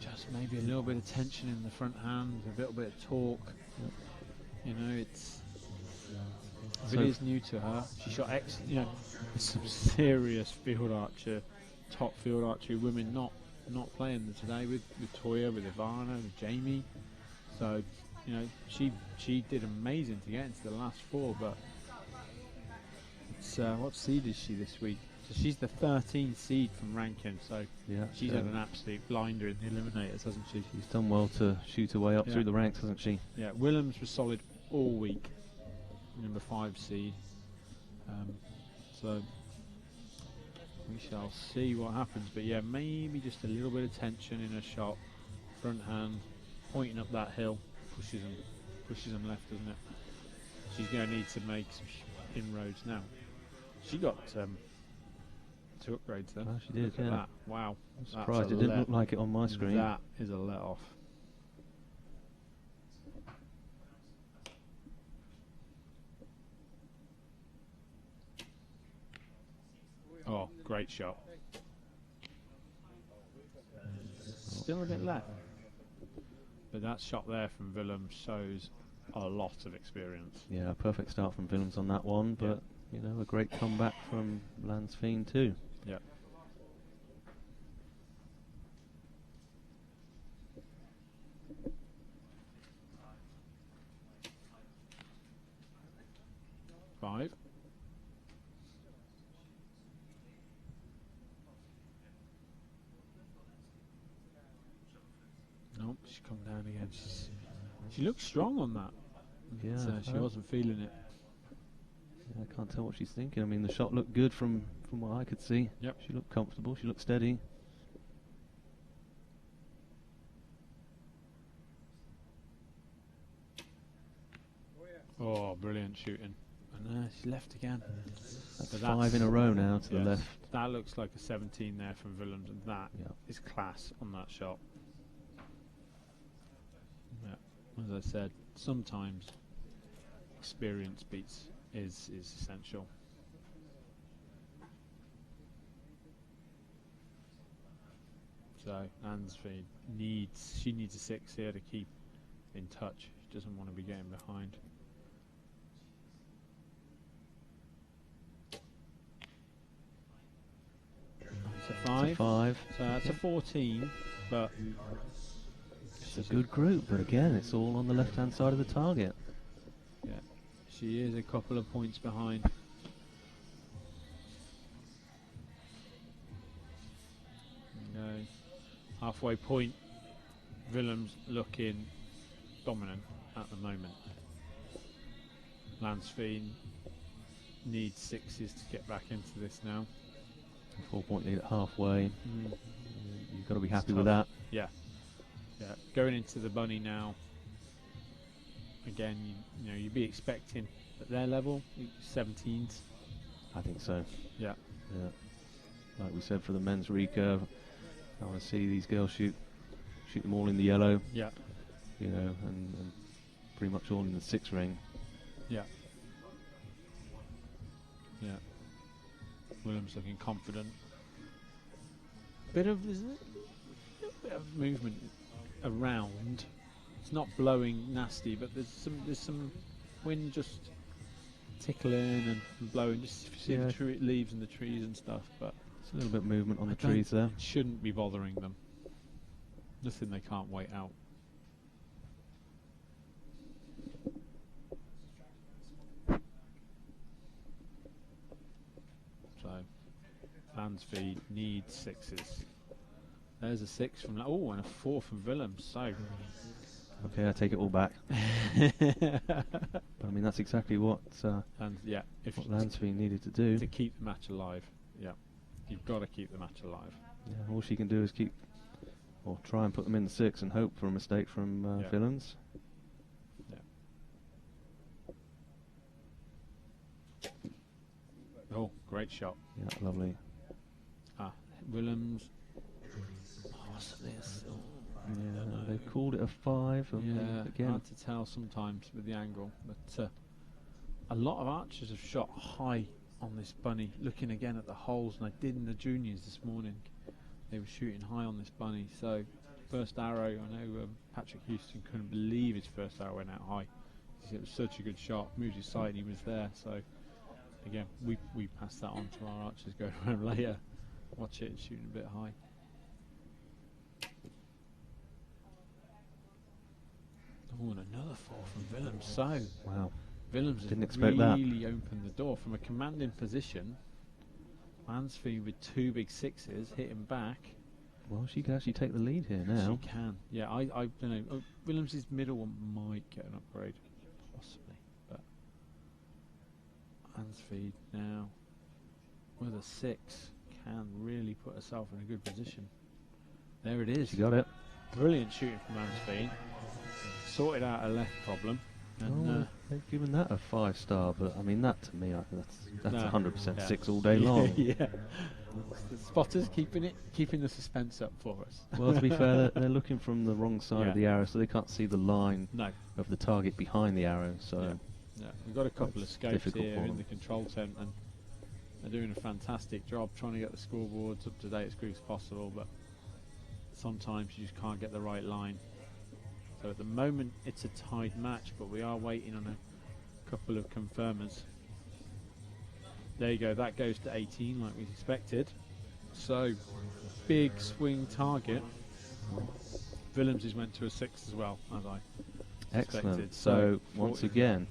Just maybe a little bit of tension in the front hand, a little bit of torque. You know, it's if it is new to her. She shot some serious field archer, top field archery women not playing them today with Toya, with Ivana, with Jamie. So, she did amazing to get into the last 4, but what seed is she this week? So she's the 13th seed from ranking, so Yeah, she's had an absolute blinder in the eliminators, hasn't she? she's done well to shoot her way up Yeah. through the ranks, hasn't she? Yeah, Willems was solid all week, number 5 seed. So we shall see what happens. But yeah, maybe just a little bit of tension in her shot, front hand, pointing up that hill, pushes them left, doesn't it? She's going to need to make some inroads now. She got 2 upgrades there. Oh, she did, Look at yeah. that. Wow. I'm That's surprised a it didn't let- look like it on my screen. That is a let off. Oh, great shot. Still a bit left. But that shot there from Willem shows a lot of experience. Yeah, perfect start from Willems on that one, Yeah. but you know, a great comeback from Lansfield too. Yeah. Five. Nope, she's come down again. She looks strong on that. Yeah, But, she wasn't feeling it. Yeah, I can't tell what she's thinking. I mean, the shot looked good from what I could see. Yep. She looked comfortable. She looked steady. Oh, brilliant shooting. And she's left again. That's But 5 in a row now to the yes, left. That looks like a 17 there from Willems, and that is Yeah. class on that shot. Yeah. As I said, sometimes experience is essential. So Lansfield needs a 6 here to keep in touch. She doesn't want to be getting behind. It's a 5. It's a 5. So that's a 14, but It's a good group, but again, it's all on the left-hand side of the target. yeah, she is a couple of points behind. No, halfway point. Willems looking dominant at the moment. Lansfield needs 6s to get back into this now. 4-point lead at halfway. You've got to be happy with tough. that. Yeah, yeah. Going into the bunny now. Again, you know, you'd be expecting at their level 17s. I think so. Yeah, Yeah. Like we said for the men's recurve, I want to see these girls shoot them all in the yellow, yeah, you know, and pretty much all in the 6 ring. yeah, yeah. Williams looking confident. There's a little bit of movement around. It's not blowing nasty, but there's some wind just tickling and blowing. Just see Yeah. the leaves and the trees and stuff, but It's a little bit of movement on I the don't- trees there. it shouldn't be bothering them. Nothing they can't wait out. So, Lansfield needs 6s. There's a 6 from and a 4 from Willems. So, Okay, I take it all back. But I mean, that's exactly what and yeah, if Lansfield needed to do. to keep the match alive, yeah, you've got to keep the match alive. Yeah, all she can do is try and put them in the 6 and hope for a mistake from Yeah. Willems. Oh, great shot. Yeah, lovely. Willems. Oh, what's this? Oh, Yeah, they've called it a 5. yeah, Again, hard to tell sometimes with the angle, but a lot of archers have shot high on this bunny. Looking again at the holes, and I did in the juniors this morning. They were shooting high on this bunny. So first arrow, I know Patrick Houston couldn't believe his first arrow went out high. He said it was such a good shot. Moved his sight, and he was there. So again, we passed that on to our archers going around later. Watch it, shooting a bit high. Oh, and another 4 from Willems. So wow. Willems Didn't has expect that. really opened the door from a commanding position. Mansfield with 2 big sixes hitting back. Well, she can actually take the lead here now. She can. Yeah, I don't know. Oh, Williams' middle one might get an upgrade, possibly. But Mansfield now with a 6 can really put herself in a good position. There it is. She got it. Brilliant shooting from Mansfield. Sorted out a left problem. And They've given that a 5-star, but I mean that to me, that's No, 100% yeah. 6 all day long. yeah. The spotters keeping the suspense up for us. Well, to be fair, they're looking from the wrong side Yeah. of the arrow, so they can't see the line No. of the target behind the arrow. So Yeah, we've got a couple of It's scopes difficult here for in them. the control tent, and they're doing a fantastic job trying to get the scoreboards up to date as quick as possible, but sometimes you just can't get the right line. So at the moment it's a tied match, but we are waiting on a couple of confirmers. There you go, that goes to 18 like we expected. So big swing target. Willems' went to a 6 as well, as I excellent. expected. So once 40 again,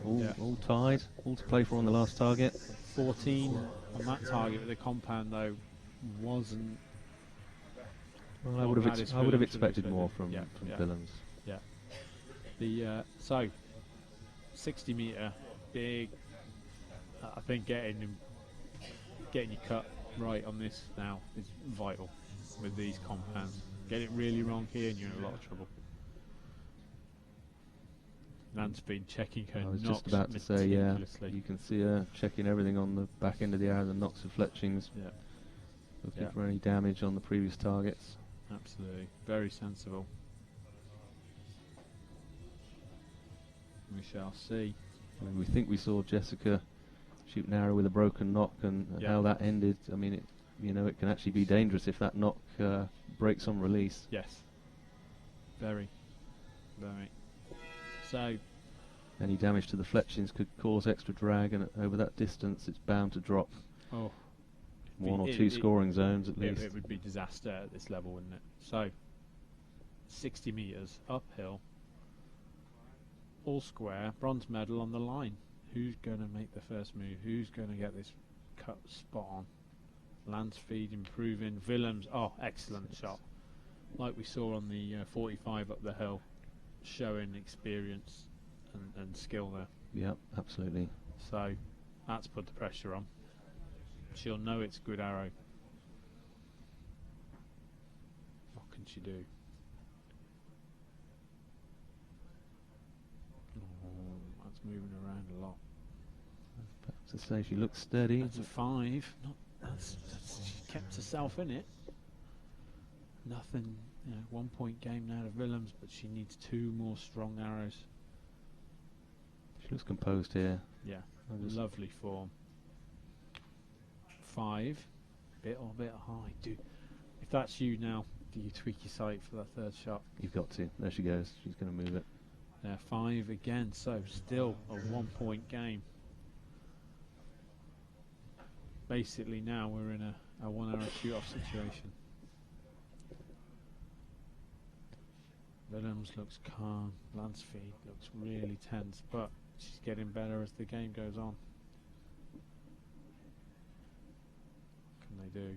Yeah. all tied, all to play for on the last target. 14 on that target, but the compound though wasn't. Well, I Well, would that is have Willems expected would more have from expected. Yeah. Willems. The so 60 meter big. I think getting your cut right on this now is vital with these compounds. Get it really wrong here and you're in a lot of trouble. Nan's been checking her I was knocks just about to say, yeah, meticulously. you can see her checking everything on the back end of the arrow, the knocks and fletchings, Yeah, looking Yeah. for any damage on the previous targets. absolutely. Very sensible. We shall see. And we think we saw Jessica shoot an arrow with a broken knock, and Yeah. how that ended. I mean, it can actually be dangerous if that knock breaks on release. Yes. Very. Very. So, Any damage to the fletchings could cause extra drag, and over that distance, it's bound to drop oh, one or it- two it- scoring zones at it, least. it would be disaster at this level, wouldn't it? So, 60 metres uphill, all square, bronze medal on the line. Who's going to make the first move? Who's going to get this cut spot on? Lansfeed improving. Willems, oh, excellent shot. Like we saw on the 45 up the hill, showing experience and skill there. Yeah, absolutely. So, that's put the pressure on. She'll know it's a good arrow. What can she do? Oh, that's moving around a lot. To say she looks steady. That's a 5. That's she kept herself in it. Nothing, 1 point game now to Willems, but she needs 2 more strong arrows. She looks composed here. Yeah, I just- lovely form. 5, bit high. If that's you now, do you tweak your sight for that third shot? You've got to. There she goes. She's going to move it. 5 again, so still a 1 point game. Basically now we're in a 1 arrow shoot off situation. Willems looks calm, Lansfeed looks really tense, but she's getting better as the game goes on. What can they do?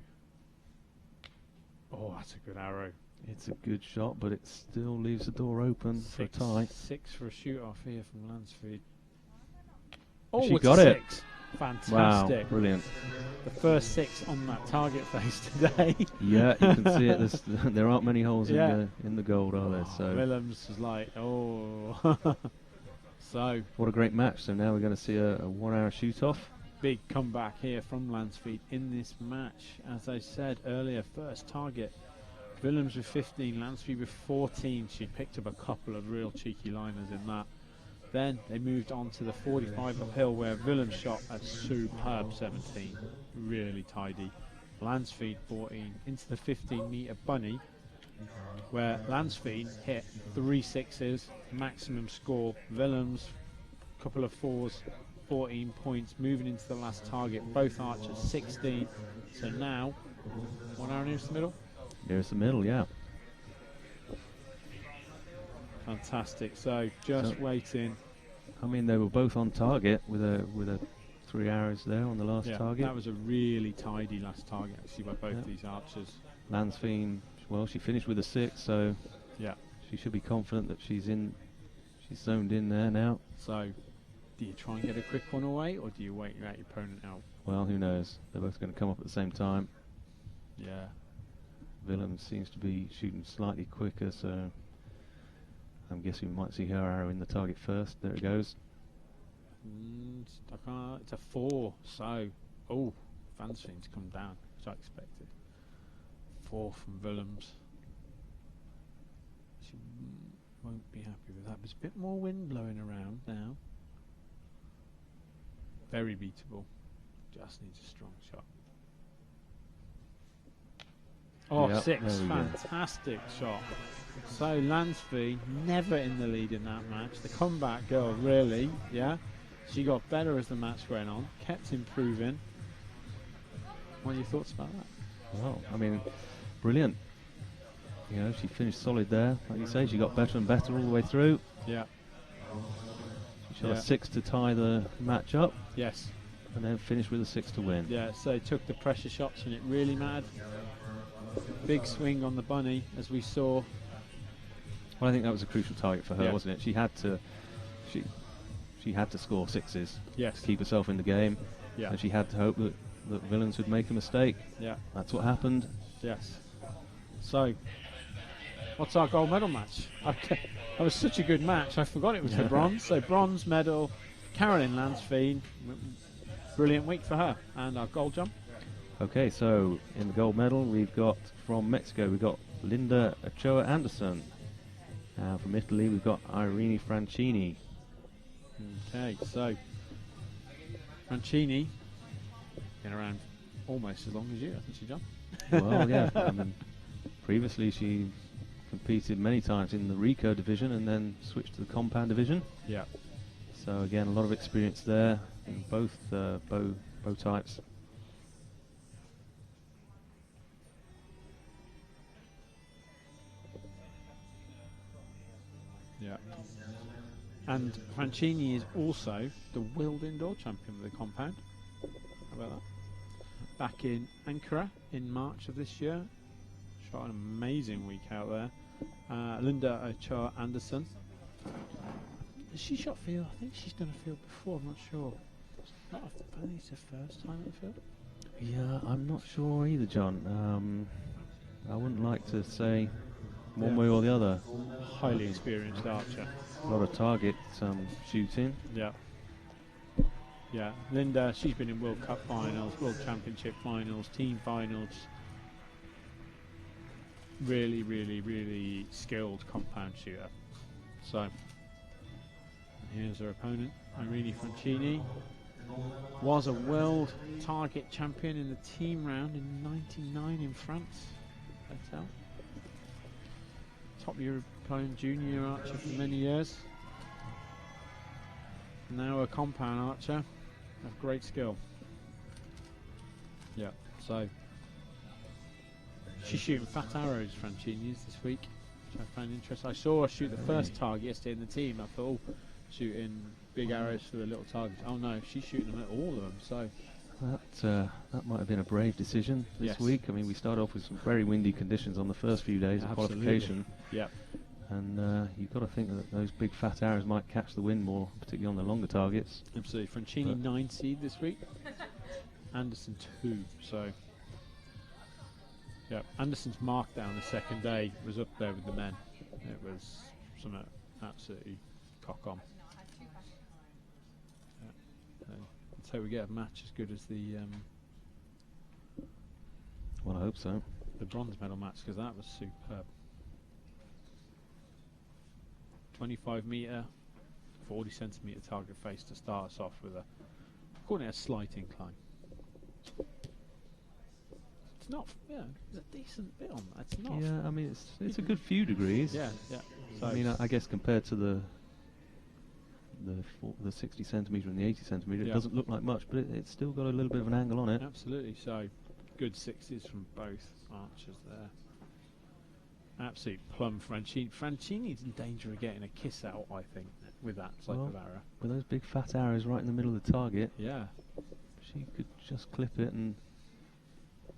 Oh, that's a good arrow. It's a good shot, but it still leaves the door open for a tie. 6 for a shoot off here from Lansfeed. She it's got a it. 6. Wow, Fantastic. brilliant. The first 6 on that target face today. Yeah, you can see it. There aren't many holes Yeah. in the gold, are there? So Willems was like, oh. So, what a great match. So now we're going to see a 1 arrow shoot off. big comeback here from Lansfeed in this match. As I said earlier, first target. Willems with 15, Lansfeed with 14. She picked up a couple of real cheeky liners in that. Then they moved on to the 45 uphill where Willems shot a superb 17. Really tidy. Lansfeed 14 into the 15 metre bunny where Lansfeed hit 3 6s, maximum score. Willems, couple of 4s, 14 points, moving into the last target. Both archers 16. So now, 1 arrow nearest the middle. Nearest the middle, yeah. Fantastic. So just waiting. I mean, they were both on target with a 3 arrows there on the last target. That was a really tidy last target, actually, by both these archers. Lansfield, well, she finished with a 6, so yeah, she should be confident that she's zoned in there now. So, do you try and get a quick one away, or do you wait your opponent out? Well, who knows? They're both going to come up at the same time. Yeah. Willem seems to be shooting slightly quicker, so I'm guessing we might see her arrow in the target first. There it goes. It's a 4, so Vansveen's come down, which I expected. 4 from Willems. She won't be happy with that. There's a bit more wind blowing around now. Very beatable. Just needs a strong shot. Oh, yep, 6. Fantastic shot. So Lansfield never in the lead in that match. The comeback girl, really, yeah. She got better as the match went on, kept improving. What are your thoughts about that? Well, I mean, brilliant. You know, she finished solid there. Like you say, she got better and better all the way through. Yeah. She shot a 6 to tie the match up. Yes. And then finished with a 6 to win. Yeah, so took the pressure shots and it really mattered. Big swing on the bunny, as we saw. Well, I think that was a crucial target for her, Yeah. wasn't it? She had to, she had to score 6s Yes. to keep herself in the game. Yeah. And she had to hope that Willems would make a mistake. Yeah. That's what happened. Yes. So, what's our gold medal match? Okay. That was such a good match, I forgot it was for bronze. So, bronze medal, Carolyn Lansfield. Brilliant week for her. And our gold jump. Okay, so in the gold medal, we've got from Mexico, we've got Linda Ochoa Anderson. From Italy, we've got Irene Francini. Okay, so Francini been around almost as long as you, hasn't she, John? Well, yeah. I mean, previously, she competed many times in the RECURVE division and then switched to the compound division. Yeah. So again, a lot of experience there in both bow types. Yeah. And Francini is also the World Indoor Champion of the compound. How about that? Back in Ankara in March of this year. Shot an amazing week out there. Linda Ochoa Anderson. Has she shot field? I think she's done a field before, I'm not sure. I think it's her first time at the field. Yeah, I'm not sure either, John. I wouldn't like to say one way or the other. Highly experienced archer. A lot of target shooting. Yeah. Yeah, Linda, she's been in World Cup finals, World Championship finals, team finals. Really, really, really skilled compound shooter. So, here's her opponent, Irene Francini. Was a world target champion in the team round in '99 in France. Hotel. Top European junior archer for many years. Now a compound archer of great skill. Yeah, so she's shooting fat arrows, Francini is this week, which I found interesting. I saw her shoot the first target yesterday in the team. I thought, oh, shooting big arrows for the little targets. Oh no, she's shooting them at all of them. So that might have been a brave decision this week. I mean, we started off with some very windy conditions on the first few days of qualification. Yeah. And you've got to think that those big fat arrows might catch the wind more, particularly on the longer targets. Absolutely. Francini 9 seed this week. Anderson 2. So, yeah, Anderson's markdown the second day was up there with the men. It was something absolutely cock on. Yeah. Let's hope we get a match as good as the. Well, I hope so. The bronze medal match, because that was superb. 25 metre, 40 centimetre target face to start us off with a, calling it a slight incline. It's not, yeah, there's a decent bit on that. It's not. Yeah, I mean, it's a good few degrees. Yeah, yeah. So I mean, I guess compared to the 60 centimetre and the 80 centimetre, it doesn't look like much, but it's still got a little bit of an angle on it. Absolutely. So good 60s from both archers there. Absolute plum Francini. Francini's in danger of getting a kiss out, I think. with that type of arrow. With those big fat arrows right in the middle of the target, Yeah. she could just clip it and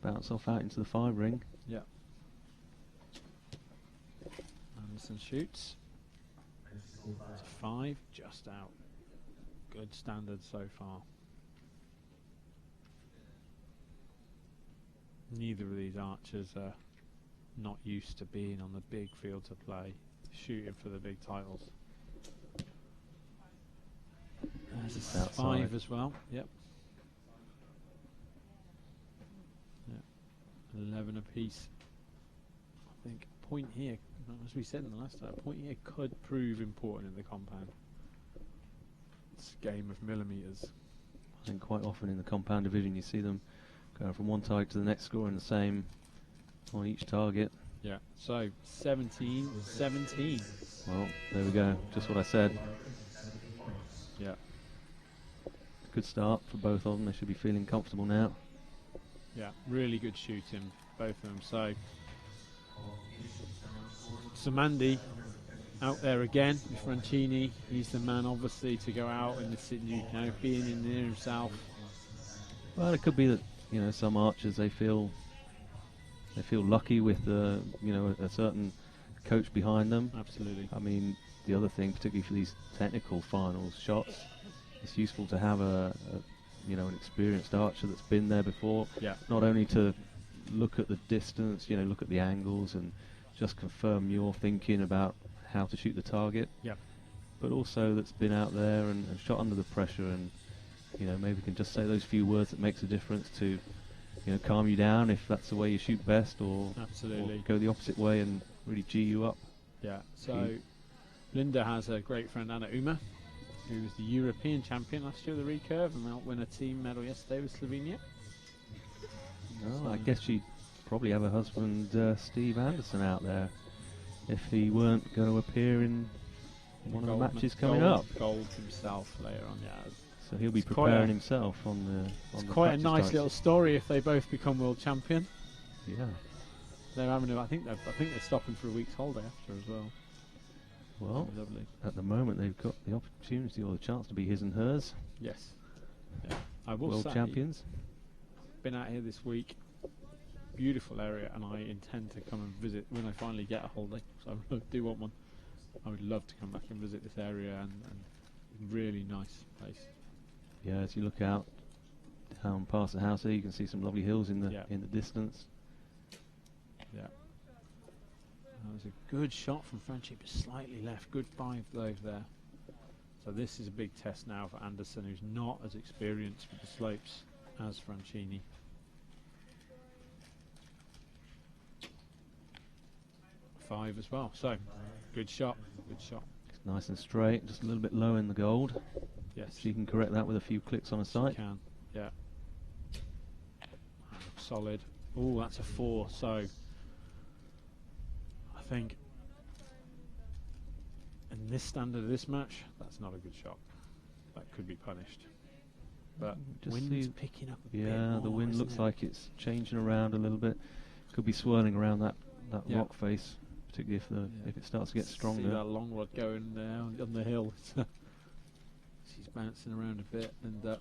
bounce off out into the 5 ring. Yeah. Anderson shoots. It's a 5, just out. Good standard so far. Neither of these archers are not used to being on the big field to play, shooting for the big titles. There's a 5 as well. Yep. 11 apiece. I think a point here, as we said in the last time, a point here could prove important in the compound. It's a game of millimetres. I think quite often in the compound division you see them going from one target to the next, scoring the same on each target. Yeah, so 17-17. Well, there we go, just what I said. Yeah. Good start for both of them, they should be feeling comfortable now. Yeah, really good shooting, both of them. So, Samandi out there again with Francini. He's the man, obviously, to go out in the being in there himself. Well, it could be that some archers they feel lucky with a certain coach behind them. Absolutely. I mean, the other thing, particularly for these technical finals shots, it's useful to have an experienced archer that's been there before. Yeah. Not only to look at the distance, look at the angles and just confirm your thinking about how to shoot the target. Yeah. But also that's been out there and shot under the pressure and maybe can just say those few words that makes a difference to calm you down if that's the way you shoot best, or absolutely, or go the opposite way and really G you up. Yeah. So Linda has a great friend, Anna Uma, who was the European champion last year with the recurve and helped win a team medal yesterday with Slovenia. Oh, I guess she'd probably have her husband Steve Anderson out there if he weren't going to appear in one of the matches coming up. Gold himself later on, yeah. So he'll be preparing himself on the. It's quite a nice little story if they both become world champion. Yeah. They're having I think they're stopping for a week's holiday after as well. Well, lovely. At the moment they've got the opportunity or the chance to be his and hers. Yes. Yeah. I will world say, champions. Been out here this week. Beautiful area, and I intend to come and visit when I finally get a holiday. So I do want one. I would love to come back and visit this area and really nice place. Yeah, as you look out down past the house there, you can see some lovely hills in the distance. Yeah. That was a good shot from Franchi, but slightly left. Good 5 though there. So this is a big test now for Anderson, who's not as experienced with the slopes as Francini. Five as well. So good shot. Good shot. It's nice and straight, just a little bit low in the gold. Yes. She can correct that with a few clicks on a sight. She can. Yeah. Solid. Oh, that's a 4. So I think in this standard of this match, that's not a good shot. That could be punished. But just wind's picking up a bit more, the wind looks like it's changing around a little bit. Could be swirling around that rock face, particularly if it starts to get stronger. See that long rod going there on the hill. She's bouncing around a bit, and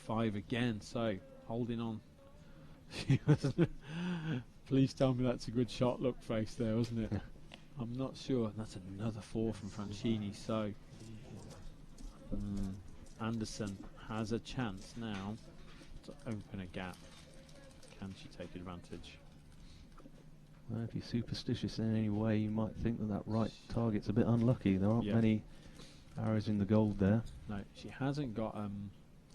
5 again. So holding on. Please tell me that's a good shot. Look face there, wasn't it? I'm not sure. That's another 4 from Francini. So Anderson has a chance now to open a gap. Can she take advantage? Well, if you're superstitious in any way, you might think that right target's a bit unlucky. There aren't many arrows in the gold there. No, she hasn't got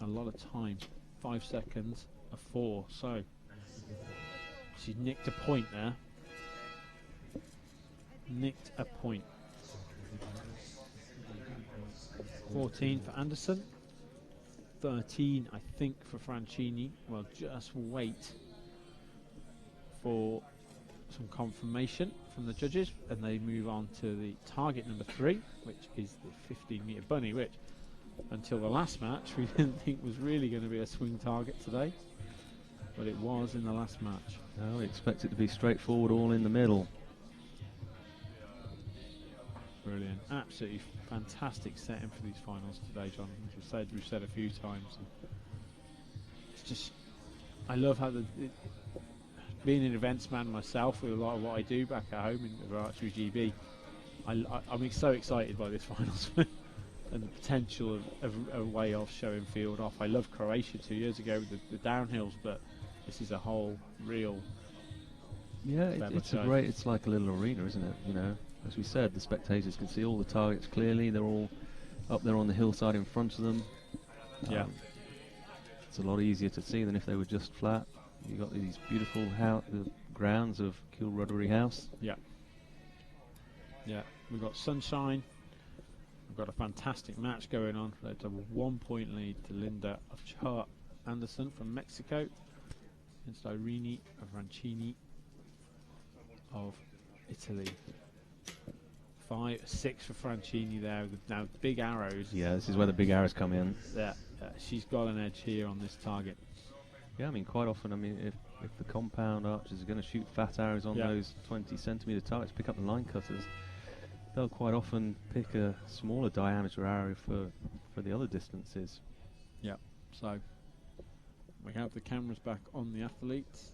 a lot of time. 5 seconds, a 4. So she nicked a point there. Nicked a point. 14 for Anderson. 13, I think, for Francini. Well, just wait for some confirmation from the judges, and they move on to the target number 3, which is the 15-metre bunny, which until the last match we didn't think was really going to be a swing target today, but it was in the last match. No, we expect it to be straightforward, all in the middle. brilliant. Absolutely fantastic setting for these finals today, John. As we've said a few times. It's just, I love how being an events man myself with a lot of what I do back at home in Archery GB. I'm so excited by this finals and the potential of a way of showing field off. I loved Croatia 2 years ago with the downhills, but this is a whole real. Yeah, it's like a little arena, isn't it? You know, as we said, the spectators can see all the targets clearly. They're all up there on the hillside in front of them. Yeah. It's a lot easier to see than if they were just flat. You've got these beautiful the grounds of Kilruddery House. Yeah. Yeah, we've got sunshine. We've got a fantastic match going on. It's a 1 point lead to Linda of Chart Anderson from Mexico against Irene Francini of Italy. 5-6 for Francini there with now big arrows. Yeah, this is where the big arrows come in. Yeah, she's got an edge here on this target. Yeah, I mean, quite often, I mean, if the compound archers are going to shoot fat arrows on those 20 centimetre targets, pick up the line cutters, they'll quite often pick a smaller diameter arrow for the other distances. Yeah, so we have the cameras back on the athletes.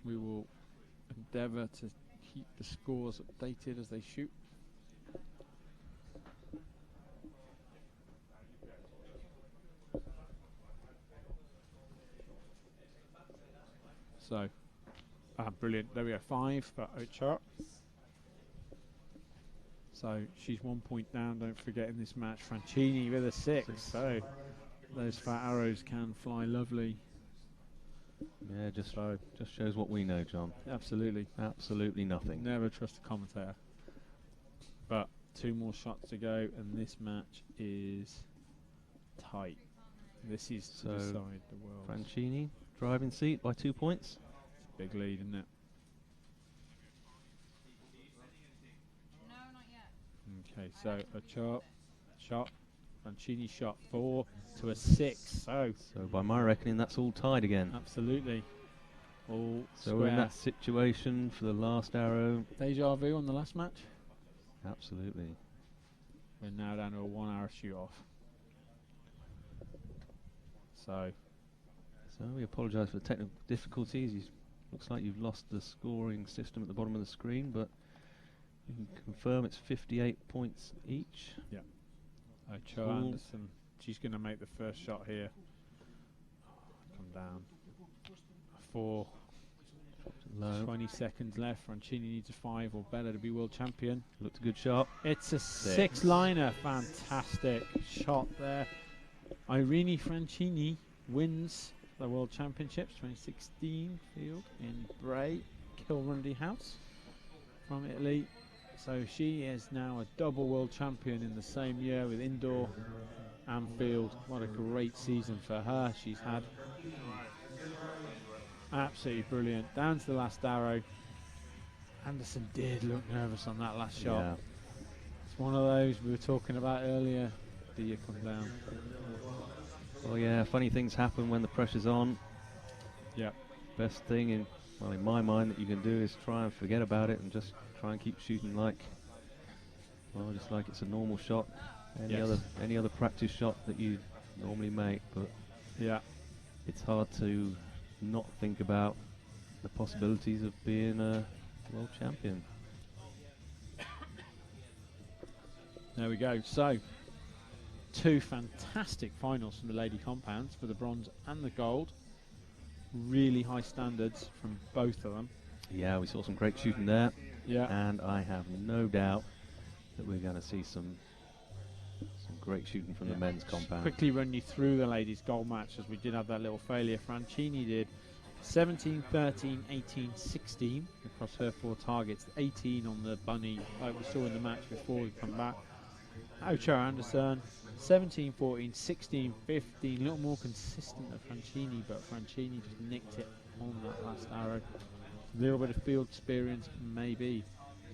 We will endeavour to keep the scores updated as they shoot. So, brilliant. There we go, 5 for Ochart. So she's 1 point down, don't forget, in this match. Francini with a 6. So those fat arrows can fly lovely. Yeah, just shows what we know, John. Absolutely. Absolutely nothing. Never trust a commentator. But 2 more shots to go, and this match is tight. This is to decide the world. Francini, driving seat by 2 points. It's a big lead, isn't it? Okay, so a shot, Francini shot 4 to a 6. So by my reckoning, that's all tied again. Absolutely. All so square. we're in that situation for the last arrow. Deja vu on the last match? Absolutely. We're now down to a 1 arrow shoot off. So we apologise for the technical difficulties. Looks like you've lost the scoring system at the bottom of the screen, but you can confirm it's 58 points each. Yeah. Cho Anderson, she's going to make the first shot here. Come down. 4. Low. 20 seconds left. Francini needs a 5 or better to be world champion. Looked a good shot. It's a 6-liner. Fantastic shot there. Irene Francini wins the World Championships 2016 field in Bray, Kilrundy House from Italy. So she is now a double world champion in the same year with indoor and field. What a great season for her she's had. Absolutely brilliant. Down to the last arrow. Anderson did look nervous on that last shot. Yeah. It's one of those we were talking about earlier. Do you come down? Well, yeah, funny things happen when the pressure's on. Yeah. Best thing in my mind that you can do is try and forget about it and just try and keep shooting just like it's a normal shot. Any other practice shot that you normally make, but yeah, it's hard to not think about the possibilities of being a world champion. There we go. So 2 fantastic finals from the lady compounds for the bronze and the gold. Really high standards from both of them. Yeah, we saw some great shooting there. Yeah. And I have no doubt that we're going to see some great shooting from the men's compound. Quickly run you through the ladies' gold match, as we did have that little failure. Francini did 17, 13, 18, 16 across her 4 targets. 18 on the bunny, like we saw in the match before we come back. Ocho Anderson, 17, 14, 16, 15. A little more consistent than Francini, but Francini just nicked it on that last arrow. A little bit of field experience, maybe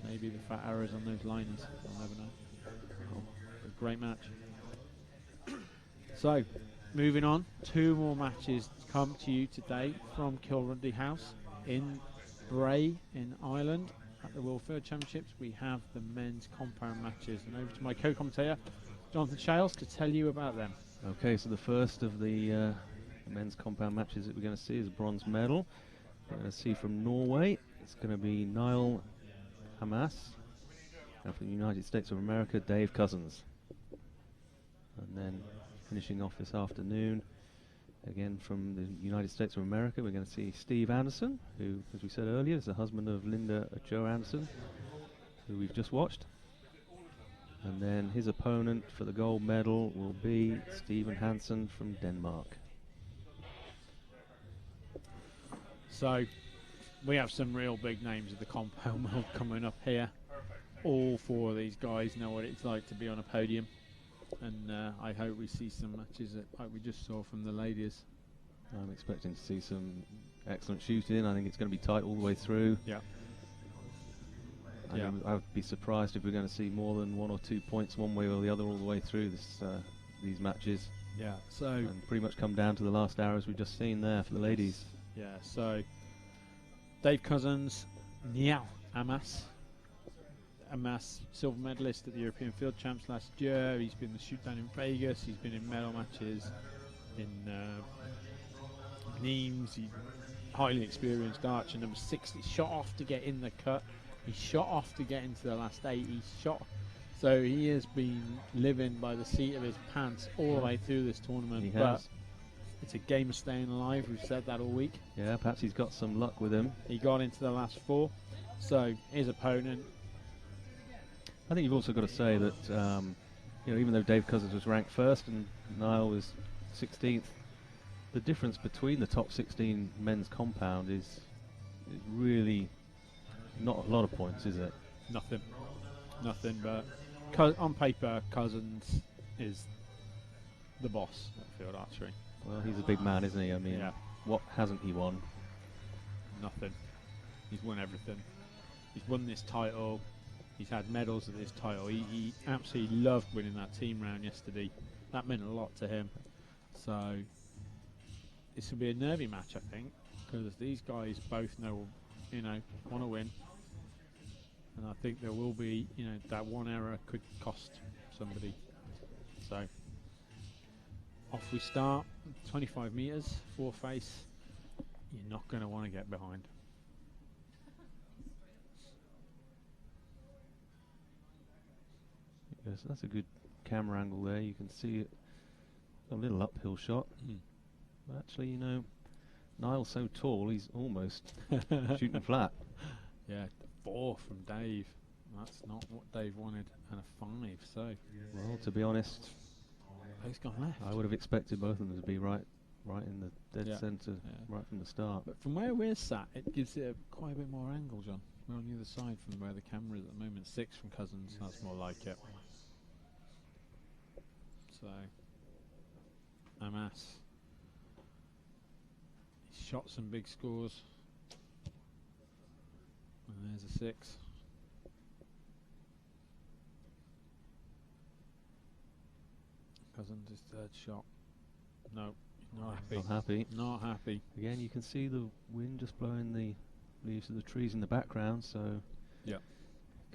the fat arrows on those liners. I'll never know. A great match. So, moving on, 2 more matches come to you today from Kilrundy House in Bray in Ireland. at the World Field Championships, we have the men's compound matches. And over to my co-commentator, Jonathan Shales, to tell you about them. Okay, so the first of the men's compound matches that we're going to see is a bronze medal. We're going to see from Norway, it's going to be Niall Hamas, and from the United States of America, Dave Cousins. And then finishing off this afternoon, again from the United States of America, we're going to see Steve Anderson, who, as we said earlier, is the husband of Linda Joe Anderson, who we've just watched. And then his opponent for the gold medal will be Stephen Hansen from Denmark. So we have some real big names of the compound world coming up here. All four of these guys know what it's like to be on a podium, and I hope we see some matches like we just saw from the ladies. I'm expecting to see some excellent shooting. I think it's going to be tight all the way through. Yeah. I would be surprised if we're going to see more than 1 or 2 points one way or the other all the way through these matches. Yeah. So and pretty much come down to the last arrows we've just seen there for the ladies. Yeah. So Dave Cousins, Niall Hamas, silver medalist at the European Field Champs last year. He's been the shoot down in Vegas. He's been in medal matches in Nîmes. He's highly experienced archer, number 6. He shot off to get in the cut. He shot off to get into the last 8. He shot. So he has been living by the seat of his pants all the way through this tournament. He but has. It's a game of staying alive. We've said that all week. Yeah, perhaps he's got some luck with him. He got into the last 4. So his opponent. I think you've also got to say that even though Dave Cousins was ranked first and Niall was 16th, the difference between the top 16 men's compound is really not a lot of points, is it? Nothing. But on paper, Cousins is the boss at field archery. Well, he's a big man, isn't he? I mean, what hasn't he won? Nothing. He's won everything. He's won this title. He's had medals at this title. He absolutely loved winning that team round yesterday. That meant a lot to him. So this will be a nervy match, I think, because these guys both know, want to win. And I think there will be, that one error could cost somebody. So off we start. 25 meters, 4 face. You're not going to want to get behind. Yes, that's a good camera angle there. You can see it, a little uphill shot. But actually, Niall's so tall, he's almost shooting flat. Yeah, 4 from Dave. That's not what Dave wanted, and a 5. So, well, to be honest, he's gone left. I would have expected both of them to be right in the dead centre, right from the start. But from where we're sat, it gives it quite a bit more angle, John. We're on the other side from where the camera is at the moment. 6 from Cousins. That's more like it. So, Hamas. He's shot some big scores. And there's a 6. Cousins' his 3rd shot. No, not happy. Not happy. Not happy. Again, you can see the wind just blowing the leaves of the trees in the background, so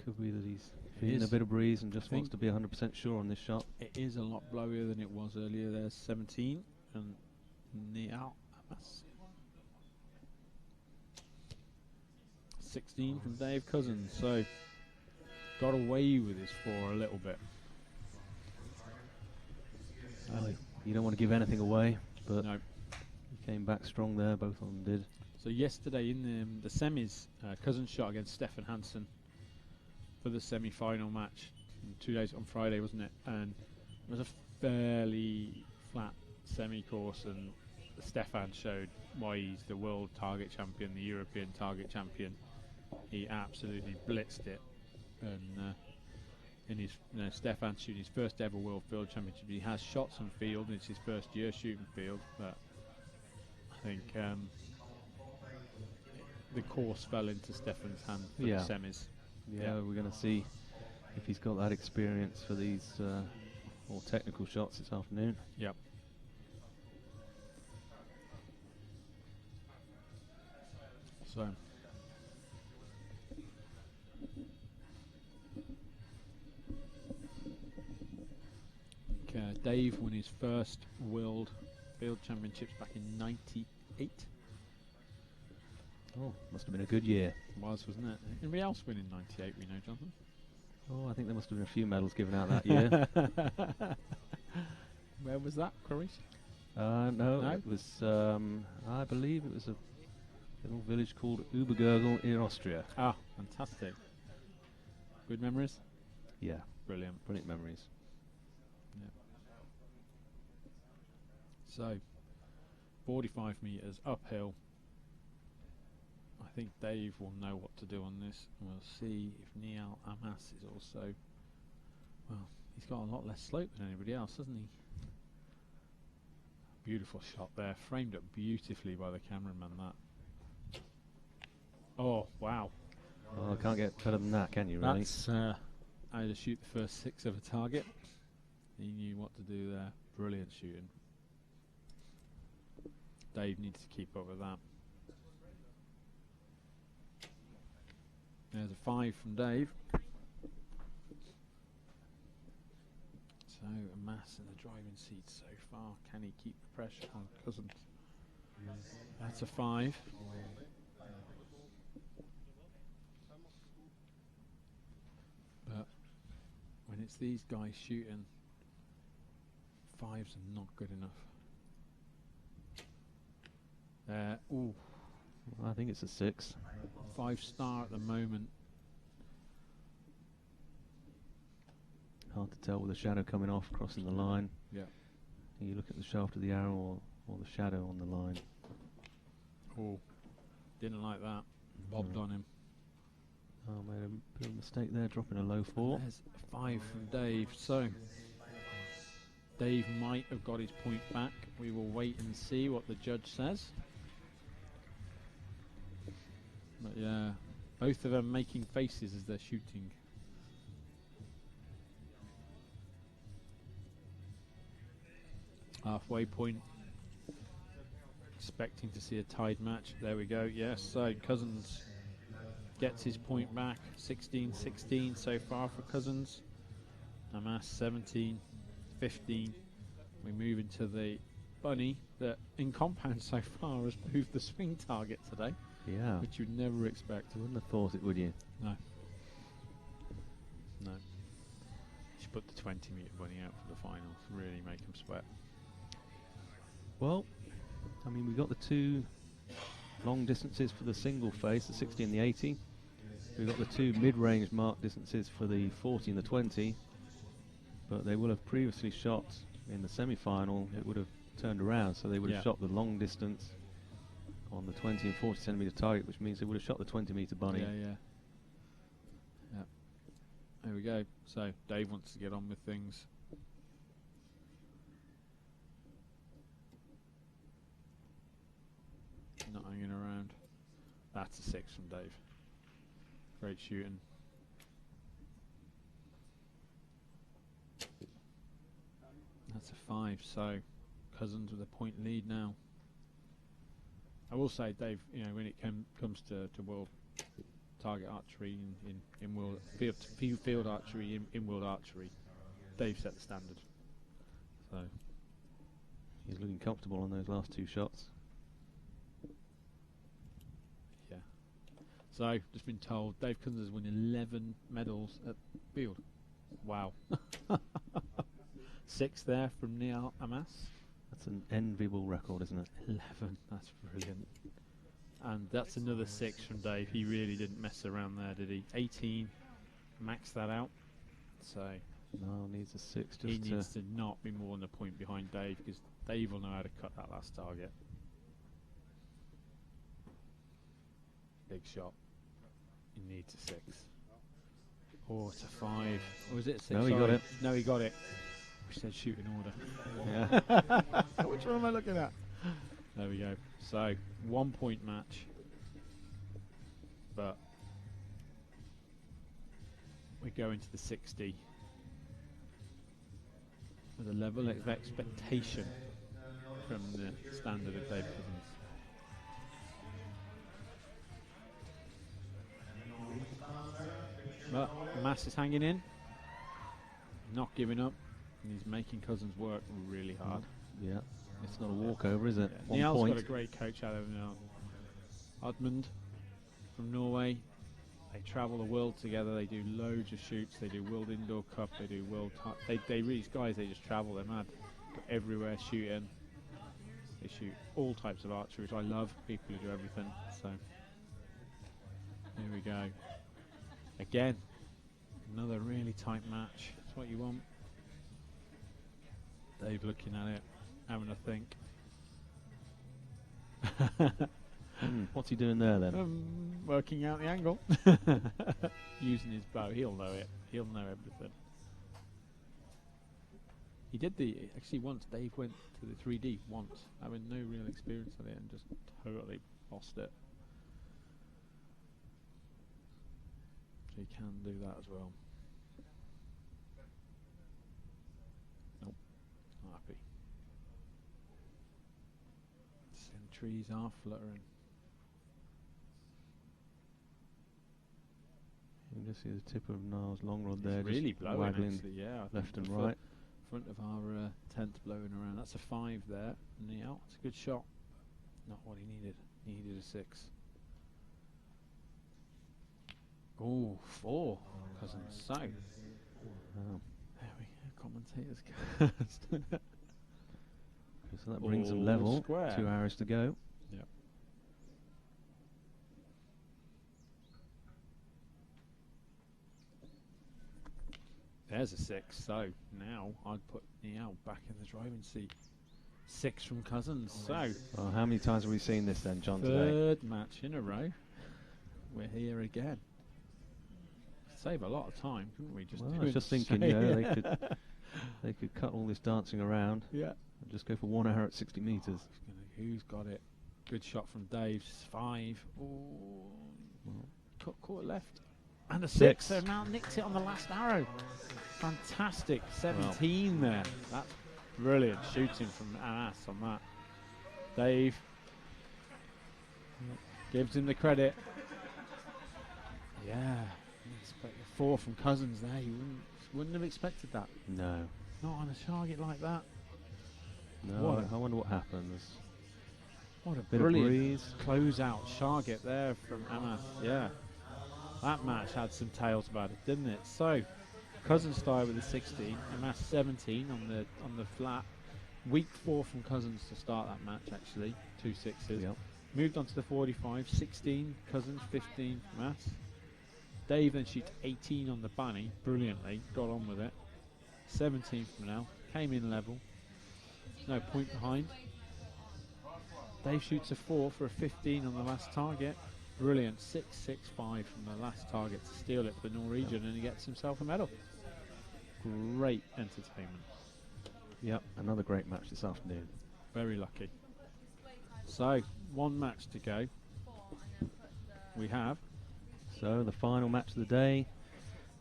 could be that he's feeling a bit of breeze and just wants to be 100% sure on this shot. It is a lot blowier than it was earlier. There's 17 and Niall Hamas. 16 from Dave Cousins, so got away with his 4 a little bit. You don't want to give anything away, but no. He came back strong there, both of them did. So yesterday in the semis, Cousins shot against Stefan Hansen for the semi-final match. 2 days on Friday, wasn't it? And it was a fairly flat semi-course, and Stefan showed why he's the world target champion, the European target champion. He absolutely blitzed it, and in his Stefan shooting his first ever World Field Championship. He has shot some field, and it's his first year shooting field, but I think the course fell into Stefan's hand for the semis. Yeah, we're going to see if he's got that experience for these more technical shots this afternoon. Yep. So Dave won his first World Field Championships back in '98. Oh, must have been a good year. Wasn't it? Anybody else win in '98? We know, Jonathan. Oh, I think there must have been a few medals given out that year. Where was that, Croatia? No, No? it was, I believe it was a little village called Obergurgl in Austria. Ah, fantastic. Good memories? Yeah, Brilliant. brilliant memories. Yeah. So, 45 metres uphill. I think Dave will know what to do on this. We'll see if Niall Amas is also... Well, he's got a lot less slope than anybody else, hasn't he? Beautiful shot there, framed up beautifully by the cameraman, that. Oh, wow. Oh, I can't get better than that, can you, really? That's how to shoot the first 6 of a target. He knew what to do there. Brilliant shooting. Dave needs to keep up with that. There's a 5 from Dave. So, a mass in the driving seat so far. Can he keep the pressure on Cousins? That's a 5. But when it's these guys shooting, 5s are not good enough. Ooh, I think it's a 6. 5-star at the moment. Hard to tell with the shadow coming off, crossing the line. Yeah. You look at the shaft of the arrow or the shadow on the line. Oh, didn't like that. Bobbed on him. Oh, made a bit of a mistake there, dropping a low 4. There's a 5 from Dave. So, Dave might have got his point back. We will wait and see what the judge says. But yeah, both of them making faces as they're shooting. Halfway point. Expecting to see a tied match. There we go. Yes, so Cousins gets his point back. 16-16 so far for Cousins. Amas 17-15. We move into the bunny that in compound so far has moved the swing target today. Yeah. Which you'd never expect. You wouldn't have thought it, would you? No. No. You should put the 20-metre bunny out for the finals. Really make them sweat. Well, I mean, we got the 2 long distances for the single face, the 60 and the 80. We've got the 2 mid-range mark distances for the 40 and the 20. But they will have previously shot in the semi-final. It would have turned around, so they would have shot the long distance on the 20 and 40 centimetre target, which means they would have shot the 20-metre bunny. Yeah. There we go. So Dave wants to get on with things. Not hanging around. That's a 6 from Dave. Great shooting. That's a 5. So Cousins with a point lead now. I will say, Dave, you know, when it comes to world target archery in world field archery in world archery, Dave set the standard. So he's looking comfortable on those last 2 shots. Yeah. So just been told Dave Cousins has won 11 medals at field. Wow. 6 there from Niall Amas. That's an enviable record, isn't it? 11. That's brilliant. And that's another 6 from Dave. He really didn't mess around there, did he? 18. Max that out. So No, needs a 6 just he needs to not be more than a point behind Dave, because Dave will know how to cut that last target. Big shot. He needs a 6. Oh, it's a 5. Or is it a 6? No, he got it. No, he got it. We said shoot in order. Yeah. Which one am I looking at? There we go. So 1 point match, but we go into the 60 with a level of expectation from the standard of Dave Cousins. But Mass is hanging in, not giving up. And he's making Cousins work really hard. Yeah, it's not a walkover, is it? Yeah. 1 Niall's point. got a great coach out of him now. Oddmund from Norway. They travel the world together. They do loads of shoots. They do World Indoor Cup. They do World. These guys, they just travel. They're mad. They're everywhere shooting. They shoot all types of archery, which I love. People who do everything. So here we go. Again, another really tight match. That's what you want. Dave looking at it, having a think. What's he doing there then? Working out the angle. Using his bow. He'll know it. He'll know everything. He did actually once, Dave went to the 3D once, having no real experience of it and just totally lost it. So he can do that as well. Nope, not happy. Trees are fluttering. You can just see the tip of Niall's long rod It's there, really just blowing waggling actually, yeah. I left think and the right. Front of our tent blowing around. That's a 5 there. Niall, it's a good shot. Not what he needed. He needed a 6. Oh, 4. Cousins. So, there we go. Commentators cast. So that brings them All level. square. 2 arrows to go. Yep. There's a 6. So now I'd put Niall back in the driving seat. 6 from Cousins. So Well, how many times have we seen this then, John, today? third match in a row. We're here again. Save a lot of time, couldn't we? Just Well, I doing was just thinking, straight. you know, they could cut all this dancing around Yeah. and just go for 1 arrow at 60 metres. Who's got it? Good shot from Dave. 5. Oh, caught left. And a 6. So now nicked it on the last arrow. Fantastic. 17 there. That's brilliant shooting from Anas on that. Dave gives him the credit. Yeah. 4 from Cousins there. You wouldn't have expected that. No. Not on a target like that. No, I wonder what happens. What a Bit brilliant of breeze. close-out target there from Anas. Yeah. That match had some tales about it, didn't it? So, Cousins started with a 16, Anas 17 on the flat. Weak 4 from Cousins to start that match, actually. 2 6s. Yep. Moved on to the 45, 16 Cousins, 15 from Anas. Dave then shoots 18 on the bunny, brilliantly, got on with it. 17 from now, came in level. No point behind. Dave shoots a 4 for a 15 on the last target. Brilliant, 6 6 5 from the last target to steal it for the Norwegian, and he gets himself a medal. Great entertainment. Yep, another great match this afternoon. Very lucky. So, 1 match to go. We have So the final match of the day,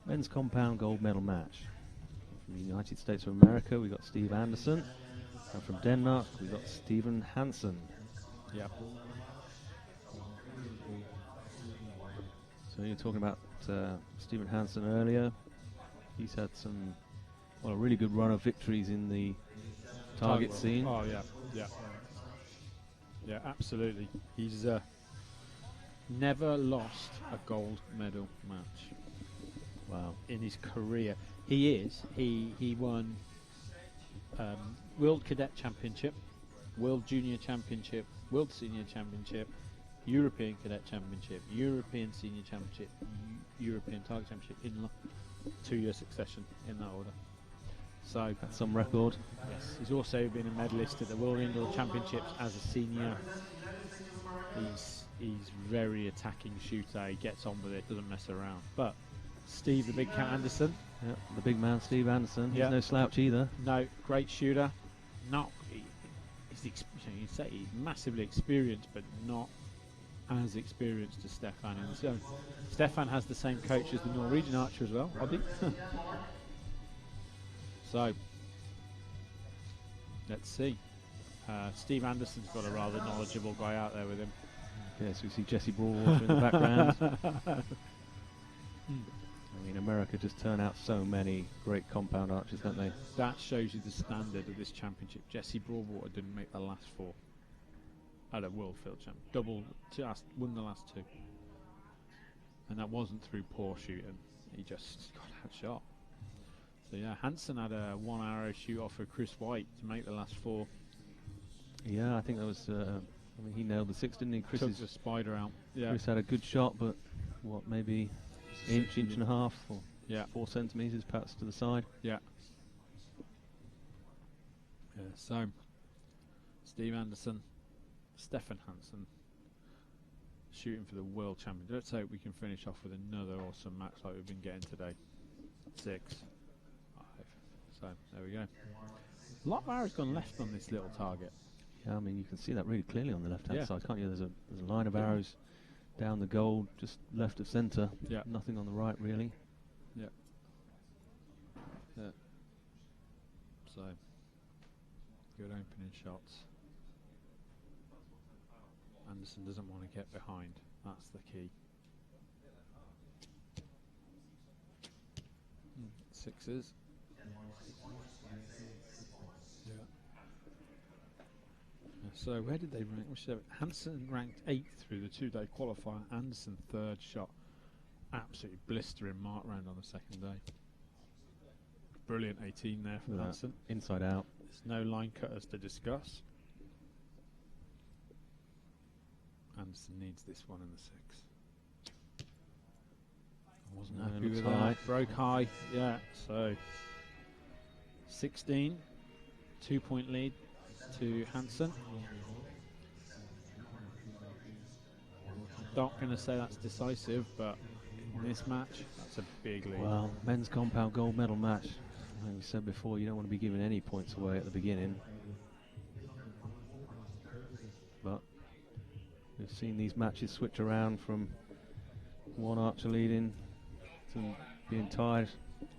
men's compound gold medal match. From the United States of America, we got Steve Anderson, and from Denmark, we got Stephen Hansen. Yep. So you're talking about Stephen Hansen earlier. He's had some, well, a really good run of victories in the target scene. Oh yeah, yeah, yeah, absolutely. He's never lost a gold medal match. Wow. In his career, he won World Cadet Championship, World Junior Championship, World Senior Championship, European Cadet Championship, European Senior Championship, European Target Championship in 2-year succession in that order. So That's some record. yes, he's also been a medalist at the World Indoor Championships as a senior. He's very attacking shooter. He gets on with it, doesn't mess around. But Steve, the Big Cat Anderson, Yep, the big man, Steve Anderson. Yeah. He's no slouch either. no, great shooter. Not, you'd say he's massively experienced, but not as experienced as Stefan. And so Stefan has the same coach as the Norwegian archer as well, oddly. So let's see. Steve Anderson's got a rather knowledgeable guy out there with him. Yes, we see Jesse Broadwater in the background. I mean, America just turn out so many great compound archers, don't they? That shows you the standard of this championship. Jesse Broadwater didn't make the last 4 at a World Field Champ. Won the last 2. And that wasn't through poor shooting. He just got outshot. So yeah, Hansen had a 1 arrow shoot off of Chris White to make the last 4. Yeah, I think that was, I mean, he nailed the 6, didn't he? Took the spider out. Yeah. Chris had a good shot, but what, maybe inch and a half, or 4 centimetres perhaps to the side. Yeah. Yeah, so Steve Anderson, Stefan Hansen shooting for the World Championship. Let's hope we can finish off with another awesome match like we've been getting today. 6, 5. So there we go. A lot of arrows gone left on this little target. Yeah, I mean, you can see that really clearly on the left-hand side, can't you? There's a line of Yeah. arrows down the goal, just left of centre. Yeah. Nothing on the right, really. Yeah. Yeah. So good opening shots. Anderson doesn't want to get behind. That's the key. 6s. So where did they rank? Hansen ranked 8th through the 2-day qualifier. Anderson 3rd shot. Absolutely blistering mark round on the 2nd day. Brilliant 18 there for Hansen. Inside out. There's no line cutters to discuss. Anderson needs this one in the 6. I wasn't happy with that. Broke high. Yeah, so 16. 2-point lead to Hansen. Not going to say that's decisive, but in this match, that's a big lead. Well, men's compound gold medal match. Like we said before, you don't want to be giving any points away at the beginning. But we've seen these matches switch around from one archer leading to being tied,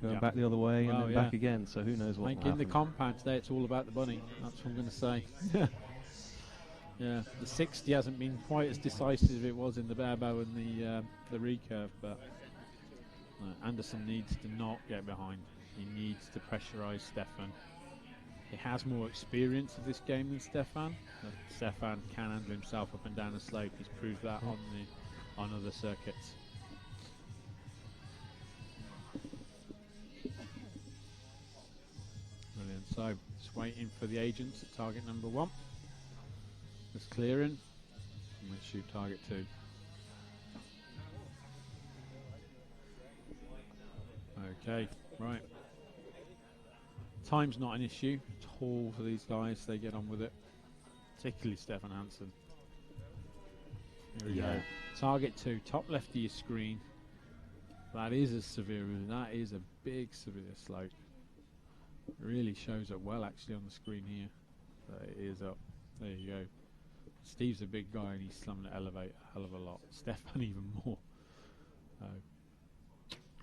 going back the other way, and then back again. So who knows what will happen. In the compound today, it's all about the bunny. That's what I'm going to say. Yeah, the 60 hasn't been quite as decisive as it was in the BAREBOW and the recurve, but Anderson needs to not get behind. He needs to pressurise Stefan. He has more experience of this game than Stefan. Stefan can handle himself up and down the slope. He's proved that on other circuits. Brilliant. So just waiting for the agents at target number 1. Just clearing. And let's shoot target 2. Okay, right. Time's not an issue at all for these guys. They get on with it. Particularly Stefan Hansen. Here we go. Target 2, top left of your screen. That is as severe as that is a big severe slope. It really shows up well actually on the screen here. But it is up. There you go. Steve's a big guy and he's slumming the elevate a hell of a lot. Stefan even more.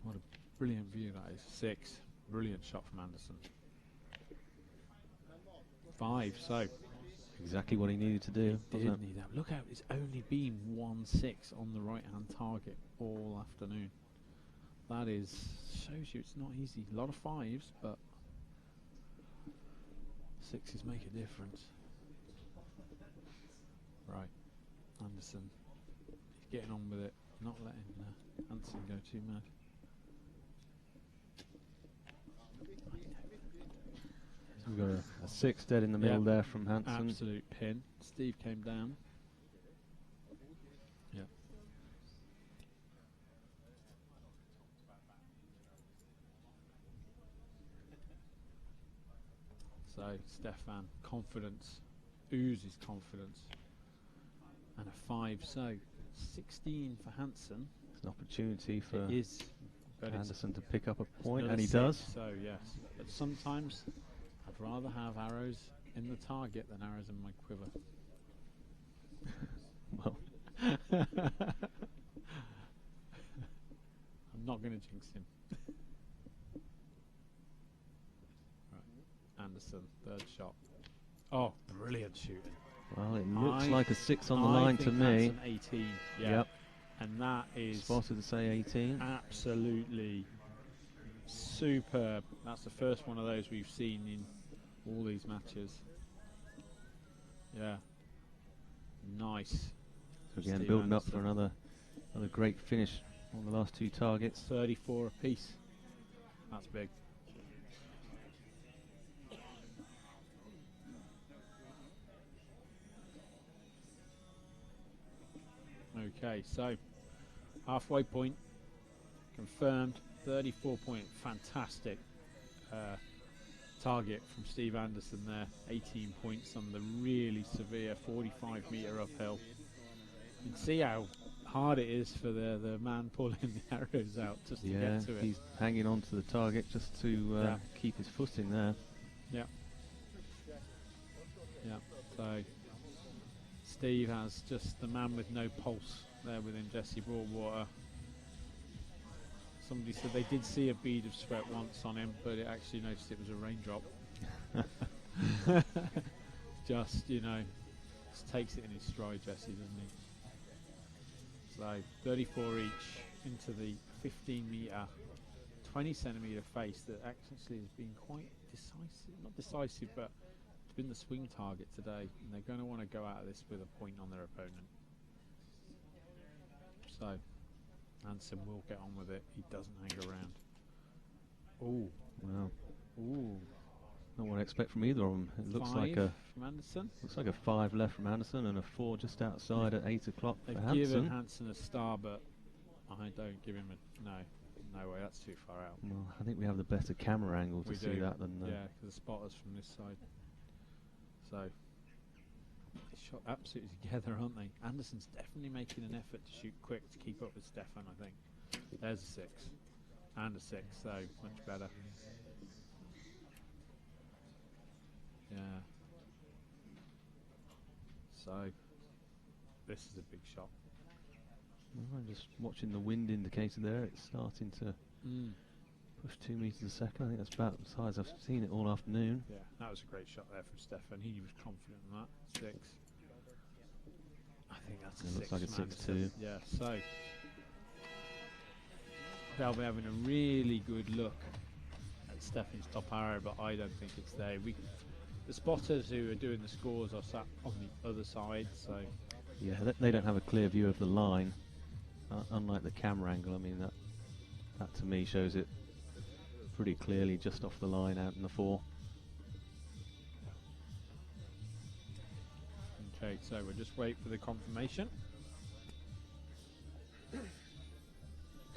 What a brilliant view that is. 6. Brilliant shot from Anderson. 5. So exactly what he needed to do. Did need that. Look out, it's only been 1-6 on the right hand target all afternoon. That shows you it's not easy. A lot of 5s, but 6s make a difference. Right, Anderson, he's getting on with it, not letting Hansen go too mad. So we've got a 6 dead in the middle there from Hansen. Absolute pin. Steve came down. Yeah. So Stefan, confidence, oozes confidence. And a 5, so 16 for Hansen. It's an opportunity for Anderson to pick up a point, and he does. So yes, but sometimes I'd rather have arrows in the target than arrows in my quiver. Well, I'm not going to jinx him. Right. Anderson, 3rd shot. Oh, brilliant shooting. well, it looks like a 6 on the line to me. That's an 18. Yeah. Yep. And that is spotted to say 18. Absolutely superb. That's the first one of those we've seen in all these matches. Yeah. Nice. So again, Steve building Anderson. up for another great finish on the last two targets. 34 apiece. That's big. Okay, so halfway point confirmed. 34 point, fantastic target from Steve Anderson there. 18 points on the really severe 45 metre uphill. You can see how hard it is for the man pulling the arrows out just to get to it. He's hanging on to the target just to keep his footing there. Yeah. Yeah, so Steve has just the man with no pulse there within Jesse Broadwater. Somebody said they did see a bead of sweat once on him, but it actually noticed it was a raindrop. Just, you know, just takes it in his stride, Jesse, doesn't he? So 34 each into the 15 metre, 20 centimetre face that actually has been quite decisive, not decisive, but it's been the swing target today, and they're going to want to go out of this with a point on their opponent. So Hansen will get on with it. He doesn't hang around. Ooh. Wow. Ooh. Not what I expect from either of them. It looks like from Anderson. Looks like a 5 left from Anderson and a 4 just outside at 8 o'clock for They've Hansen. given Hansen a star, but I don't give him a no way. That's too far out. Well, I think we have the better camera angle to see that than yeah, because the spotters from this side. So they shot absolutely together, aren't they? Anderson's definitely making an effort to shoot quick to keep up with Stefan, I think. There's a 6 and a 6, so much better. Yeah. So this is a big shot. Well, I'm just watching the wind indicator there. It's starting to push 2 meters a second. I think that's about as high as I've seen it all afternoon. Yeah, that was a great shot there from Stefan. He was confident in that. 6. I think that's a 6. Looks like a 6-2. Yeah, so they'll be having a really good look at Stefan's top arrow, but I don't think it's there. The spotters who are doing the scores are sat on the other side, so yeah, they don't have a clear view of the line, unlike the camera angle. I mean, that to me shows it pretty clearly just off the line out in the 4. Okay, so we'll just wait for the confirmation.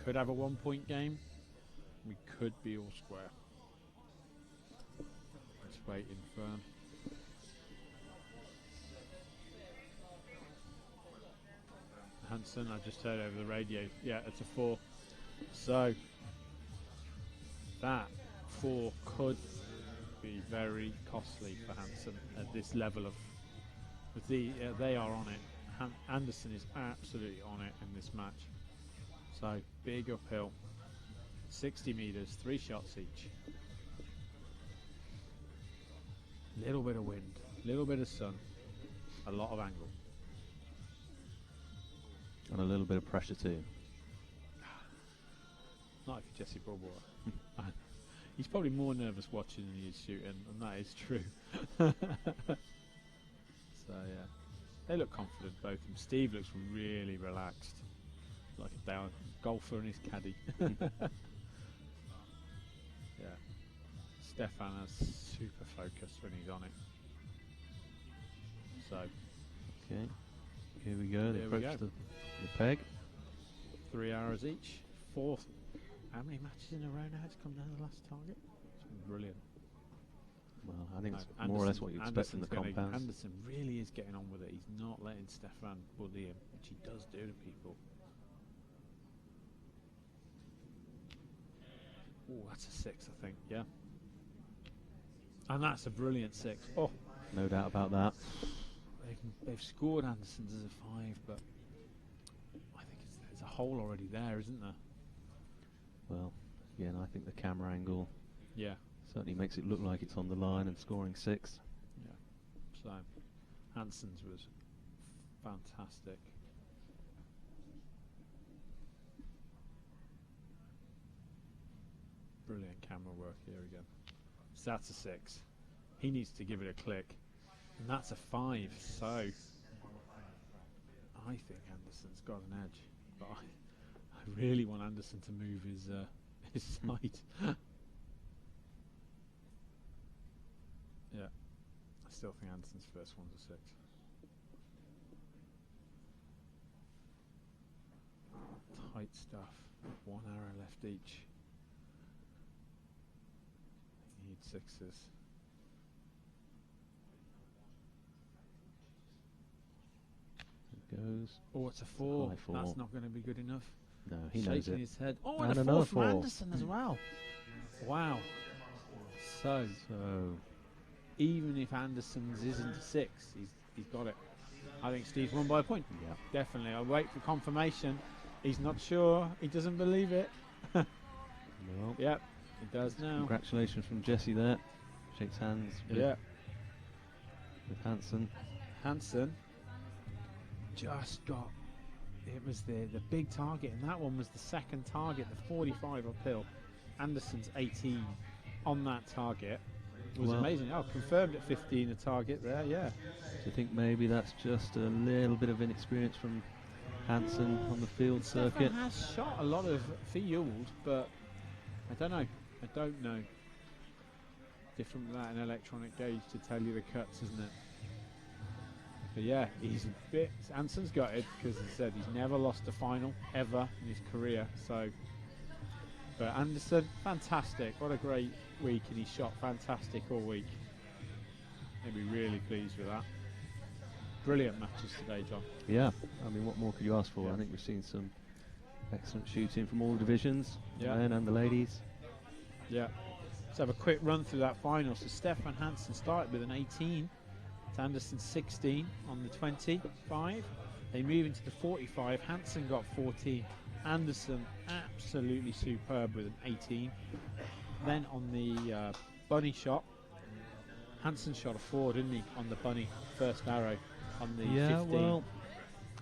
Could have a 1-point game. We could be all square. Let's wait in firm. Hansen, I just heard over the radio. Yeah, it's a 4. So that 4 could be very costly for Hansen at this level of. They are on it. Anderson is absolutely on it in this match. So big uphill, 60 meters, 3 shots each. Little bit of wind, little bit of sun, a lot of angle. And a little bit of pressure too. Not if you're Jesse Broadwater. He's probably more nervous watching than he is shooting, and that is true. So yeah, they look confident, both of them. Steve looks really relaxed, like a down golfer and his caddy. Yeah, Stefan is super focused when he's on it. So okay, here we go. They approach the peg. 3 hours each. 4. How many matches in a row now it's come down to the last target? It's been brilliant. Well, I think it's more or less what you expect from the compounds. Anderson really is getting on with it. He's not letting Stefan bully him, which he does do to people. Oh, that's a 6, I think, yeah. And that's a brilliant 6. Oh, no doubt about that. They've scored Anderson's as a 5, but I think there's a hole already there, isn't there? Well, again, I think the camera angle certainly makes it look like it's on the line and scoring 6. Yeah. So Hansen's was fantastic. Brilliant camera work here again. So that's a 6. He needs to give it a click. And that's a 5. So I think Anderson's got an edge. But I really want Anderson to move his side. Yeah. I still think Anderson's first one's a 6. Tight stuff. 1 arrow left each. Need 6s. It goes. Oh, it's a 4. High 4. That's not going to be good enough. No, he knows Shaking it. his head. Oh, And and a another 4 from 4. Anderson as well. Wow. So even if Anderson's isn't a 6, he's got it. I think Steve's won by a point. Yeah. Definitely. I'll wait for confirmation. He's not sure. He doesn't believe it. Well, Yep, he does now. congratulations from Jesse there. Shakes hands with, Yeah. with Hansen. Hansen just got, it was the big target, and that one was the second target, the 45 uphill. Anderson's 18 on that target. It was Well, amazing. Oh, confirmed at 15 a target there, yeah. Do you think maybe that's just a little bit of inexperience from Hansen on the field circuit? Stefan has shot a lot of field, but I don't know. Different with that, an electronic gauge to tell you the cuts, isn't it? But yeah, he's a bit. Hansen's got it because, as I said, he's never lost a final ever in his career. So, but Anderson, fantastic! What a great week, and he shot fantastic all week. He'll be really pleased with that. Brilliant matches today, John. Yeah, I mean, what more could you ask for? Yeah. I think we've seen some excellent shooting from all divisions, Yeah. the men and the ladies. Yeah. Let's have a quick run through that final. So Stefan Hansen started with an 18. To Anderson 16 on the 25. They move into the 45. Hansen got 14. Anderson absolutely superb with an 18. Then on the bunny shot, Hansen shot a 4, didn't he, on the bunny first arrow on the 15. Well,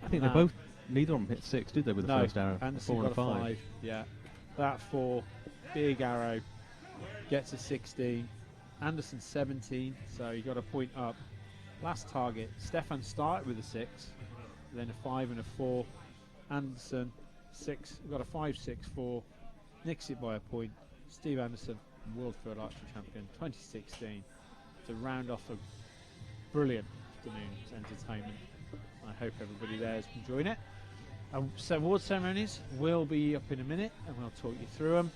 I think they both, neither of them hit 6, did they, with the first arrow? Anderson 4 got and 5. Yeah, that 4, big arrow, gets a 16. Anderson 17, so he got a point up. Last target, Stefan started with a 6, then a 5 and a 4. Anderson 6, got a 5, 6, 4, nicks it by a point. Steve Anderson, World Archery Champion 2016, to round off a brilliant afternoon's entertainment. I hope everybody there is enjoying it. So award ceremonies will be up in a minute, and we'll talk you through them.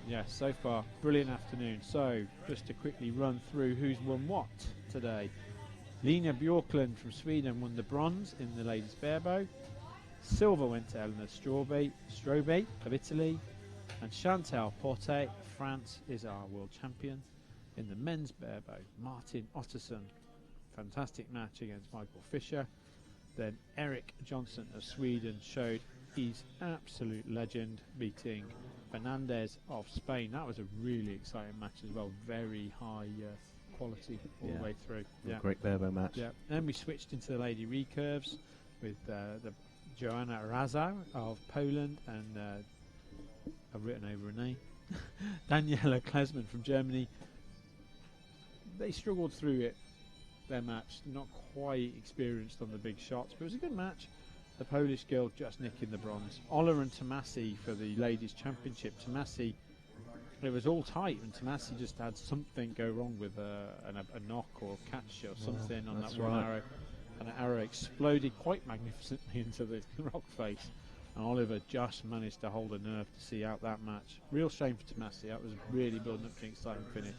Yeah, so far, brilliant afternoon. So, just to quickly run through who's won what today. Lina Björklund from Sweden won the bronze in the ladies' barebow. Silver went to Elena Strobe of Italy. And Chantal Porte of France is our world champion in the men's barebow. Martin Otterson, fantastic match against Michael Fischer. Then Eric Johnson of Sweden showed his absolute legend, beating Fernandez of Spain. That was a really exciting match as well. Very high quality all the way through. Yeah. Great barebow match. Yeah. Then we switched into the lady recurves with the Joanna Raza of Poland and I've written over her name. Daniela Klesman from Germany. They struggled through it. Their match, not quite experienced on the big shots, but it was a good match. The Polish girl just nicking the bronze. Ola and Tomasi for the ladies' championship. Tomasi, it was all tight, and Tomasi just had something go wrong with a knock or catch or something on that one arrow, and the arrow exploded quite magnificently into the rock face. And Oliver just managed to hold a nerve to see out that match. Real shame for Tomasi. That was really building up to an exciting finish.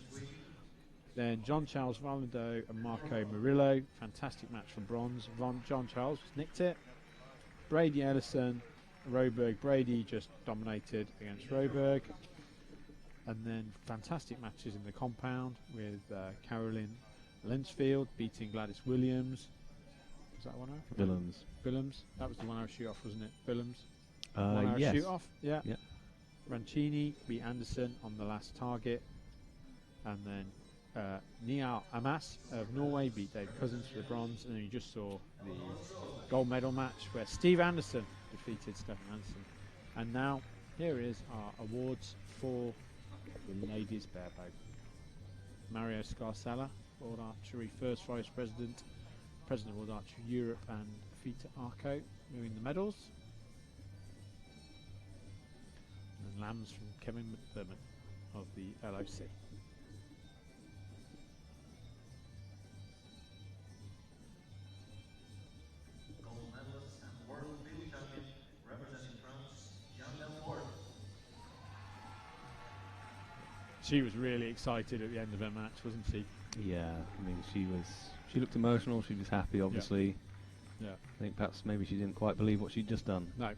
Then John Charles Valado and Marco Murillo, fantastic match for bronze. John Charles nicked it. Brady Ellison, Roberg. Brady just dominated against Roberg. And then fantastic matches in the compound with Caroline Lensfield beating Gladys Williams. Was that one arrow? Willems. That was the 1 hour shoot off, wasn't it? Willems. 1 hour yes. shoot off. Yeah. Yeah. Rancini beat Anderson on the last target. And then Niall Amas of Norway beat Dave Cousins for the bronze, and then you just saw the gold medal match where Steve Anderson defeated Stefan Anderson. And now Here is our awards for the ladies barebow. Mario Scarcella, World Archery First Vice President, President of World Archery Europe, and Fita Arco winning the medals. And lambs from Kevin McDermott of the LOC. She was really excited at the end of her match, wasn't she? Yeah, I mean, she looked emotional, she was happy, obviously. Yeah. I think perhaps maybe she didn't quite believe what she'd just done. No.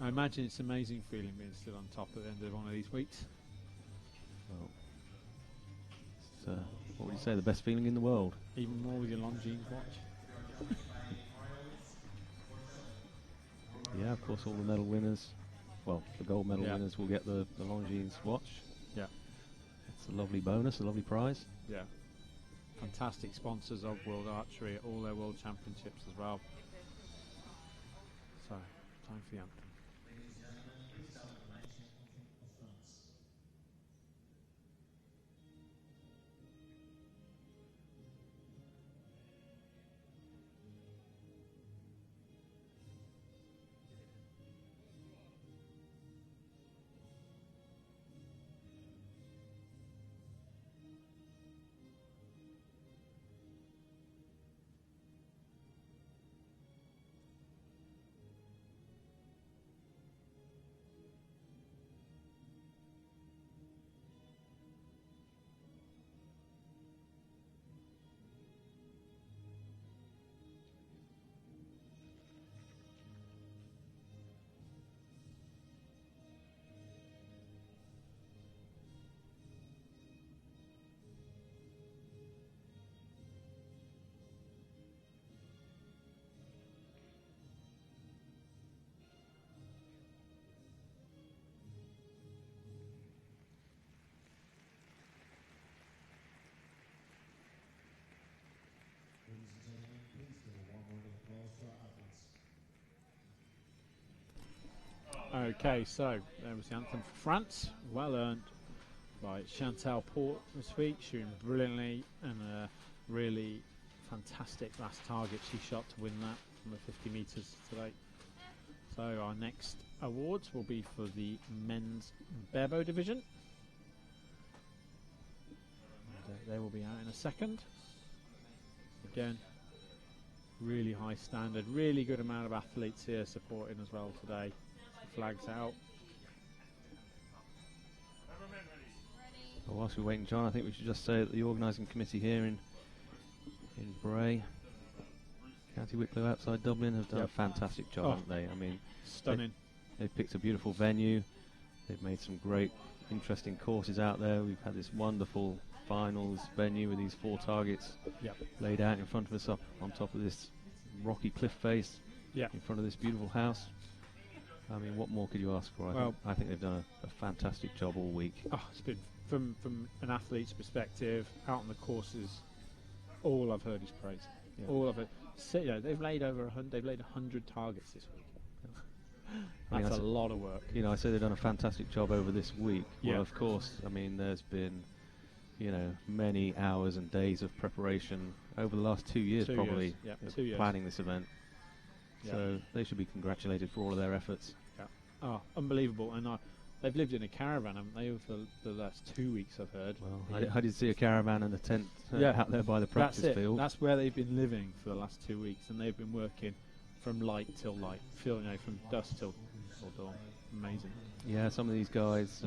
I imagine it's an amazing feeling being still on top at the end of one of these weeks. Well, it's, what would you say, the best feeling in the world? Even more with your Longines watch. Yeah, of course, all the medal winners, well, the gold medal winners will get the Longines watch. Yeah. It's a lovely bonus, a lovely prize. Yeah. Fantastic sponsors of World Archery at all their World Championships as well. So, time for the anthem. Okay, so there was the anthem for France, well earned by Chantal Port this week, shooting brilliantly, and a really fantastic last target she shot to win that from the 50 metres today. So our next awards will be for the men's barebow division. And, they will be out in a second. Again, really high standard, really good amount of athletes here supporting as well today. Flags out. Well, whilst we're waiting, John, I think we should just say that the organising committee here in Bray, County Wicklow outside Dublin, have done a fantastic job, haven't they? I mean, stunning. They've picked a beautiful venue. They've made some great, interesting courses out there. We've had this wonderful finals venue with these 4 targets laid out in front of us up on top of this rocky cliff face in front of this beautiful house. I mean, what more could you ask for? I think they've done a fantastic job all week. Oh, it's been from an athlete's perspective, out on the courses, all I've heard is praise. Yeah. All of it. So, you know, they've laid 100 targets this week. That's a lot of work. You know, I say they've done a fantastic job over this week. Yeah. Well, of course, I mean, there's been, you know, many hours and days of preparation over the last 2 years, probably, planning this event. So they should be congratulated for all of their efforts. Yeah. Oh, unbelievable. And they've lived in a caravan, haven't they, for the last 2 weeks, I've heard. Well, I did see a caravan and a tent out there by the practice field. That's where they've been living for the last 2 weeks, and they've been working from light till light, from dusk till dawn. Amazing. Yeah, some of these guys,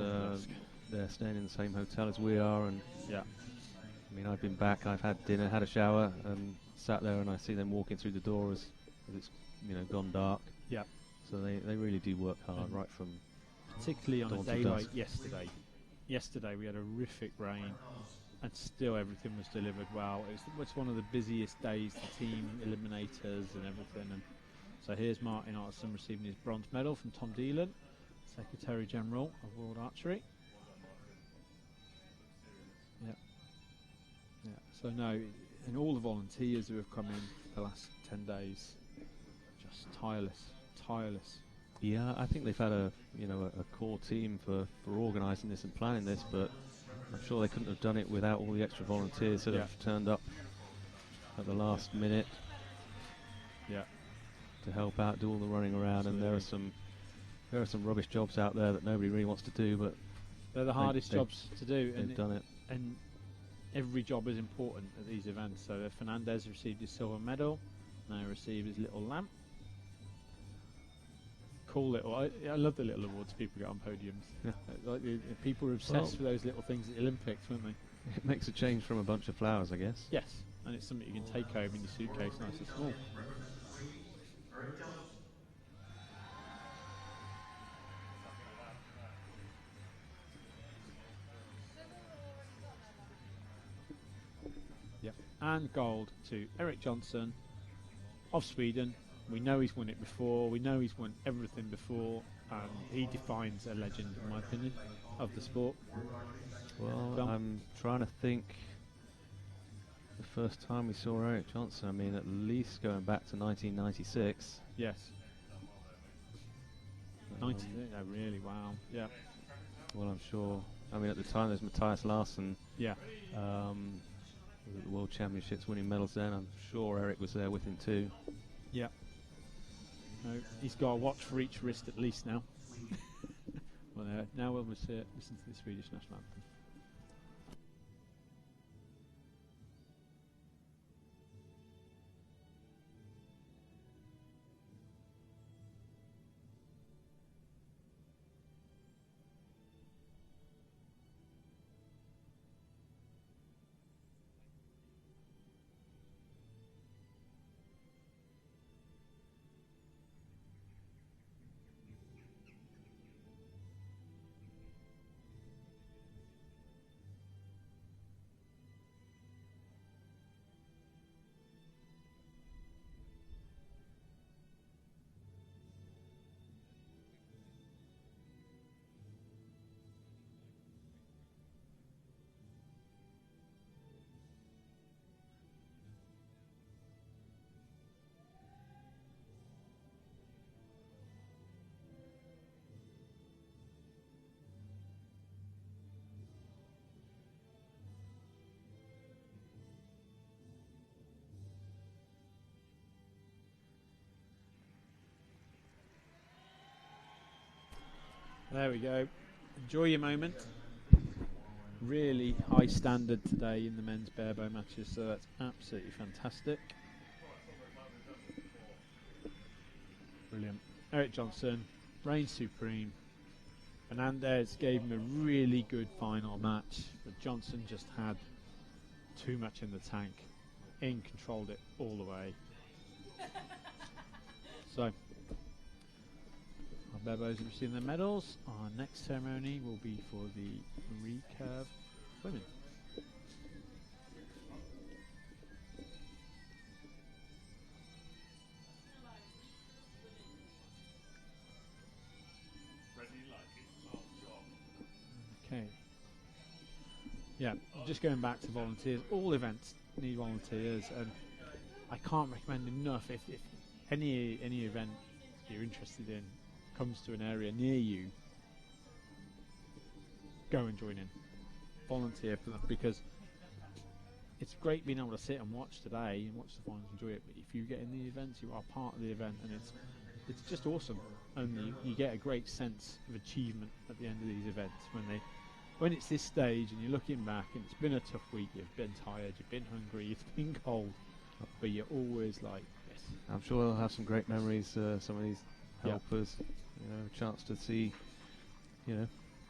they're staying in the same hotel as we are, and I mean, I've been back, I've had dinner, had a shower, and sat there, and I see them walking through the door as it's gone dark. Yeah. So they really do work hard, right from particularly on a day dusk. like yesterday. Yesterday we had a horrific rain, and still everything was delivered well. It's one of the busiest days, the team eliminators and everything. And so here's Martin Artson receiving his bronze medal from Tom Deelan, Secretary General of World Archery. Yeah. So no, and all the volunteers who have come in the last 10 days, just tireless. Yeah, I think they've had a core team for organising this and planning this, but I'm sure they couldn't have done it without all the extra volunteers that have turned up at the last minute. Yeah. To help out, do all the running around. Absolutely. And there are some rubbish jobs out there that nobody really wants to do, but they're the hardest jobs to do. They've done it. And every job is important at these events. So Fernandez received his silver medal, now received his little lamp. Cool little. I love the little awards people get on podiums. Yeah. Like the people are obsessed with those little things at the Olympics, weren't they? It makes a change from a bunch of flowers, I guess. Yes, and it's something you can take home in your suitcase, nice and small. Yep. And gold to Eric Johnson of Sweden. We know he's won it before. We know he's won everything before. He defines a legend, in my opinion, of the sport. Well, I'm trying to think. The first time we saw Eric Johnson, I mean, at least going back to 1996. Yes. 96. Oh, really? Wow. Yeah. Well, I'm sure. I mean, at the time, there's Matthias Larsson. Yeah. Was at the World Championships, winning medals then. I'm sure Eric was there with him too. Yeah. No, he's got a watch for each wrist at least now. Well, now we'll listen to the Swedish national anthem. There we go. Enjoy your moment. Really high standard today in the men's barebow matches, so that's absolutely fantastic. Brilliant. Eric Johnson, reigned supreme. Fernandez gave him a really good final match, but Johnson just had too much in the tank. In controlled it all the way. So, our barebows are receiving their medals. Our next ceremony will be for the recurve women. Okay. Yeah, just going back to volunteers. All events need volunteers, and I can't recommend enough. If any event you're interested in comes to an area near you, go and join in. Volunteer for them, because it's great being able to sit and watch today and watch the finals, enjoy it. But if you get in the events, you are part of the event, and it's just awesome. And you get a great sense of achievement at the end of these events when it's this stage and you're looking back and it's been a tough week. You've been tired, you've been hungry, you've been cold, but you're always like, yes. I'm sure they'll have some great memories. Some of these helpers, a chance to see,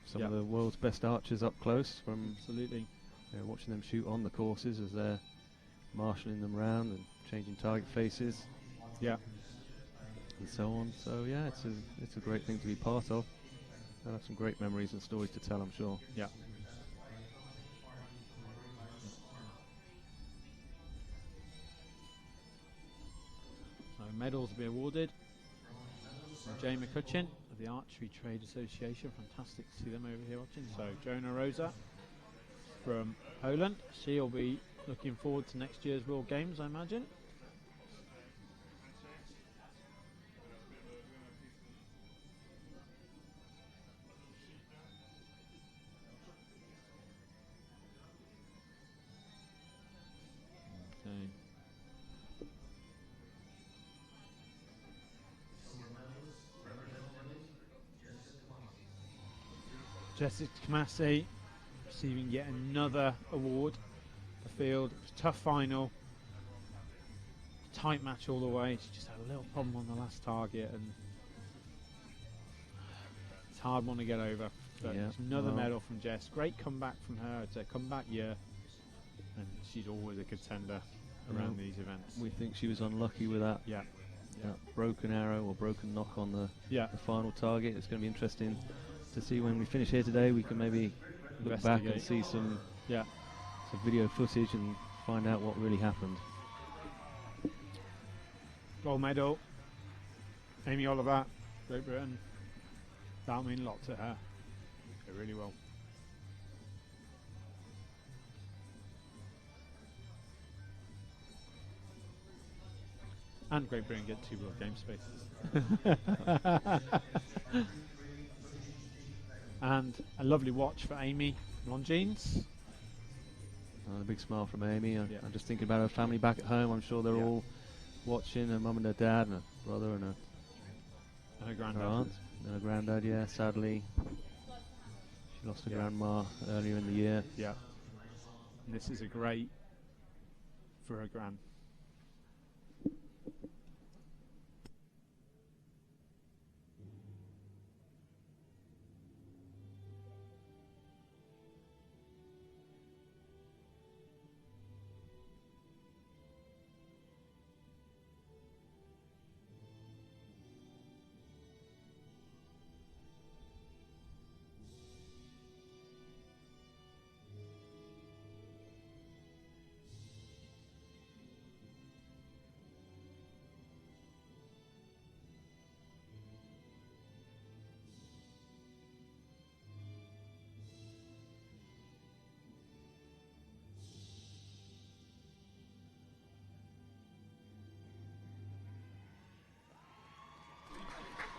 some of the world's best archers up close from watching them shoot on the courses as they're marshalling them around and changing target faces, and so on. So yeah, it's a great thing to be part of. They'll have some great memories and stories to tell, I'm sure. Yeah. So medals will be awarded. Jay McCutcheon of the Archery Trade Association. Fantastic to see them over here watching. So Jonah Rosa from Poland. She'll be looking forward to next year's World Games, I imagine. Jessica Kamasi receiving yet another award. The field, it was a tough final. Tight match all the way. She just had a little problem on the last target, and it's a hard one to get over. But Yeah, it's another well, medal from Jess. Great comeback from her. It's a comeback year, and she's always a contender around these events. we think she was unlucky with that, Yeah, that broken arrow or broken knock on the yeah. final target. It's going to be interesting to see when we finish here today. We can maybe look back and Investigate. see some Yeah. video footage and find out what really happened. Gold medal. Amy Oliver, Great Britain. That'll mean a lot to her. It really will. And Great Britain get 2 World Game spaces. And a lovely watch for Amy Longines. A big smile from Amy. Yeah. I'm just thinking about her family back at home. I'm sure they're Yeah. all watching, her mum and her dad and her brother and And her her granddad. aunt and her granddad. Yeah, sadly she lost her Yeah. grandma earlier in the year. Yeah. And this is a great for her gran.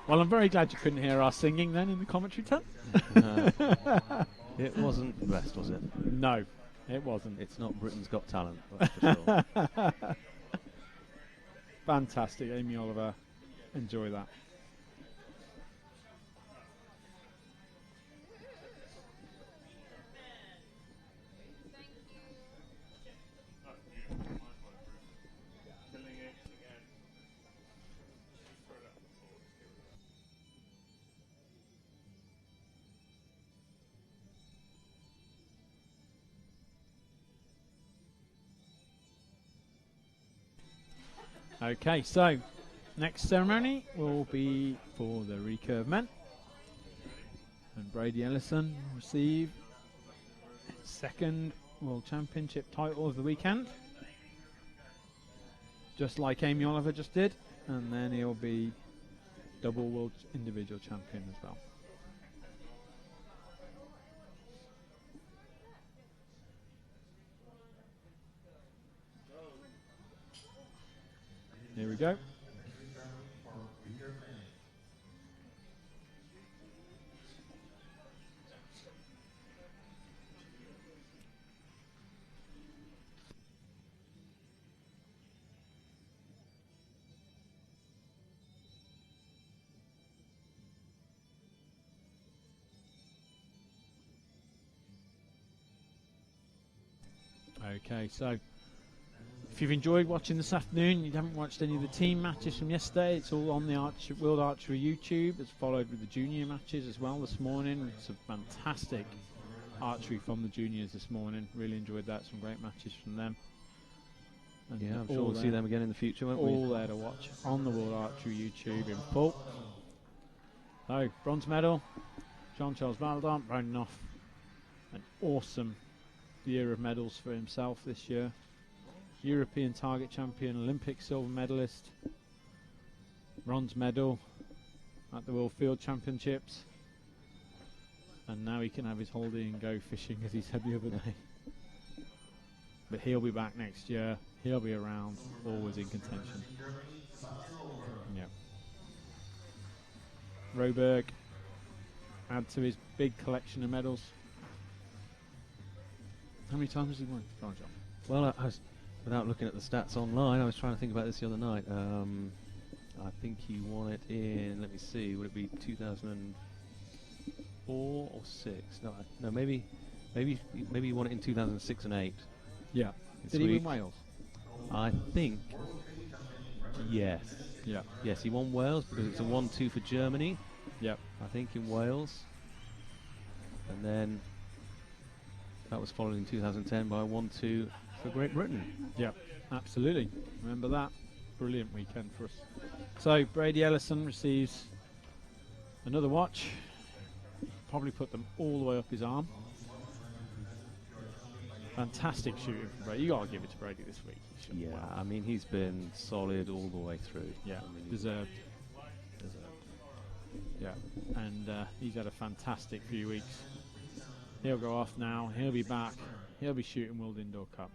Well, I'm very glad you couldn't hear our singing then in the commentary tent. It wasn't the best, was it? No, it wasn't. It's not Britain's Got Talent, that's for sure. Fantastic, Amy Oliver. Enjoy that. Okay, so next ceremony will be for the recurve men. And Brady Ellison will receive his 2nd World Championship title of the weekend. Just like Amy Oliver just did. And then he'll be double World Individual Champion as well. Here we go. Okay, so if you've enjoyed watching this afternoon, you haven't watched any of the team matches from yesterday, it's all on the World Archery YouTube. It's followed with the junior matches as well this morning. It's a fantastic archery from the juniors this morning. Really enjoyed that. Some great matches from them. And Yeah, I'm all sure we'll see there- them again in the future, won't all we? there to watch on the World Archery YouTube in full. So, bronze medal, Jean-Charles Valdant, rounding off an awesome year of medals for himself this year. European target champion, Olympic silver medalist, bronze medal at the World Field Championships, and now he can have his holiday and go fishing, as he said the other day. But he'll be back next year. He'll be around, always in contention. Yeah. Roberg, add to his big collection of medals. How many times has he won? Go on, John. Well, I was, without looking at the stats online, I was trying to think about this the other night. I think he won it in, let me see, would it be 2000? 2004 or 6. No, maybe he won it in 2006 and 8. Yeah. in Did he win Sweden. Wales? I think, yes. Yeah. Yes, he won Wales because it's a 1-2 for Germany, Yep. I think, in Wales. And then that was followed in 2010 by a 1-2 for Great Britain. Yep. Absolutely. Remember that? Brilliant weekend for us. So Brady Ellison receives another watch. Probably put them all the way up his arm. Fantastic shooting from Brady. You got to give it to Brady this week. He shot well. I mean, he's been solid all the way through. Yeah, I mean, deserved. Yeah, and he's had a fantastic few weeks. He'll go off now. He'll be back. He'll be shooting World Indoor Cup.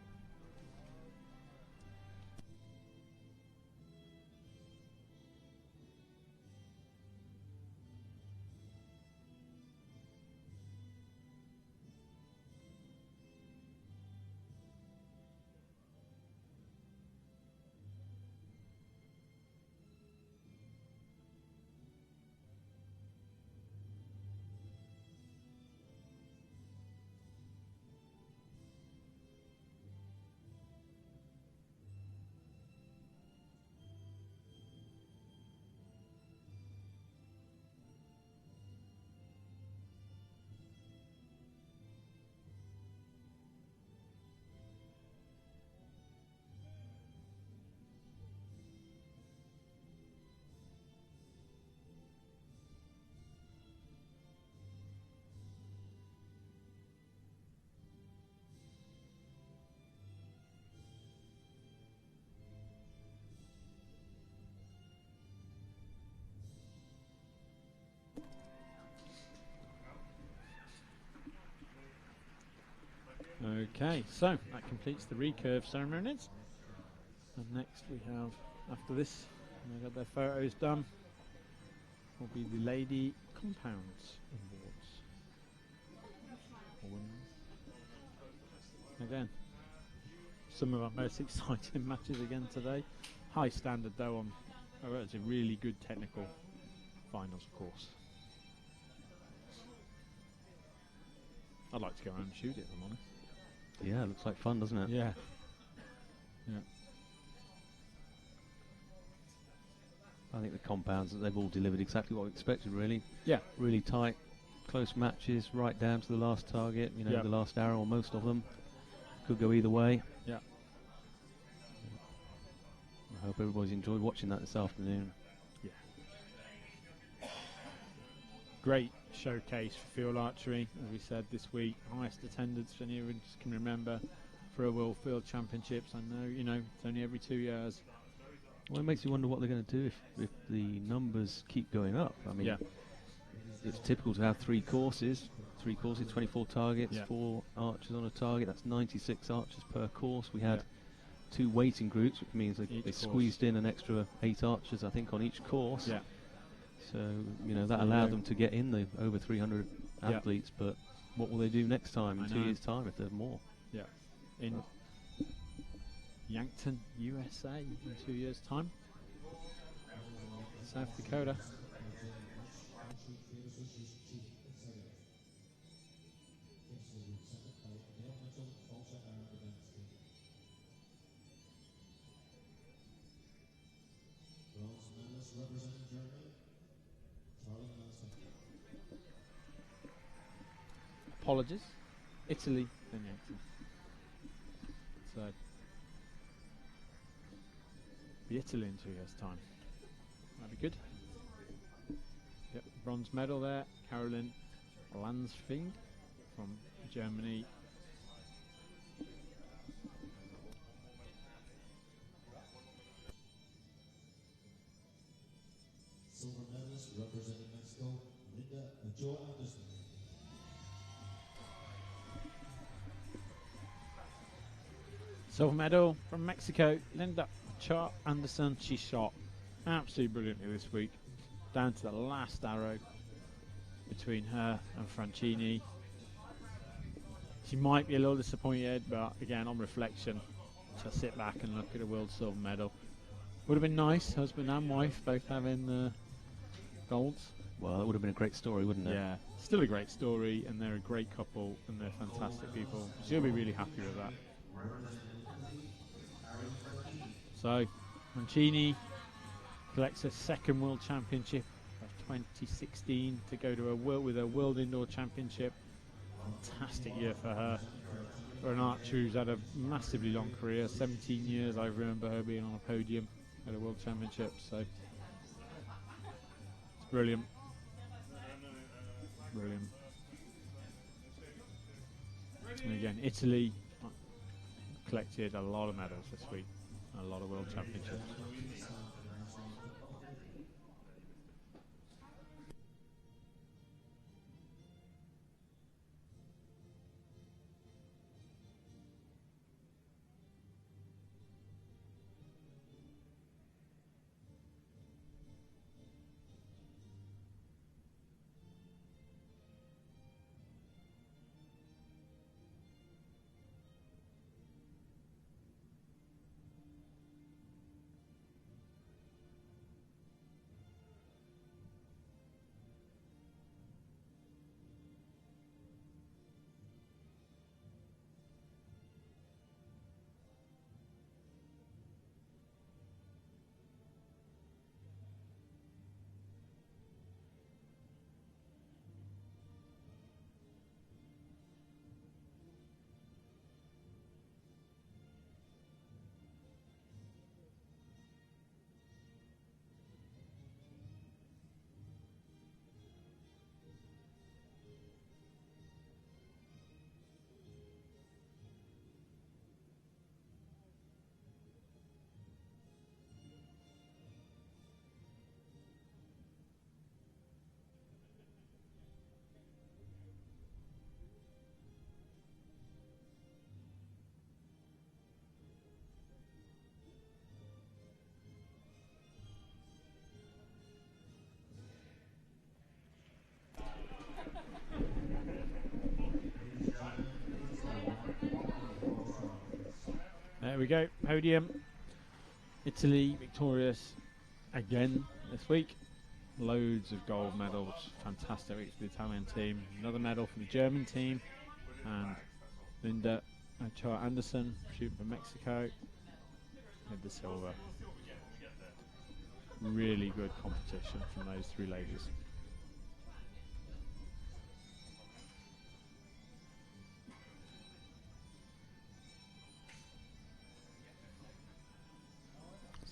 Okay, so that completes the recurve ceremonies. And next we have, after this, they got their photos done, will be the Lady Compounds Awards. Again, some of our most exciting matches again today. High standard though on, it's a really good technical finals course. I'd like to go around and shoot it, if I'm honest. Yeah, looks like fun, doesn't it? Yeah. Yeah. I think the compounds, they've all delivered exactly what we expected, really. Yeah. Really tight, close matches, right down to the last target, you know, Yep. the last arrow, or most of them. Could go either way. Yeah. I hope everybody's enjoyed watching that this afternoon. Yeah. Great showcase for field archery, as we said this week. Highest attendance for any of us can remember for a World Field Championships. I know, you know, it's only every 2 years. Well, it makes you wonder what they're going to do if the numbers keep going up. I mean, Yeah. it's typical to have 3 courses, 24 targets, Yeah. 4 archers on a target. That's 96 archers per course. We had 2 waiting groups, which means they squeezed in an extra 8 archers, I think, on each course. Yeah. So, you know, that allowed them to get in the over 300 athletes, but what will they do next time, in 2 years' time, if there's more? Yeah. In Yankton, USA, in 2 years' time. South Dakota. Apologies. Italy, then Yankton. So, be Italy in 2 years' time. That'd be good. Yep, bronze medal there. Caroline Landsfield from Germany. Silver medalist representing Mexico, Linda Joe Anderson. Silver medal from Mexico, Linda Ochoa Anderson. She shot absolutely brilliantly this week, down to the last arrow between her and Franchini. She might be a little disappointed, but again, on reflection, she'll sit back and look at a world silver medal. Would have been nice, husband and wife both having golds, Well, that would have been a great story, wouldn't it? Yeah, still a great story, and they're a great couple, and they're fantastic people. She'll be really happy with that. So, Mancini collects a second World Championship of 2016 to go to a World Indoor Championship. Fantastic year for her. For an archer who's had a massively long career, 17 years, I remember her being on a podium at a World Championship, so it's brilliant. Brilliant. And again, Italy collected a lot of medals this week, a lot of World Championships. There we go, podium. Italy victorious again this week. Loads of gold medals, fantastic week for the Italian team. Another medal for the German team, and Linda Ochoa Anderson shooting for Mexico with the silver. Really good competition from those three ladies.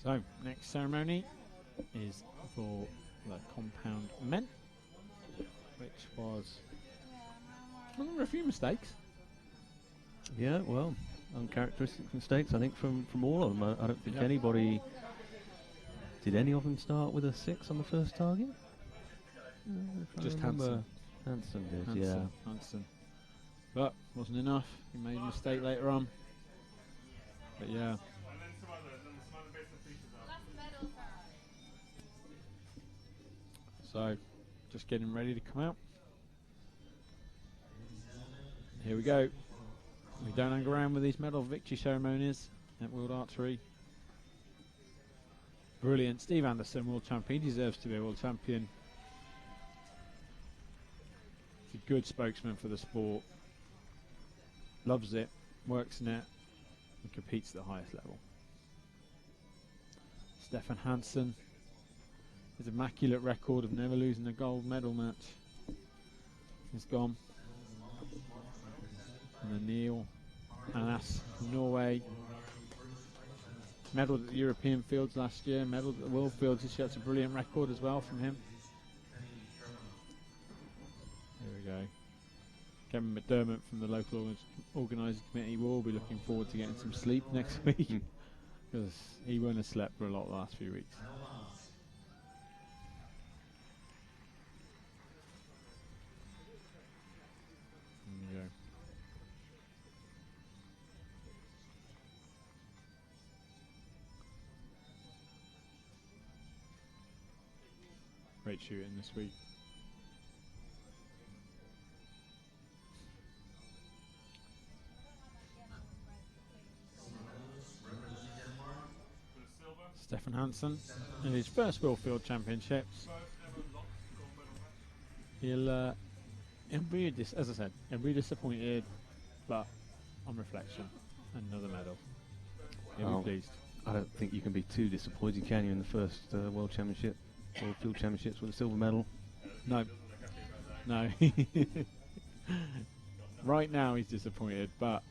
So, next ceremony is for the compound men, which was a few mistakes. Yeah, well, uncharacteristic mistakes, I think, from all of them. I don't think anybody... Did any of them start with a 6 on the first target? Just Hansen. Hansen did, Hansen. But wasn't enough. He made a mistake later on. But yeah. So, just getting ready to come out. Here we go. We don't hang around with these medal victory ceremonies at World Archery. Brilliant. Steve Anderson, world champion. He deserves to be a world champion. He's a good spokesman for the sport. Loves it, works in it, and competes at the highest level. Stefan Hansen. His immaculate record of never losing a gold medal match is gone. And then Neil Anas from Norway. Medalled at the European Fields last year, medalled at the World Fields this year. That's a brilliant record as well from him. There we go. Kevin McDermott from the local organising committee will be looking forward to getting some sleep next week, because he won't have slept for a lot the last few weeks. There we go. Great shooting this week. Stefan Hansen in his first World Field Championships. He'll be as I said, he'll be disappointed, but on reflection, another medal. He'll be pleased. I don't think you can be too disappointed, can you, in the first World Championship, World Field Championships with a silver medal? No. No. Right now he's disappointed, but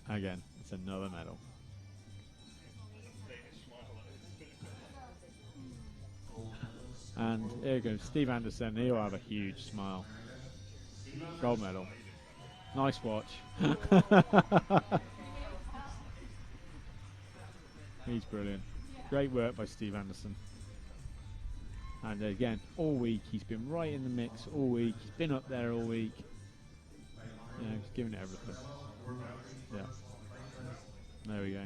again, it's another medal. And here goes Steve Anderson. He'll have a huge smile. Gold medal. Nice watch. He's brilliant. Great work by Steve Anderson. And again, all week he's been right in the mix all week. He's been up there all week. You know, he's giving it everything. Yeah. There we go.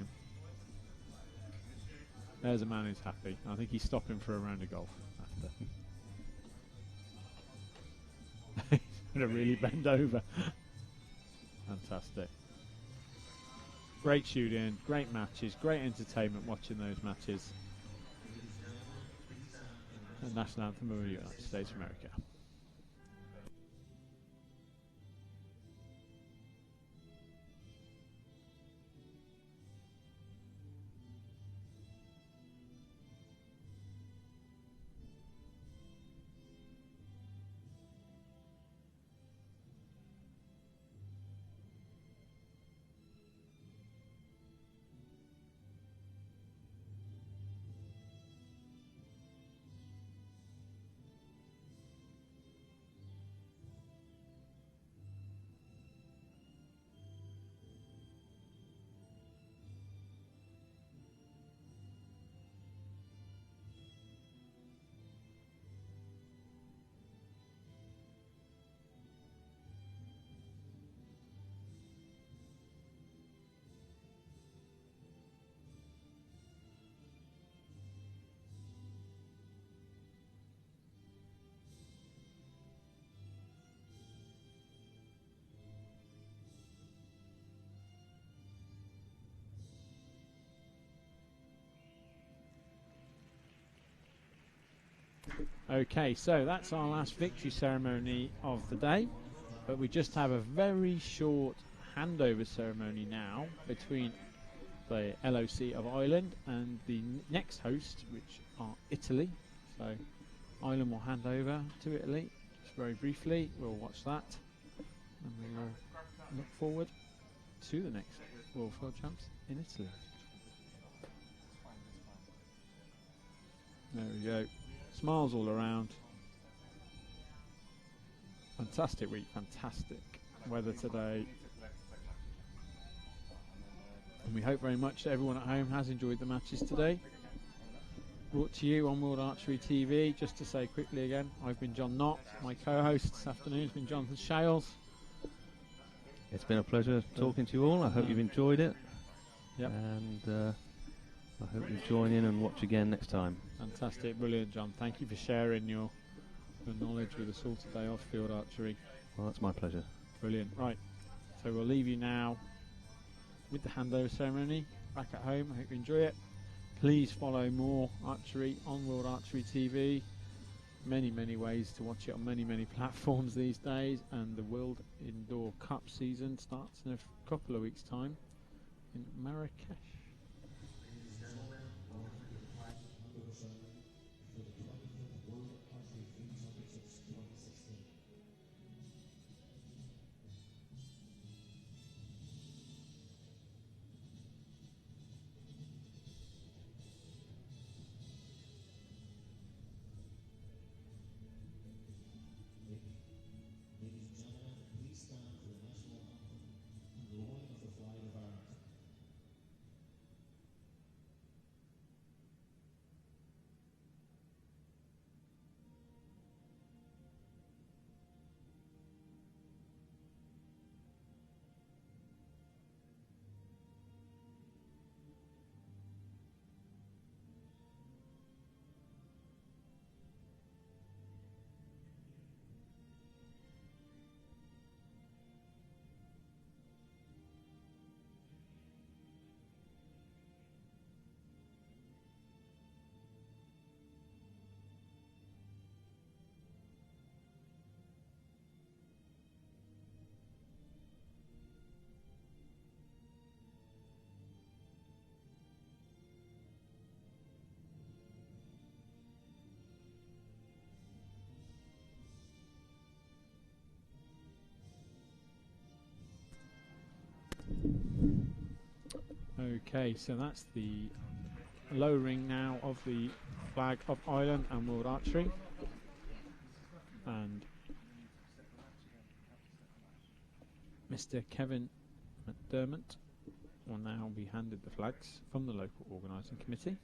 There's a man who's happy. I think he's stopping for a round of golf after. He's going to really bend over. Fantastic. Great shooting, great matches, great entertainment watching those matches. The national anthem of the United States of America. Okay, so that's our last victory ceremony of the day, but we just have a very short handover ceremony now between the LOC of Ireland and the next host, which are Italy. So Ireland will hand over to Italy just very briefly. We'll watch that and we'll look forward to the next World Field Champs in Italy. There we go. Smiles all around. Fantastic week, fantastic weather today. And we hope very much that everyone at home has enjoyed the matches today. Brought to you on World Archery TV. Just to say quickly again, I've been John Knott. My co-host this afternoon has been Jonathan Shales. It's been a pleasure talking to you all. I hope you've enjoyed it. Yep. And I hope you join in and watch again next time. Fantastic, brilliant, John. Thank you for sharing your knowledge with us all today of field archery. Well, that's my pleasure. Brilliant. Right, so we'll leave you now with the handover ceremony back at home. I hope you enjoy it. Please follow more archery on World Archery TV. Many, many ways to watch it on many, many platforms these days. And the World Indoor Cup season starts in a couple of weeks' time in Marrakesh. For the 25th World Archery Field Championships 2016. Ladies and gentlemen, please stand for the national anthem and lowering of the flag of Ireland. Okay, so that's the lowering now of the flag of Ireland and World Archery. And Mr. Kevin McDermott will now be handed the flags from the local organising committee.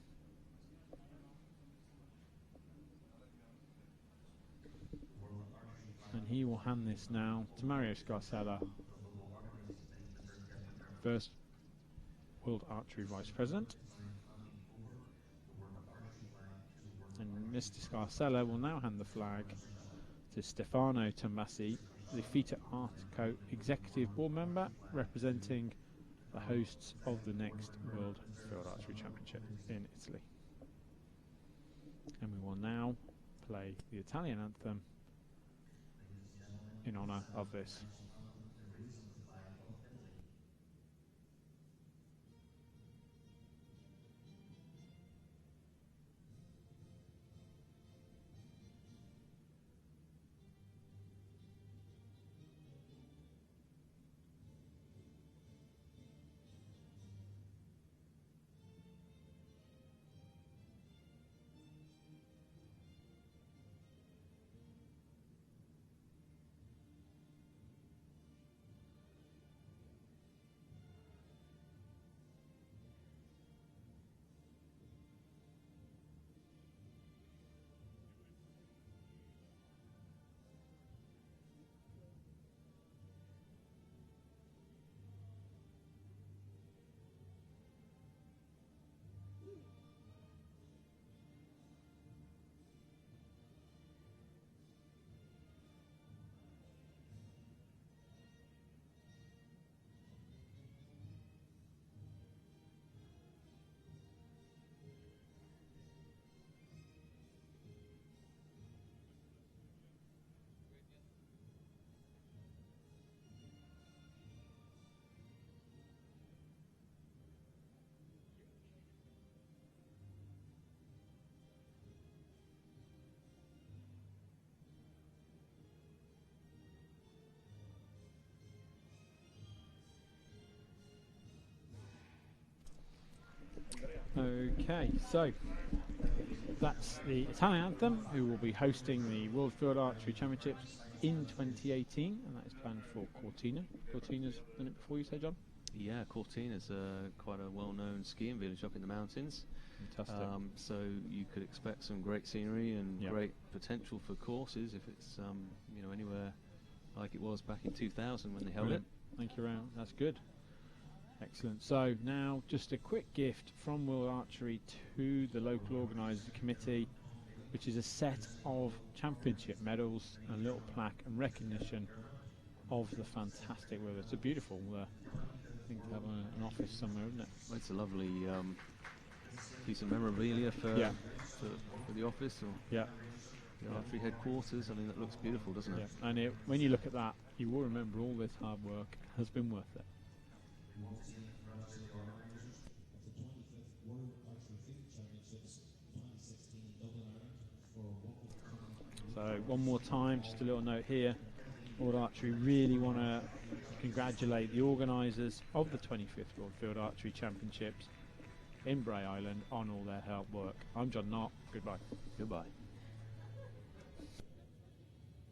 And he will hand this now to Mario Scarcella, first World Archery Vice President. And Mr. Scarcella will now hand the flag to Stefano Tombasi, the Fita Artico Executive Board Member, representing the hosts of the next World Field Archery Championship in Italy. And we will now play the Italian anthem in honour of this. Okay, so that's the Italian anthem, who will be hosting the World Field Archery Championships in 2018, and that is planned for Cortina. Cortina's done it before, you say, John? Yeah, Cortina's quite a well-known skiing village up in the mountains. Fantastic. So you could expect some great scenery and great potential for courses if it's you know, anywhere like it was back in 2000 when they held it. Thank you, Ryan. That's good. Excellent. So now just a quick gift from World Archery to the local organising committee, which is a set of championship medals and a little plaque and recognition of the fantastic weather. It's a beautiful thing to have an office somewhere, isn't it? Well, it's a lovely piece of memorabilia for the office or the archery headquarters. I mean, that looks beautiful, doesn't it? Yeah. And when you look at that, you will remember all this hard work has been worth it. Of the 25th World Archery Field Championships 2016 in Dublin, Ireland. So one more time, just a little note here. World Archery really want to congratulate the organisers of the 25th World Field Archery Championships in Bray Island on all their hard work. I'm John Knott. Goodbye. Goodbye.